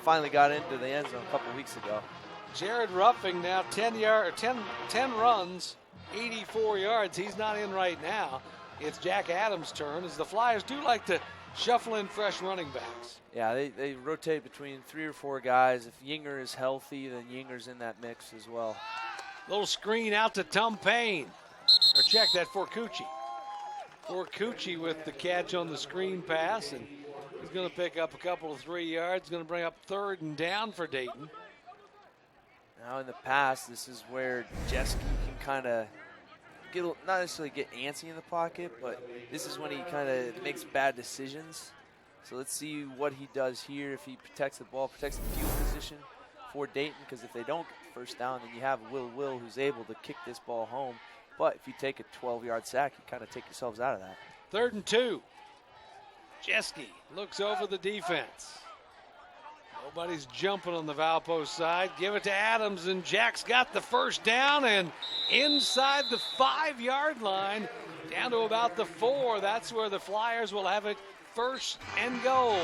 finally got into the end zone a couple weeks ago. Jared Ruffing now 10 runs, 84 yards. He's not in right now. It's Jack Adams' turn as the Flyers do like to shuffling fresh running backs. Yeah, they rotate between 3 or 4 guys. If Yinger is healthy, then Yinger's in that mix as well. Little screen out to Tom Payne. Or check that for Cucci. For Cucci with the catch on the screen pass, and he's going to pick up a couple of 3 yards. Going to bring up 3rd and down for Dayton. Now in the past, this is where Jeske can kind of not necessarily get antsy in the pocket, but this is when he kind of makes bad decisions. So let's see what he does here. If he protects the ball, protects the field position for Dayton, because if they don't get the first down, then you have Will who's able to kick this ball home. But if you take a 12-yard sack, you kind of take yourselves out of that. 3rd and 2. Jeske looks over the defense. Nobody's jumping on the Valpo side. Give it to Adams, and Jack's got the first down, and inside the 5-yard line, down to about the 4. That's where the Flyers will have it 1st and goal.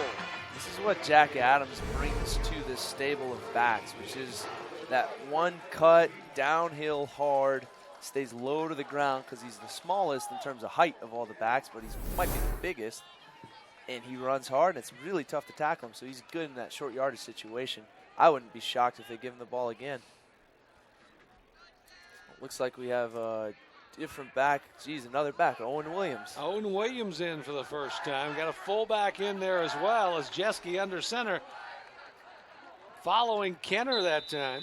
This is what Jack Adams brings to this stable of backs, which is that one cut, downhill hard, stays low to the ground because he's the smallest in terms of height of all the backs, but he might be the biggest. And he runs hard, and it's really tough to tackle him, so he's good in that short yardage situation. I wouldn't be shocked if they give him the ball again. Looks like we have a different back. Geez, another back, Owen Williams. Owen Williams in for the first time. Got a fullback in there as well as Jeske under center, following Kenner that time.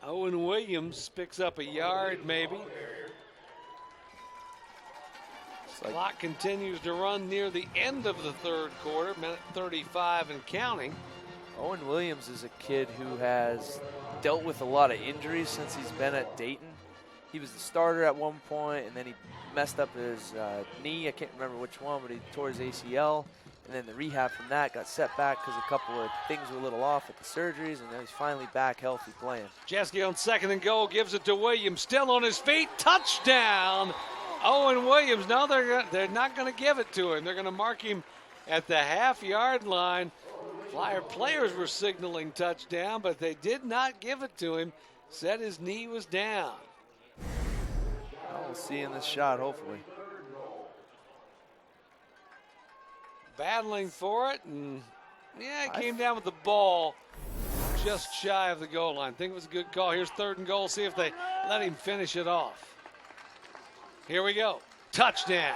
Owen Williams picks up a yard maybe. Clock continues to run near the end of the 3rd quarter, minute 35 and counting. Owen Williams is a kid who has dealt with a lot of injuries since he's been at Dayton. He was the starter at one point, and then he messed up his knee. I can't remember which one, but he tore his ACL. And then the rehab from that got set back because a couple of things were a little off with the surgeries, and now he's finally back healthy playing. Jeske on 2nd and goal, gives it to Williams, still on his feet, touchdown! Owen Williams. No, they're not going to give it to him. They're going to mark him at the half-yard line. Flyer players were signaling touchdown, but they did not give it to him. Said his knee was down. Well, we'll see in this shot, hopefully. Battling for it, and yeah, he came down with the ball just shy of the goal line. I think it was a good call. Here's 3rd and goal. See if they let him finish it off. Here we go. Touchdown.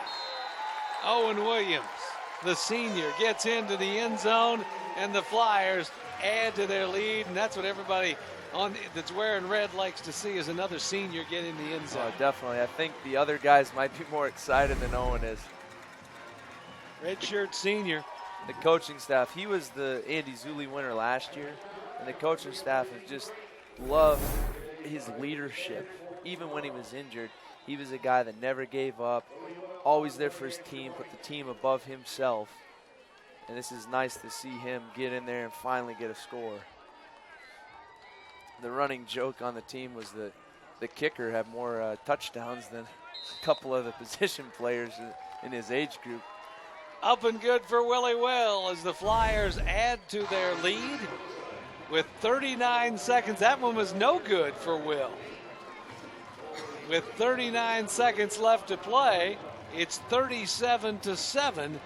Owen Williams, the senior, gets into the end zone, and the Flyers add to their lead, and that's what everybody that's wearing red likes to see, is another senior get in the end zone. Oh, definitely. I think the other guys might be more excited than Owen is. Redshirt senior. The coaching staff, he was the Andy Zuli winner last year, and the coaching staff has just loved his leadership. Even when he was injured, he was a guy that never gave up, always there for his team, put the team above himself. And this is nice to see him get in there and finally get a score. The running joke on the team was that the kicker had more touchdowns than a couple of the position players in his age group. Up and good for Willie Will as the Flyers add to their lead with 39 seconds. That one was no good for Will. With 39 seconds left to play, it's 37-7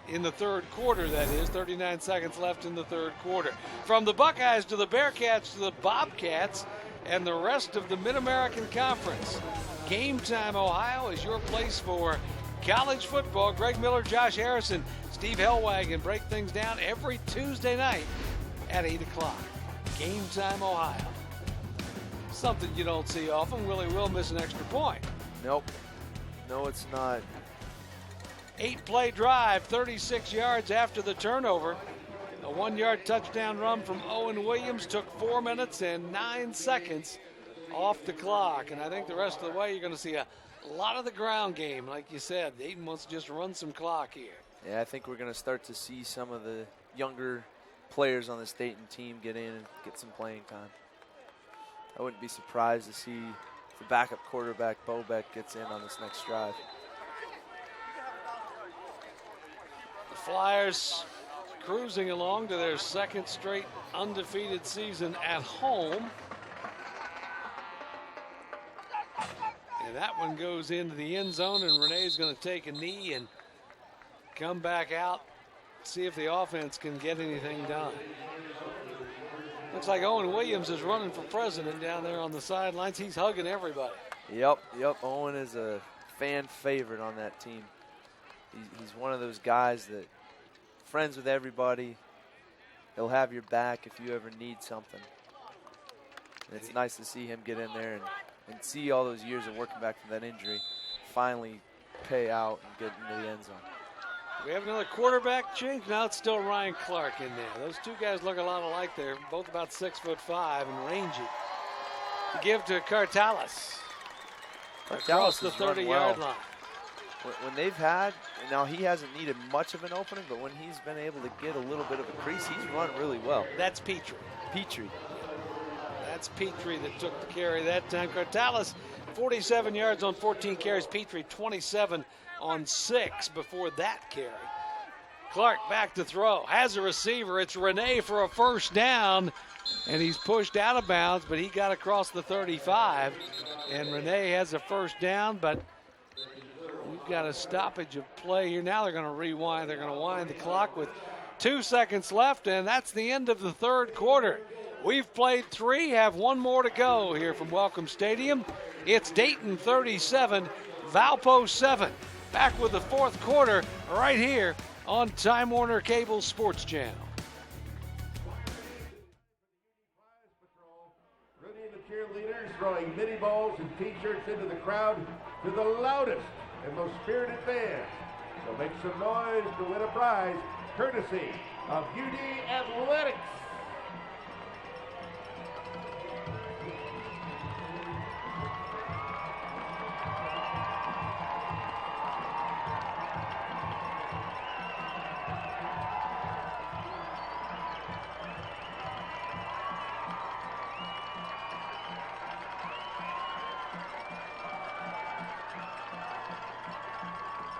in the 3rd quarter, that is. 39 seconds left in the 3rd quarter. From the Buckeyes to the Bearcats to the Bobcats and the rest of the Mid-American Conference, Game Time Ohio is your place for college football. Greg Miller, Josh Harrison, Steve Hellwagon break things down every Tuesday night at 8 o'clock. Game Time Ohio. Something you don't see often. Willie will miss an extra point. Nope. No, it's not. 8-play drive, 36 yards after the turnover. A 1-yard touchdown run from Owen Williams took 4 minutes and 9 seconds off the clock. And I think the rest of the way you're going to see a lot of the ground game. Like you said, Dayton wants to just run some clock here. Yeah, I think we're going to start to see some of the younger players on this Dayton team get in and get some playing time. I wouldn't be surprised to see the backup quarterback, Bobeck, gets in on this next drive. The Flyers cruising along to their 2nd straight undefeated season at home. And And that one goes into the end zone, and Renee's going to take a knee and come back out, see if the offense can get anything done. Looks like Owen Williams is running for president down there on the sidelines. He's hugging everybody. Yep. Owen is a fan favorite on that team. He's one of those guys that friends with everybody. He'll have your back if you ever need something. And it's nice to see him get in there and see all those years of working back from that injury finally pay out and get into the end zone. We have another quarterback change. Now it's still Ryan Clark in there. Those two guys look a lot alike. They're both about 6'5" and rangy. To give to Cartalis. Across the 30-yard line. When they've had, now he hasn't needed much of an opening, but when he's been able to get a little bit of a crease, he's run really well. That's Petrie. That's Petrie that took the carry that time. Cartalis, 47 yards on 14 carries. Petrie, 27 on 6 before that carry. Clark back to throw. Has a receiver. It's Renee for a first down. And he's pushed out of bounds, but he got across the 35. And Renee has a first down, but we've got a stoppage of play here. Now they're going to rewind. They're going to wind the clock with 2 seconds left, and that's the end of the third quarter. We've played 3, have 1 more to go here from Welcome Stadium. It's Dayton 37, Valpo 7. Back with the fourth quarter right here on Time Warner Cable Sports Channel. Rudy and the cheerleaders throwing mini balls and t-shirts into the crowd to the loudest and most spirited fans. So make some noise to win a prize courtesy of UD Athletics.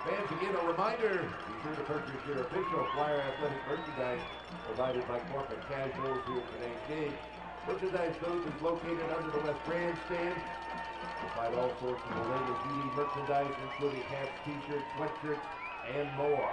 Fans, again, a reminder, be sure to purchase your official Flyer athletic merchandise provided by Corporate Casuals here at today's game. Merchandise booth is located under the West Grandstand. You'll find all sorts of the latest UD merchandise, including hats, t-shirts, sweatshirts, and more.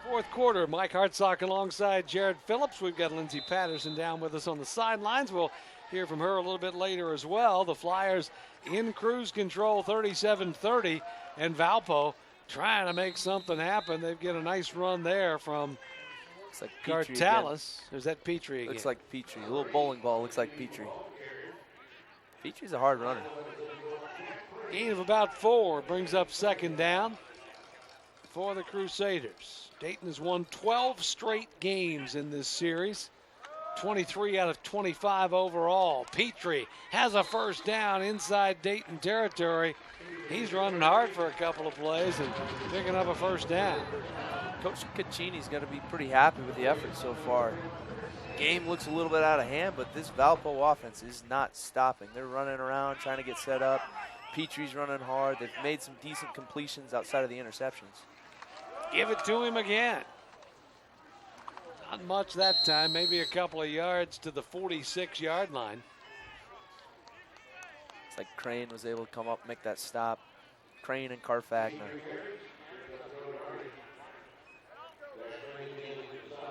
Fourth quarter, Mike Hartsock alongside Jared Phillips. We've got Lindsey Patterson down with us on the sidelines. We'll hear from her a little bit later as well. The Flyers in cruise control, 37-30, and Valpo trying to make something happen. They've got a nice run there from Cartalis. Is that Petrie again? Looks like Petrie. A little bowling ball looks like Petrie. Petrie's a hard runner. Gain of about 4 brings up second down for the Crusaders. Dayton has won 12 straight games in this series, 23 out of 25 overall. Petrie has a first down inside Dayton territory. He's running hard for a couple of plays and picking up a first down. Coach Caccini's got to be pretty happy with the effort so far. Game looks a little bit out of hand, but this Valpo offense is not stopping. They're running around trying to get set up. Petrie's running hard. They've made some decent completions outside of the interceptions. Give it to him again. Not much that time, maybe a couple of yards to the 46-yard line. It's like Crane was able to come up and make that stop. Crane and Carfagna.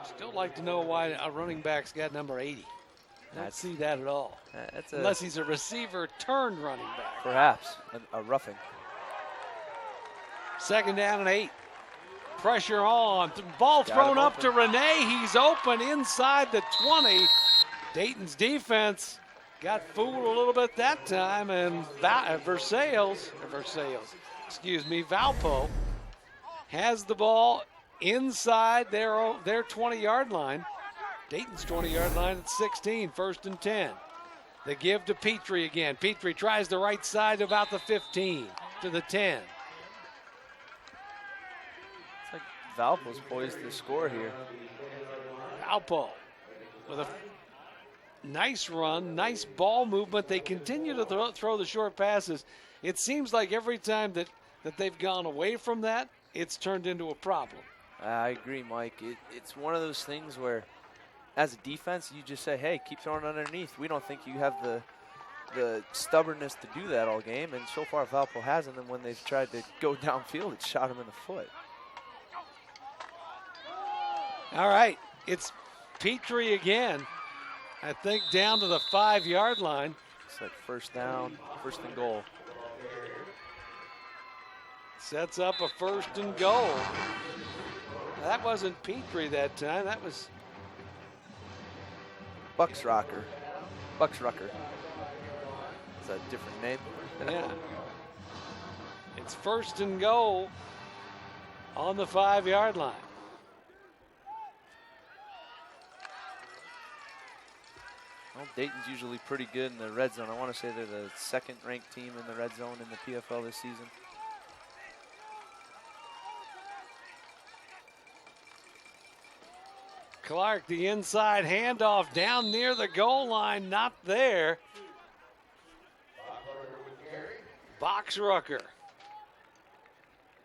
Still like to know why a running back's got number 80. I don't see that at all. Unless he's a receiver turned running back. Perhaps a roughing. Second down and 8. Pressure on. Ball thrown up to Renee. He's open inside the 20. Dayton's defense got fooled a little bit that time, and Valpo has the ball inside their 20-yard line. Dayton's 20-yard line at 16, 1st and 10. They give to Petrie again. Petrie tries the right side to about the 15, to the 10. It's like Valpo's poised to score here. Valpo with a nice run, nice ball movement. They continue to throw the short passes. It seems like every time that they've gone away from that, it's turned into a problem. I agree, Mike. It's one of those things where, as a defense, you just say, hey, keep throwing underneath. We don't think you have the stubbornness to do that all game, and so far Valpo hasn't, and when they've tried to go downfield, it shot them in the foot. All right, it's Petrie again, I think down to the 5-yard line. It's like first down, 1st and goal. Sets up a 1st and goal. That wasn't Petrie that time, that was Bucksrucker. Is that a different name? Yeah. It's 1st and goal on the 5-yard line. Well, Dayton's usually pretty good in the red zone. I want to say they're the 2nd-ranked team in the red zone in the PFL this season. Clark, the inside handoff down near the goal line, not there. Boxrucker,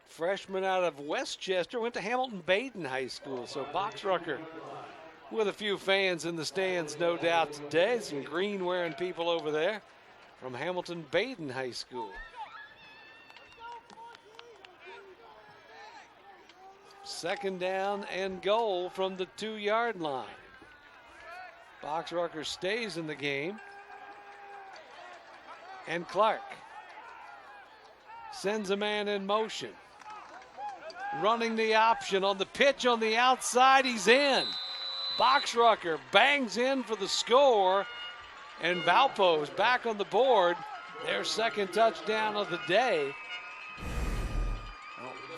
freshman out of Westchester, went to Hamilton-Baden High School. So Boxrucker with a few fans in the stands, no doubt today. Some green-wearing people over there from Hamilton-Baden High School. Second down and goal from the 2-yard line. Boxrucker stays in the game. And Clark sends a man in motion. Running the option on the pitch on the outside, he's in. Boxrucker bangs in for the score, and Valpo is back on the board. Their 2nd touchdown of the day.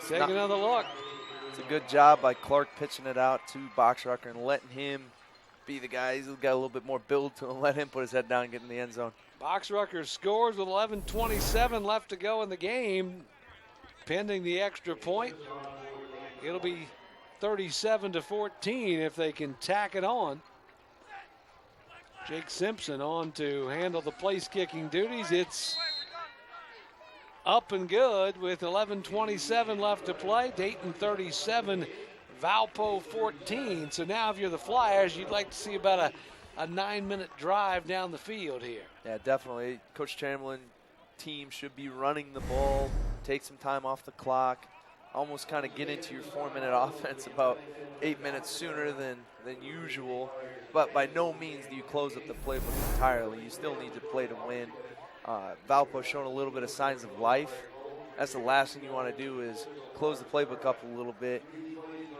Take another look. It's a good job by Clark pitching it out to Boxrucker and letting him be the guy. He's got a little bit more build to him. Let him put his head down and get in the end zone. Boxrucker scores with 11:27 left to go in the game. Pending the extra point, it'll be 37-14 if they can tack it on. Jake Simpson on to handle the place kicking duties. It's up and good with 11:27 left to play. Dayton 37, Valpo 14. So now if you're the Flyers, you'd like to see about a 9-minute drive down the field here. Yeah, definitely. Coach Chamberlain team should be running the ball, take some time off the clock, almost kind of get into your 4-minute offense about 8 minutes sooner than usual. But by no means do you close up the playbook entirely. You still need to play to win. Valpo showing a little bit of signs of life. That's the last thing you want to do is close the playbook up a little bit,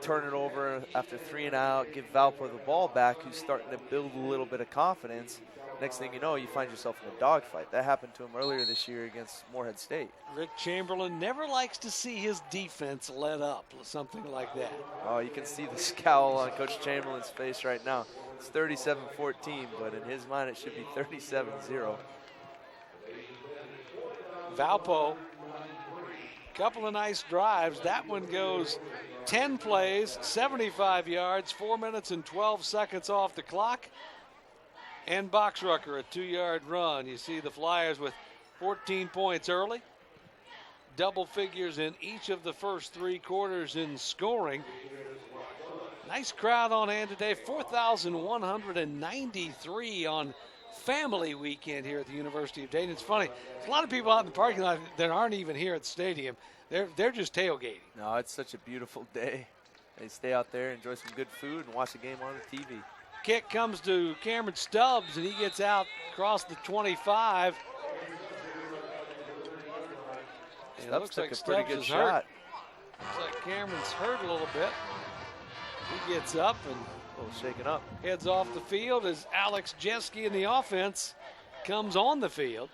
turn it over after 3 and out, give Valpo the ball back, who's starting to build a little bit of confidence. Next thing you know, you find yourself in a dogfight. That happened to him earlier this year against Morehead State. Rick Chamberlain never likes to see his defense let up, something like that. Oh, you can see the scowl on Coach Chamberlain's face right now. It's 37-14, but in his mind it should be 37-0. Valpo, couple of nice drives. That one goes 10 plays, 75 yards, 4 minutes and 12 seconds off the clock. And Boxrucker, a 2-yard run. You see the Flyers with 14 points early. Double figures in each of the first 3 quarters in scoring. Nice crowd on hand today, 4,193 on family weekend here at the University of Dayton. It's funny, there's a lot of people out in the parking lot that aren't even here at the stadium. They're just tailgating. No, it's such a beautiful day. They stay out there, enjoy some good food, and watch the game on the TV. Kick comes to Cameron Stubbs, and he gets out across the 25. It looks like a pretty good shot. Looks like Cameron's hurt a little bit. He gets up and a little shaken up. Heads off the field as Alex Jeske in the offense comes on the field.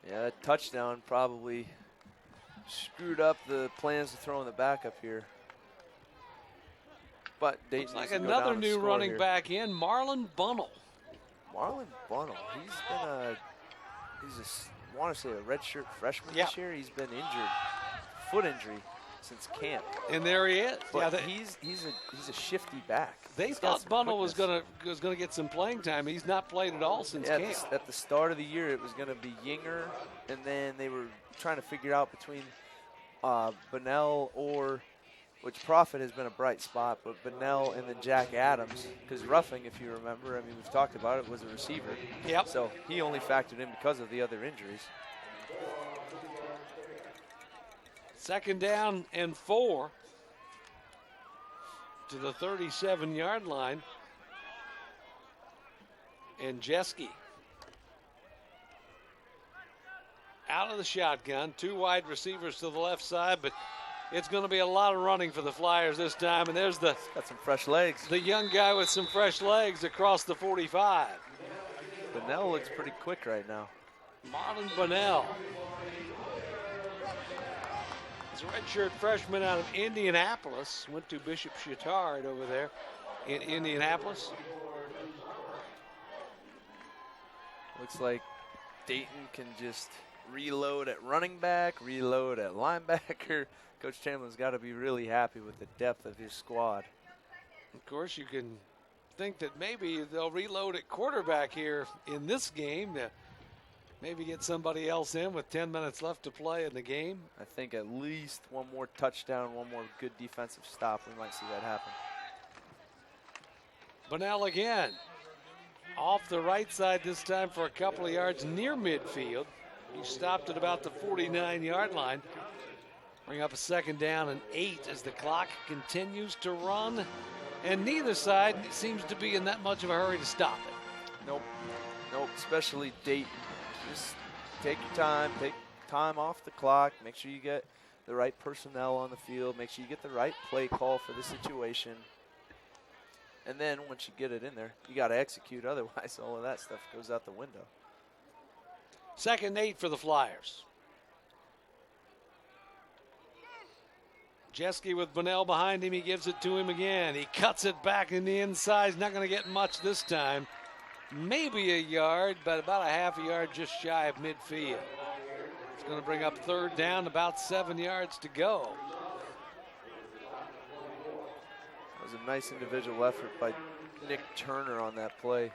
Yeah, that touchdown probably screwed up the plans to throw in the backup here. But Dayton Looks like needs to go another down and new score running here. back in, Marlon Bunnell. Marlon Bunnell, he's been I want to say a redshirt freshman Yep. this year. He's been injured, foot injury, since camp. And there he is. But Yeah, he's a shifty back. they He's got thought some Bunnell was quickness. gonna get some playing time. He's not played at all since Yeah, camp. at the start of the year, it was going to be Yinger, and then they were trying to figure out between Bunnell which Prophet has been a bright spot, but Bunnell and then Jack Adams, because Ruffing, if you remember, I mean, we've talked about it, was a receiver. Yep. So he only factored in because of the other injuries. 2nd down and 4 to the 37-yard line. And Jeske out of the shotgun. 2 wide receivers to the left side, but it's going to be a lot of running for the Flyers this time. And there's Got some fresh legs. the young guy with some fresh legs across the 45. Bunnell looks pretty quick right now. Marlon Bunnell. He's a redshirt freshman out of Indianapolis. Went to Bishop Chatard over there in Indianapolis. Looks like Dayton can just reload at running back, reload at linebacker. Coach Chamberlain's got to be really happy with the depth of his squad. Of course, you can think that maybe they'll reload at quarterback here in this game to maybe get somebody else in with 10 minutes left to play in the game. I think at least one more touchdown, one more good defensive stop, we might see that happen. Bunnell again. Off the right side this time for a couple of yards near midfield. He stopped at about the 49-yard line. Bring up a 2nd down and 8 as the clock continues to run. And neither side seems to be in that much of a hurry to stop it. Nope, especially Dayton. Just take your time, take time off the clock, make sure you get the right personnel on the field, make sure you get the right play call for the situation. And then once you get it in there, you got to execute. Otherwise, all of that stuff goes out the window. 2nd and 8 for the Flyers. Jeske with Bunnell behind him. He gives it to him again. He cuts it back in the inside. He's not going to get much this time. Maybe a yard, but about a half a yard just shy of midfield. It's going to bring up 3rd down, about 7 yards to go. That was a nice individual effort by Nick Turner on that play.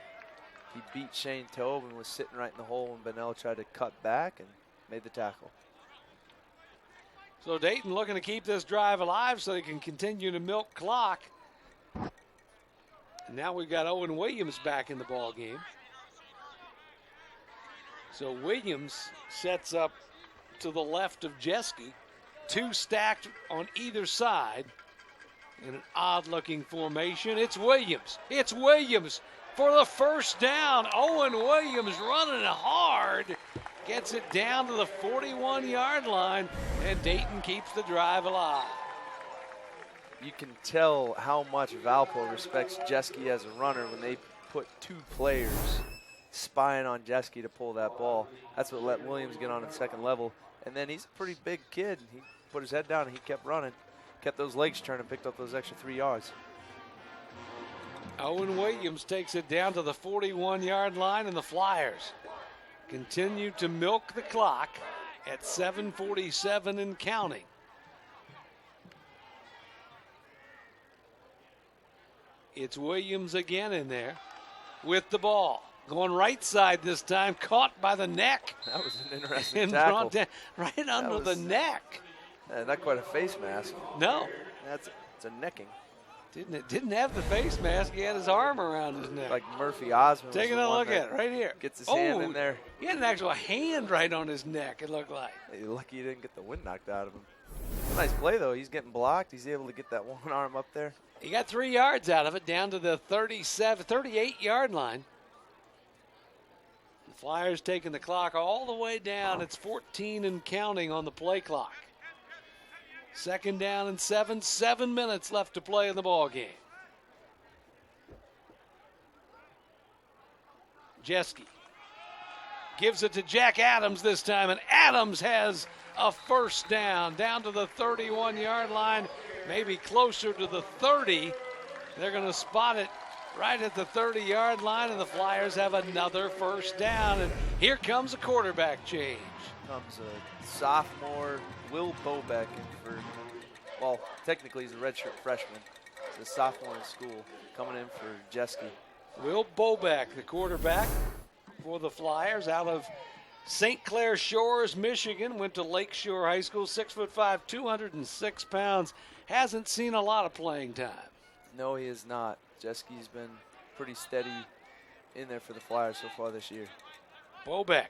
He beat Shane Tobe and was sitting right in the hole when Bunnell tried to cut back and made the tackle. So Dayton looking to keep this drive alive so they can continue to milk clock. And now we've got Owen Williams back in the ball game. So Williams sets up to the left of Jeske. 2 stacked on either side in an odd-looking formation. It's Williams. It's Williams for the 1st down. Owen Williams running hard. Gets it down to the 41-yard line, and Dayton keeps the drive alive. You can tell how much Valpo respects Jeske as a runner when they put 2 players spying on Jeske to pull that ball. That's what let Williams get on at 2nd level. And then he's a pretty big kid. He put his head down and he kept running, kept those legs turning, picked up those extra 3 yards. Owen Williams takes it down to the 41-yard line, and the Flyers continue to milk the clock at 7:47 and counting. It's Williams again in there with the ball. Going right side this time, caught by the neck. That was an interesting And tackle. brought down right under the neck. Not quite a face mask. No. It's a necking. Didn't have the face mask. He had his arm around his neck. Like Murphy Osmond. Taking was the a one look that at it right here. Gets his hand in there. He had an actual hand right on his neck, it looked like. You're lucky you didn't get the wind knocked out of him. Nice play, though. He's getting blocked. He's able to get that one arm up there. He got 3 yards out of it, down to the 38-yard line. The Flyers taking the clock all the way down. It's 14 and counting on the play clock. 2nd down and 7 minutes left to play in the ball game. Jeske gives it to Jack Adams this time, and Adams has a first down to the 31-yard line, maybe closer to the 30. They're going to spot it right at the 30-yard line, and the Flyers have another first down. And here comes a quarterback change. Comes a sophomore, Will Bobeck, in for, well, technically he's a redshirt freshman. He's a sophomore in school, coming in for Jeske. Will Bobeck, the quarterback for the Flyers, out of St. Clair Shores, Michigan, went to Lakeshore High School, 6'5", 206 pounds. Hasn't seen a lot of playing time. No, he is not. Jeske's been pretty steady in there for the Flyers so far this year. Bobeck.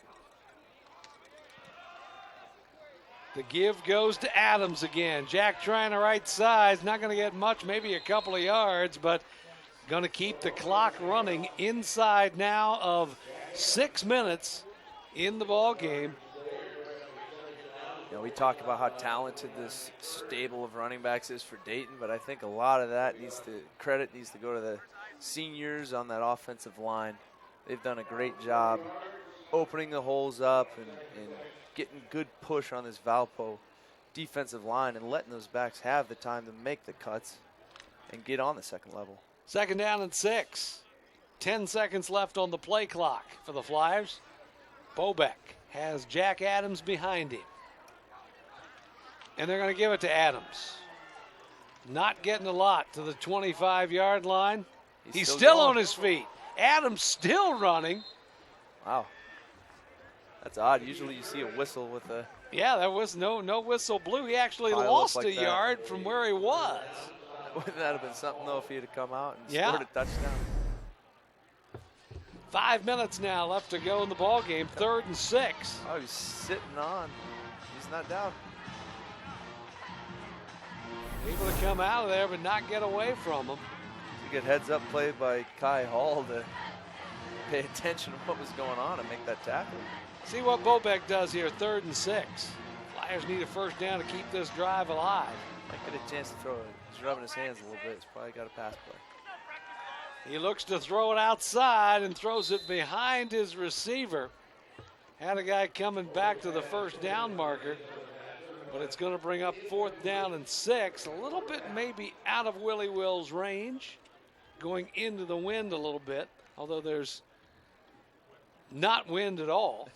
The give goes to Adams again. Jack trying the right size. Not going to get much, maybe a couple of yards, but going to keep the clock running inside now of 6 minutes in the ball game. You know, we talk about how talented this stable of running backs is for Dayton, but I think a lot of that credit needs to go to the seniors on that offensive line. They've done a great job opening the holes up and getting good push on this Valpo defensive line and letting those backs have the time to make the cuts and get on the second level. 2nd down and 6. 10 seconds left on the play clock for the Flyers. Bobeck has Jack Adams behind him. And they're going to give it to Adams. Not getting a lot to the 25-yard line. He's still on his feet. Adams still running. Wow. That's odd. Usually you see a whistle with a... Yeah, there was no whistle blew. He actually lost a yard from where he was. Wouldn't that have been something, though, if he had come out and Yeah. scored a touchdown? 5 minutes now left to go in the ball game. 3rd and 6. Oh, he's sitting on. He's not down. Able to come out of there, but not get away from him. A good heads-up play by Kai Hall to pay attention to what was going on and make that tackle. See what Bobeck does here, 3rd and 6. Flyers need a first down to keep this drive alive. Might get a chance to throw it. He's rubbing his hands a little bit. He's probably got a pass play. He looks to throw it outside and throws it behind his receiver. Had a guy coming back to the first down marker, but it's going to bring up 4th down and 6. A little bit maybe out of Willie Will's range, going into the wind a little bit, although there's not wind at all.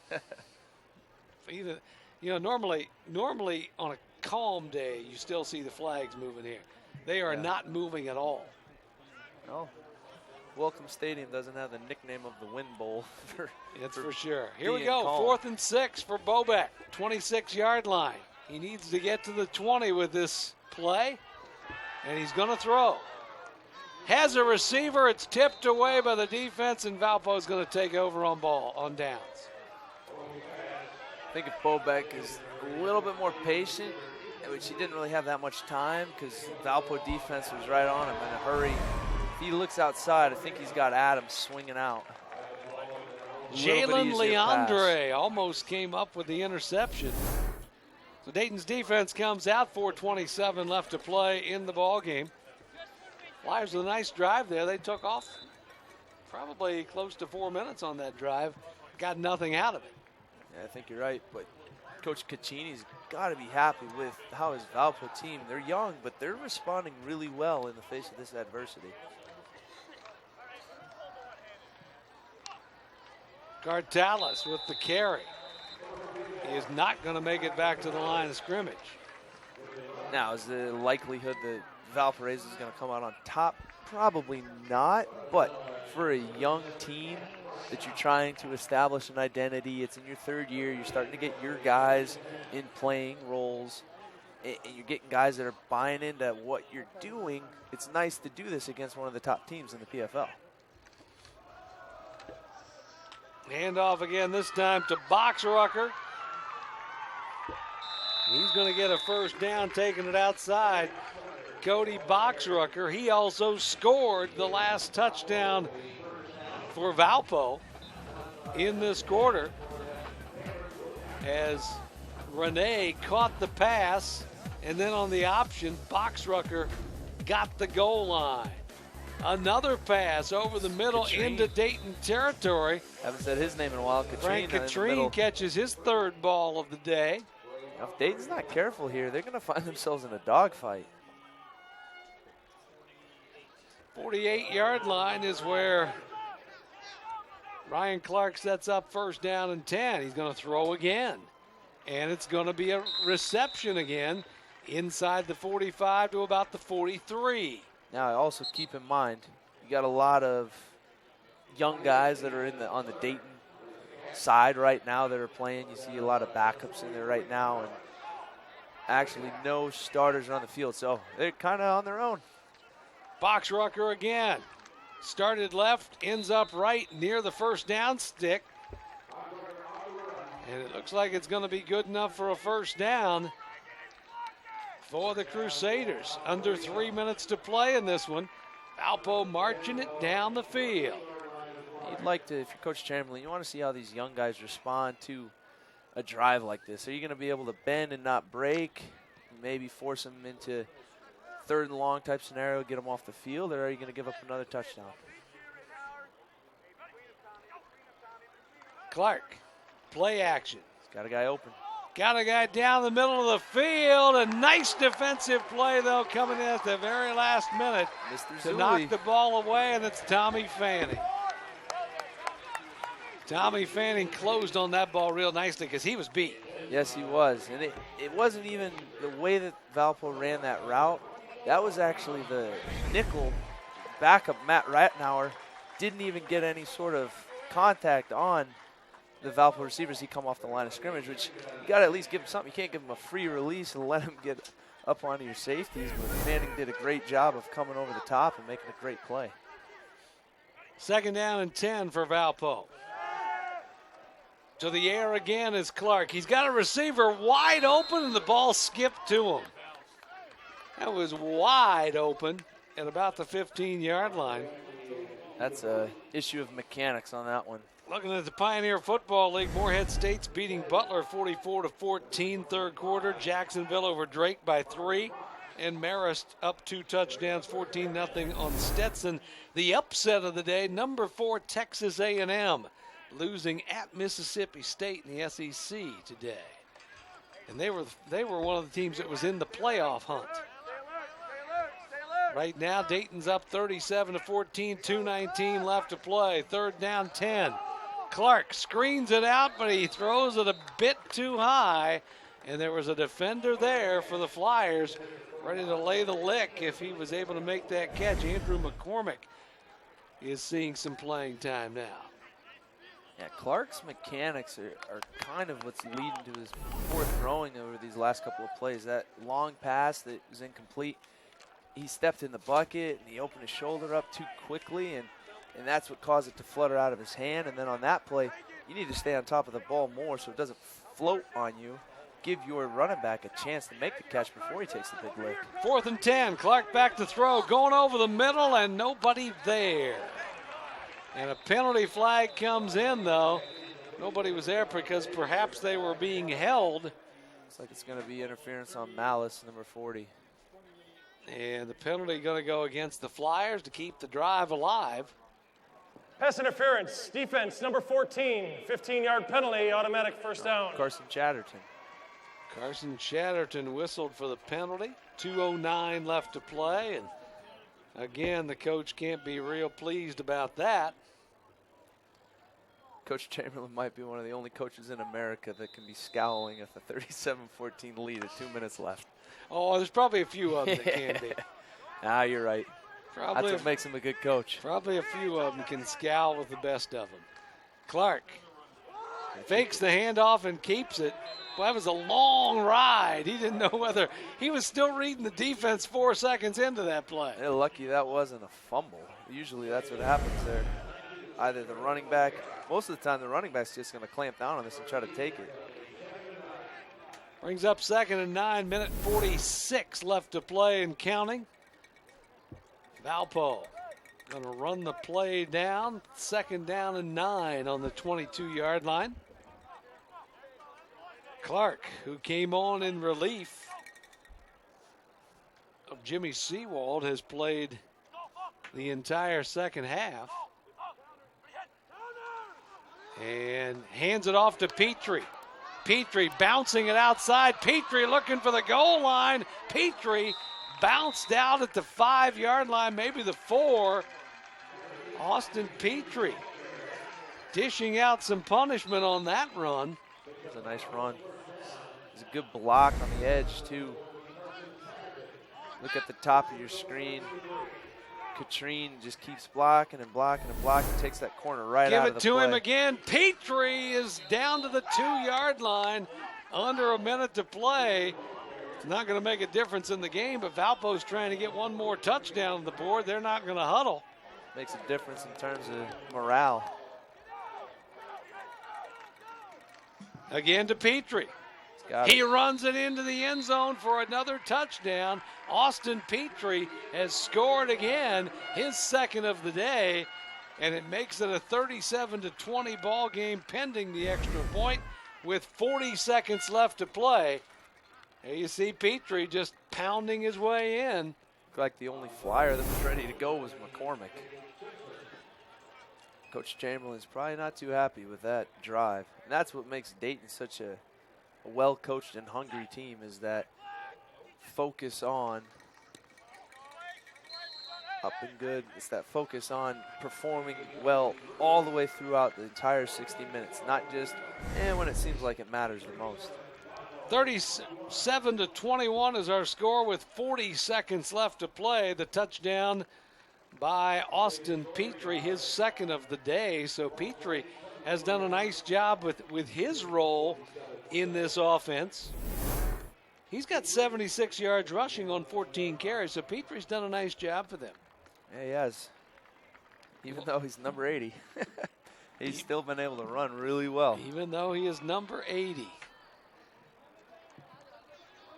Either, normally on a calm day, you still see the flags moving here. They are not moving at all. No. Welcome Stadium doesn't have the nickname of the Wind Bowl. That's for sure. Here we being go, calm. 4th and 6 for Bobeck, 26-yard line. He needs to get to the 20 with this play, and he's going to throw. Has a receiver. It's tipped away by the defense, and Valpo's going to take over on downs. I think if Bobeck is a little bit more patient, which he didn't really have that much time because Valpo defense was right on him in a hurry. If he looks outside, I think he's got Adams swinging out. Jalen Leandre almost came up with the interception. So Dayton's defense comes out, 4:27 left to play in the ball game. Flyers with a nice drive there. They took off probably close to 4 minutes on that drive. Got nothing out of it. Yeah, I think you're right, but Coach Caccini's got to be happy with how his Valpo team, they're young, but they're responding really well in the face of this adversity. Cartalis with the carry. He is not going to make it back to the line of scrimmage. Now, is the likelihood that Valparaiso is going to come out on top? Probably not, but for a young team that you're trying to establish an identity, it's in your 3rd year, you're starting to get your guys in playing roles, and you're getting guys that are buying into what you're doing. It's nice to do this against one of the top teams in the PFL. Handoff again, this time to Boxrucker. He's going to get a first down, taking it outside. Cody Boxrucker, he also scored the last touchdown for Valpo in this quarter as Renee caught the pass, and then on the option, Boxrucker got the goal line. Another pass over the middle into Dayton territory. Haven't said his name in a while. Frank Katrine catches his third ball of the day. Now, if Dayton's not careful here, they're going to find themselves in a dogfight. 48-yard line is where Ryan Clark sets up first down and 10. He's going to throw again. And it's going to be a reception again inside the 45 to about the 43. Now, also keep in mind, you got a lot of young guys that are on the Dayton side right now that are playing. You see a lot of backups in there right now, and actually no starters are on the field, so they're kind of on their own. Boxrucker again. Started left, ends up right near the first down stick. And it looks like it's going to be good enough for a first down for the Crusaders. Under 3 minutes to play in this one. Valpo marching it down the field. You'd like to, if you're Coach Chamberlain, you want to see how these young guys respond to a drive like this. Are you going to be able to bend and not break, maybe force them into third and long type scenario, get them off the field, or are you going to give up another touchdown? Clark, play action. He's got a guy open. Got a guy down the middle of the field. A nice defensive play, though, coming in at the very last minute to knock the ball away, and it's Tommy Fanning. Tommy Fanning closed on that ball real nicely because he was beat. Yes, he was. And it wasn't even the way that Valpo ran that route. That was actually the nickel backup, Matt Ratnauer, didn't even get any sort of contact on the Valpo receivers. He come off the line of scrimmage, which you got to at least give him something. You can't give him a free release and let him get up onto your safeties. But Fanning did a great job of coming over the top and making a great play. Second down and 10 for Valpo. To the air again is Clark. He's got a receiver wide open, and the ball skipped to him. That was wide open at about the 15-yard line. That's an issue of mechanics on that one. Looking at the Pioneer Football League, Morehead State's beating Butler 44-14 third quarter. Jacksonville over Drake by 3. And Marist up 2 touchdowns, 14-0 on Stetson. The upset of the day, number 4 Texas A&M, losing at Mississippi State in the SEC today. And they were one of the teams that was in the playoff hunt. Right now, Dayton's up 37-14, 2:19 left to play. Third down, 10. Clark screens it out, but he throws it a bit too high. And there was a defender there for the Flyers ready to lay the lick if he was able to make that catch. Andrew McCormick is seeing some playing time now. Yeah, Clark's mechanics are kind of what's leading to his poor throwing over these last couple of plays. That long pass that was incomplete, he stepped in the bucket and he opened his shoulder up too quickly, and that's what caused it to flutter out of his hand. And then on that play, you need to stay on top of the ball more so it doesn't float on you. Give your running back a chance to make the catch before he takes the big lick. 4th and 10, Clark back to throw, going over the middle and nobody there. And a penalty flag comes in, though. Nobody was there because perhaps they were being held. Looks like it's going to be interference on Malice, number 40. And the penalty going to go against the Flyers to keep the drive alive. Pass interference, defense, number 14, 15-yard penalty, automatic first down. Carson Chatterton. Carson Chatterton whistled for the penalty. 2:09 left to play. And again, the coach can't be real pleased about that. Coach Chamberlain might be one of the only coaches in America that can be scowling at the 37-14 lead at 2 minutes left. Oh, there's probably a few of them that can be. Ah, you're right. Probably That's what makes him a good coach. Probably a few of them can scowl with the best of them. Clark fakes the handoff and keeps it. Well, that was a long ride. He didn't know whether he was still reading the defense 4 seconds into that play. They're lucky that wasn't a fumble. Usually that's what happens there. Either the running back, most of the time the running back's just going to clamp down on this and try to take it. Brings up 2nd and 9, minute 46 left to play and counting. Valpo going to run the play down. 2nd down and 9 on the 22-yard line. Clark, who came on in relief of Jimmy Seawald, has played the entire second half. And hands it off to Petrie. Petrie bouncing it outside. Petrie looking for the goal line. Petrie bounced out at the 5-yard line, maybe the 4. Austin Petrie dishing out some punishment on that run. It was a nice run. It was a good block on the edge, too. Look at the top of your screen. Katrine just keeps blocking and blocking and blocking. Takes that corner right out of the play. Give it to him again. Petrie is down to the 2-yard line. Under a minute to play. It's not going to make a difference in the game, but Valpo's trying to get one more touchdown on the board. They're not going to huddle. Makes a difference in terms of morale. Again to Petrie. He runs it into the end zone for another touchdown. Austin Petrie has scored again, his second of the day, and it makes it a 37-20 ball game pending the extra point with 40 seconds left to play. There you see Petrie just pounding his way in. Looked like the only Flyer that was ready to go was McCormick. Coach Chamberlain's probably not too happy with that drive. And that's what makes Dayton such a well-coached and hungry team, is that focus on up and good. It's that focus on performing well all the way throughout the entire 60 minutes, not just when it seems like it matters the most. 37-21 is our score with 40 seconds left to play. The touchdown by Austin Petrie, his second of the day. So Petrie has done a nice job with his role in this offense. He's got 76 yards rushing on 14 carries, so Petrie's done a nice job for them. Yeah, he has. Even though he's number 80, he's still been able to run really well. Even though he is number 80.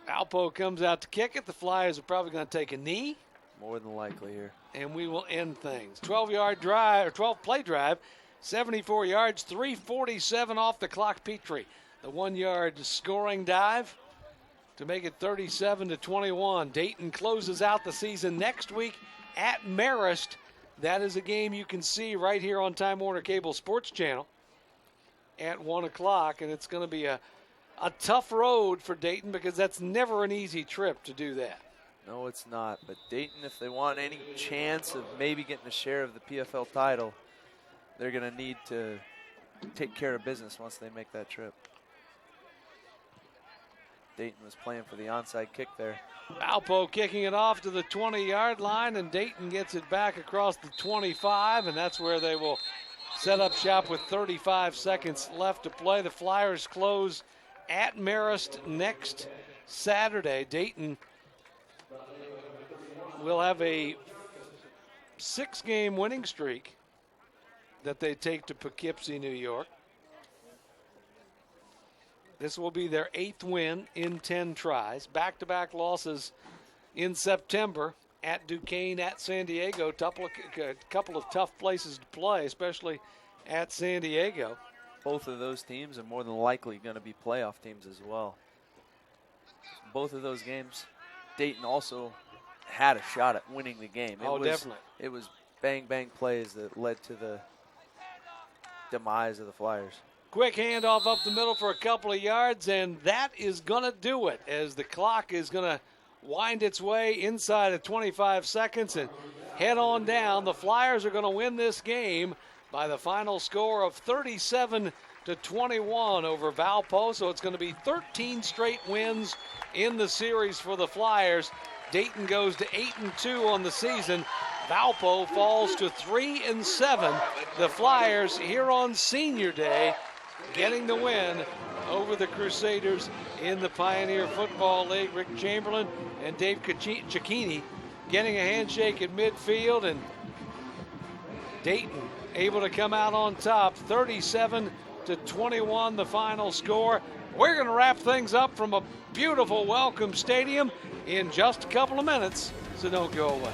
Valpo comes out to kick it. The Flyers are probably going to take a knee. More than likely here. And we will end things. 12-yard drive, or 12-play drive, 74 yards, 3:47 off the clock. Petrie, the 1-yard scoring dive to make it 37-21. Dayton closes out the season next week at Marist. That is a game you can see right here on Time Warner Cable Sports Channel at 1 o'clock, and it's going to be a tough road for Dayton because that's never an easy trip to do that. No, it's not. But Dayton, if they want any chance of maybe getting a share of the PFL title, they're going to need to take care of business once they make that trip. Dayton was playing for the onside kick there. Valpo kicking it off to the 20-yard line, and Dayton gets it back across the 25, and that's where they will set up shop with 35 seconds left to play. The Flyers close at Marist next Saturday. Dayton will have a 6-game winning streak that they take to Poughkeepsie, New York. This will be their 8th win in 10 tries. Back-to-back losses in September at Duquesne, at San Diego. A couple of tough places to play, especially at San Diego. Both of those teams are more than likely going to be playoff teams as well. Both of those games, Dayton also had a shot at winning the game. Definitely. It was bang-bang plays that led to the demise of the Flyers. Quick handoff up the middle for a couple of yards, and that is going to do it as the clock is going to wind its way inside of 25 seconds and head on down. The Flyers are going to win this game by the final score of 37-21 over Valpo. So it's going to be 13 straight wins in the series for the Flyers. Dayton goes to 8-2 on the season. Valpo falls to 3-7. The Flyers here on Senior Day getting the win over the Crusaders in the Pioneer Football League. Rick Chamberlain and Dave Cicchini getting a handshake at midfield, and Dayton able to come out on top, 37-21 the final score. We're going to wrap things up from a beautiful Welcome Stadium in just a couple of minutes, so don't go away.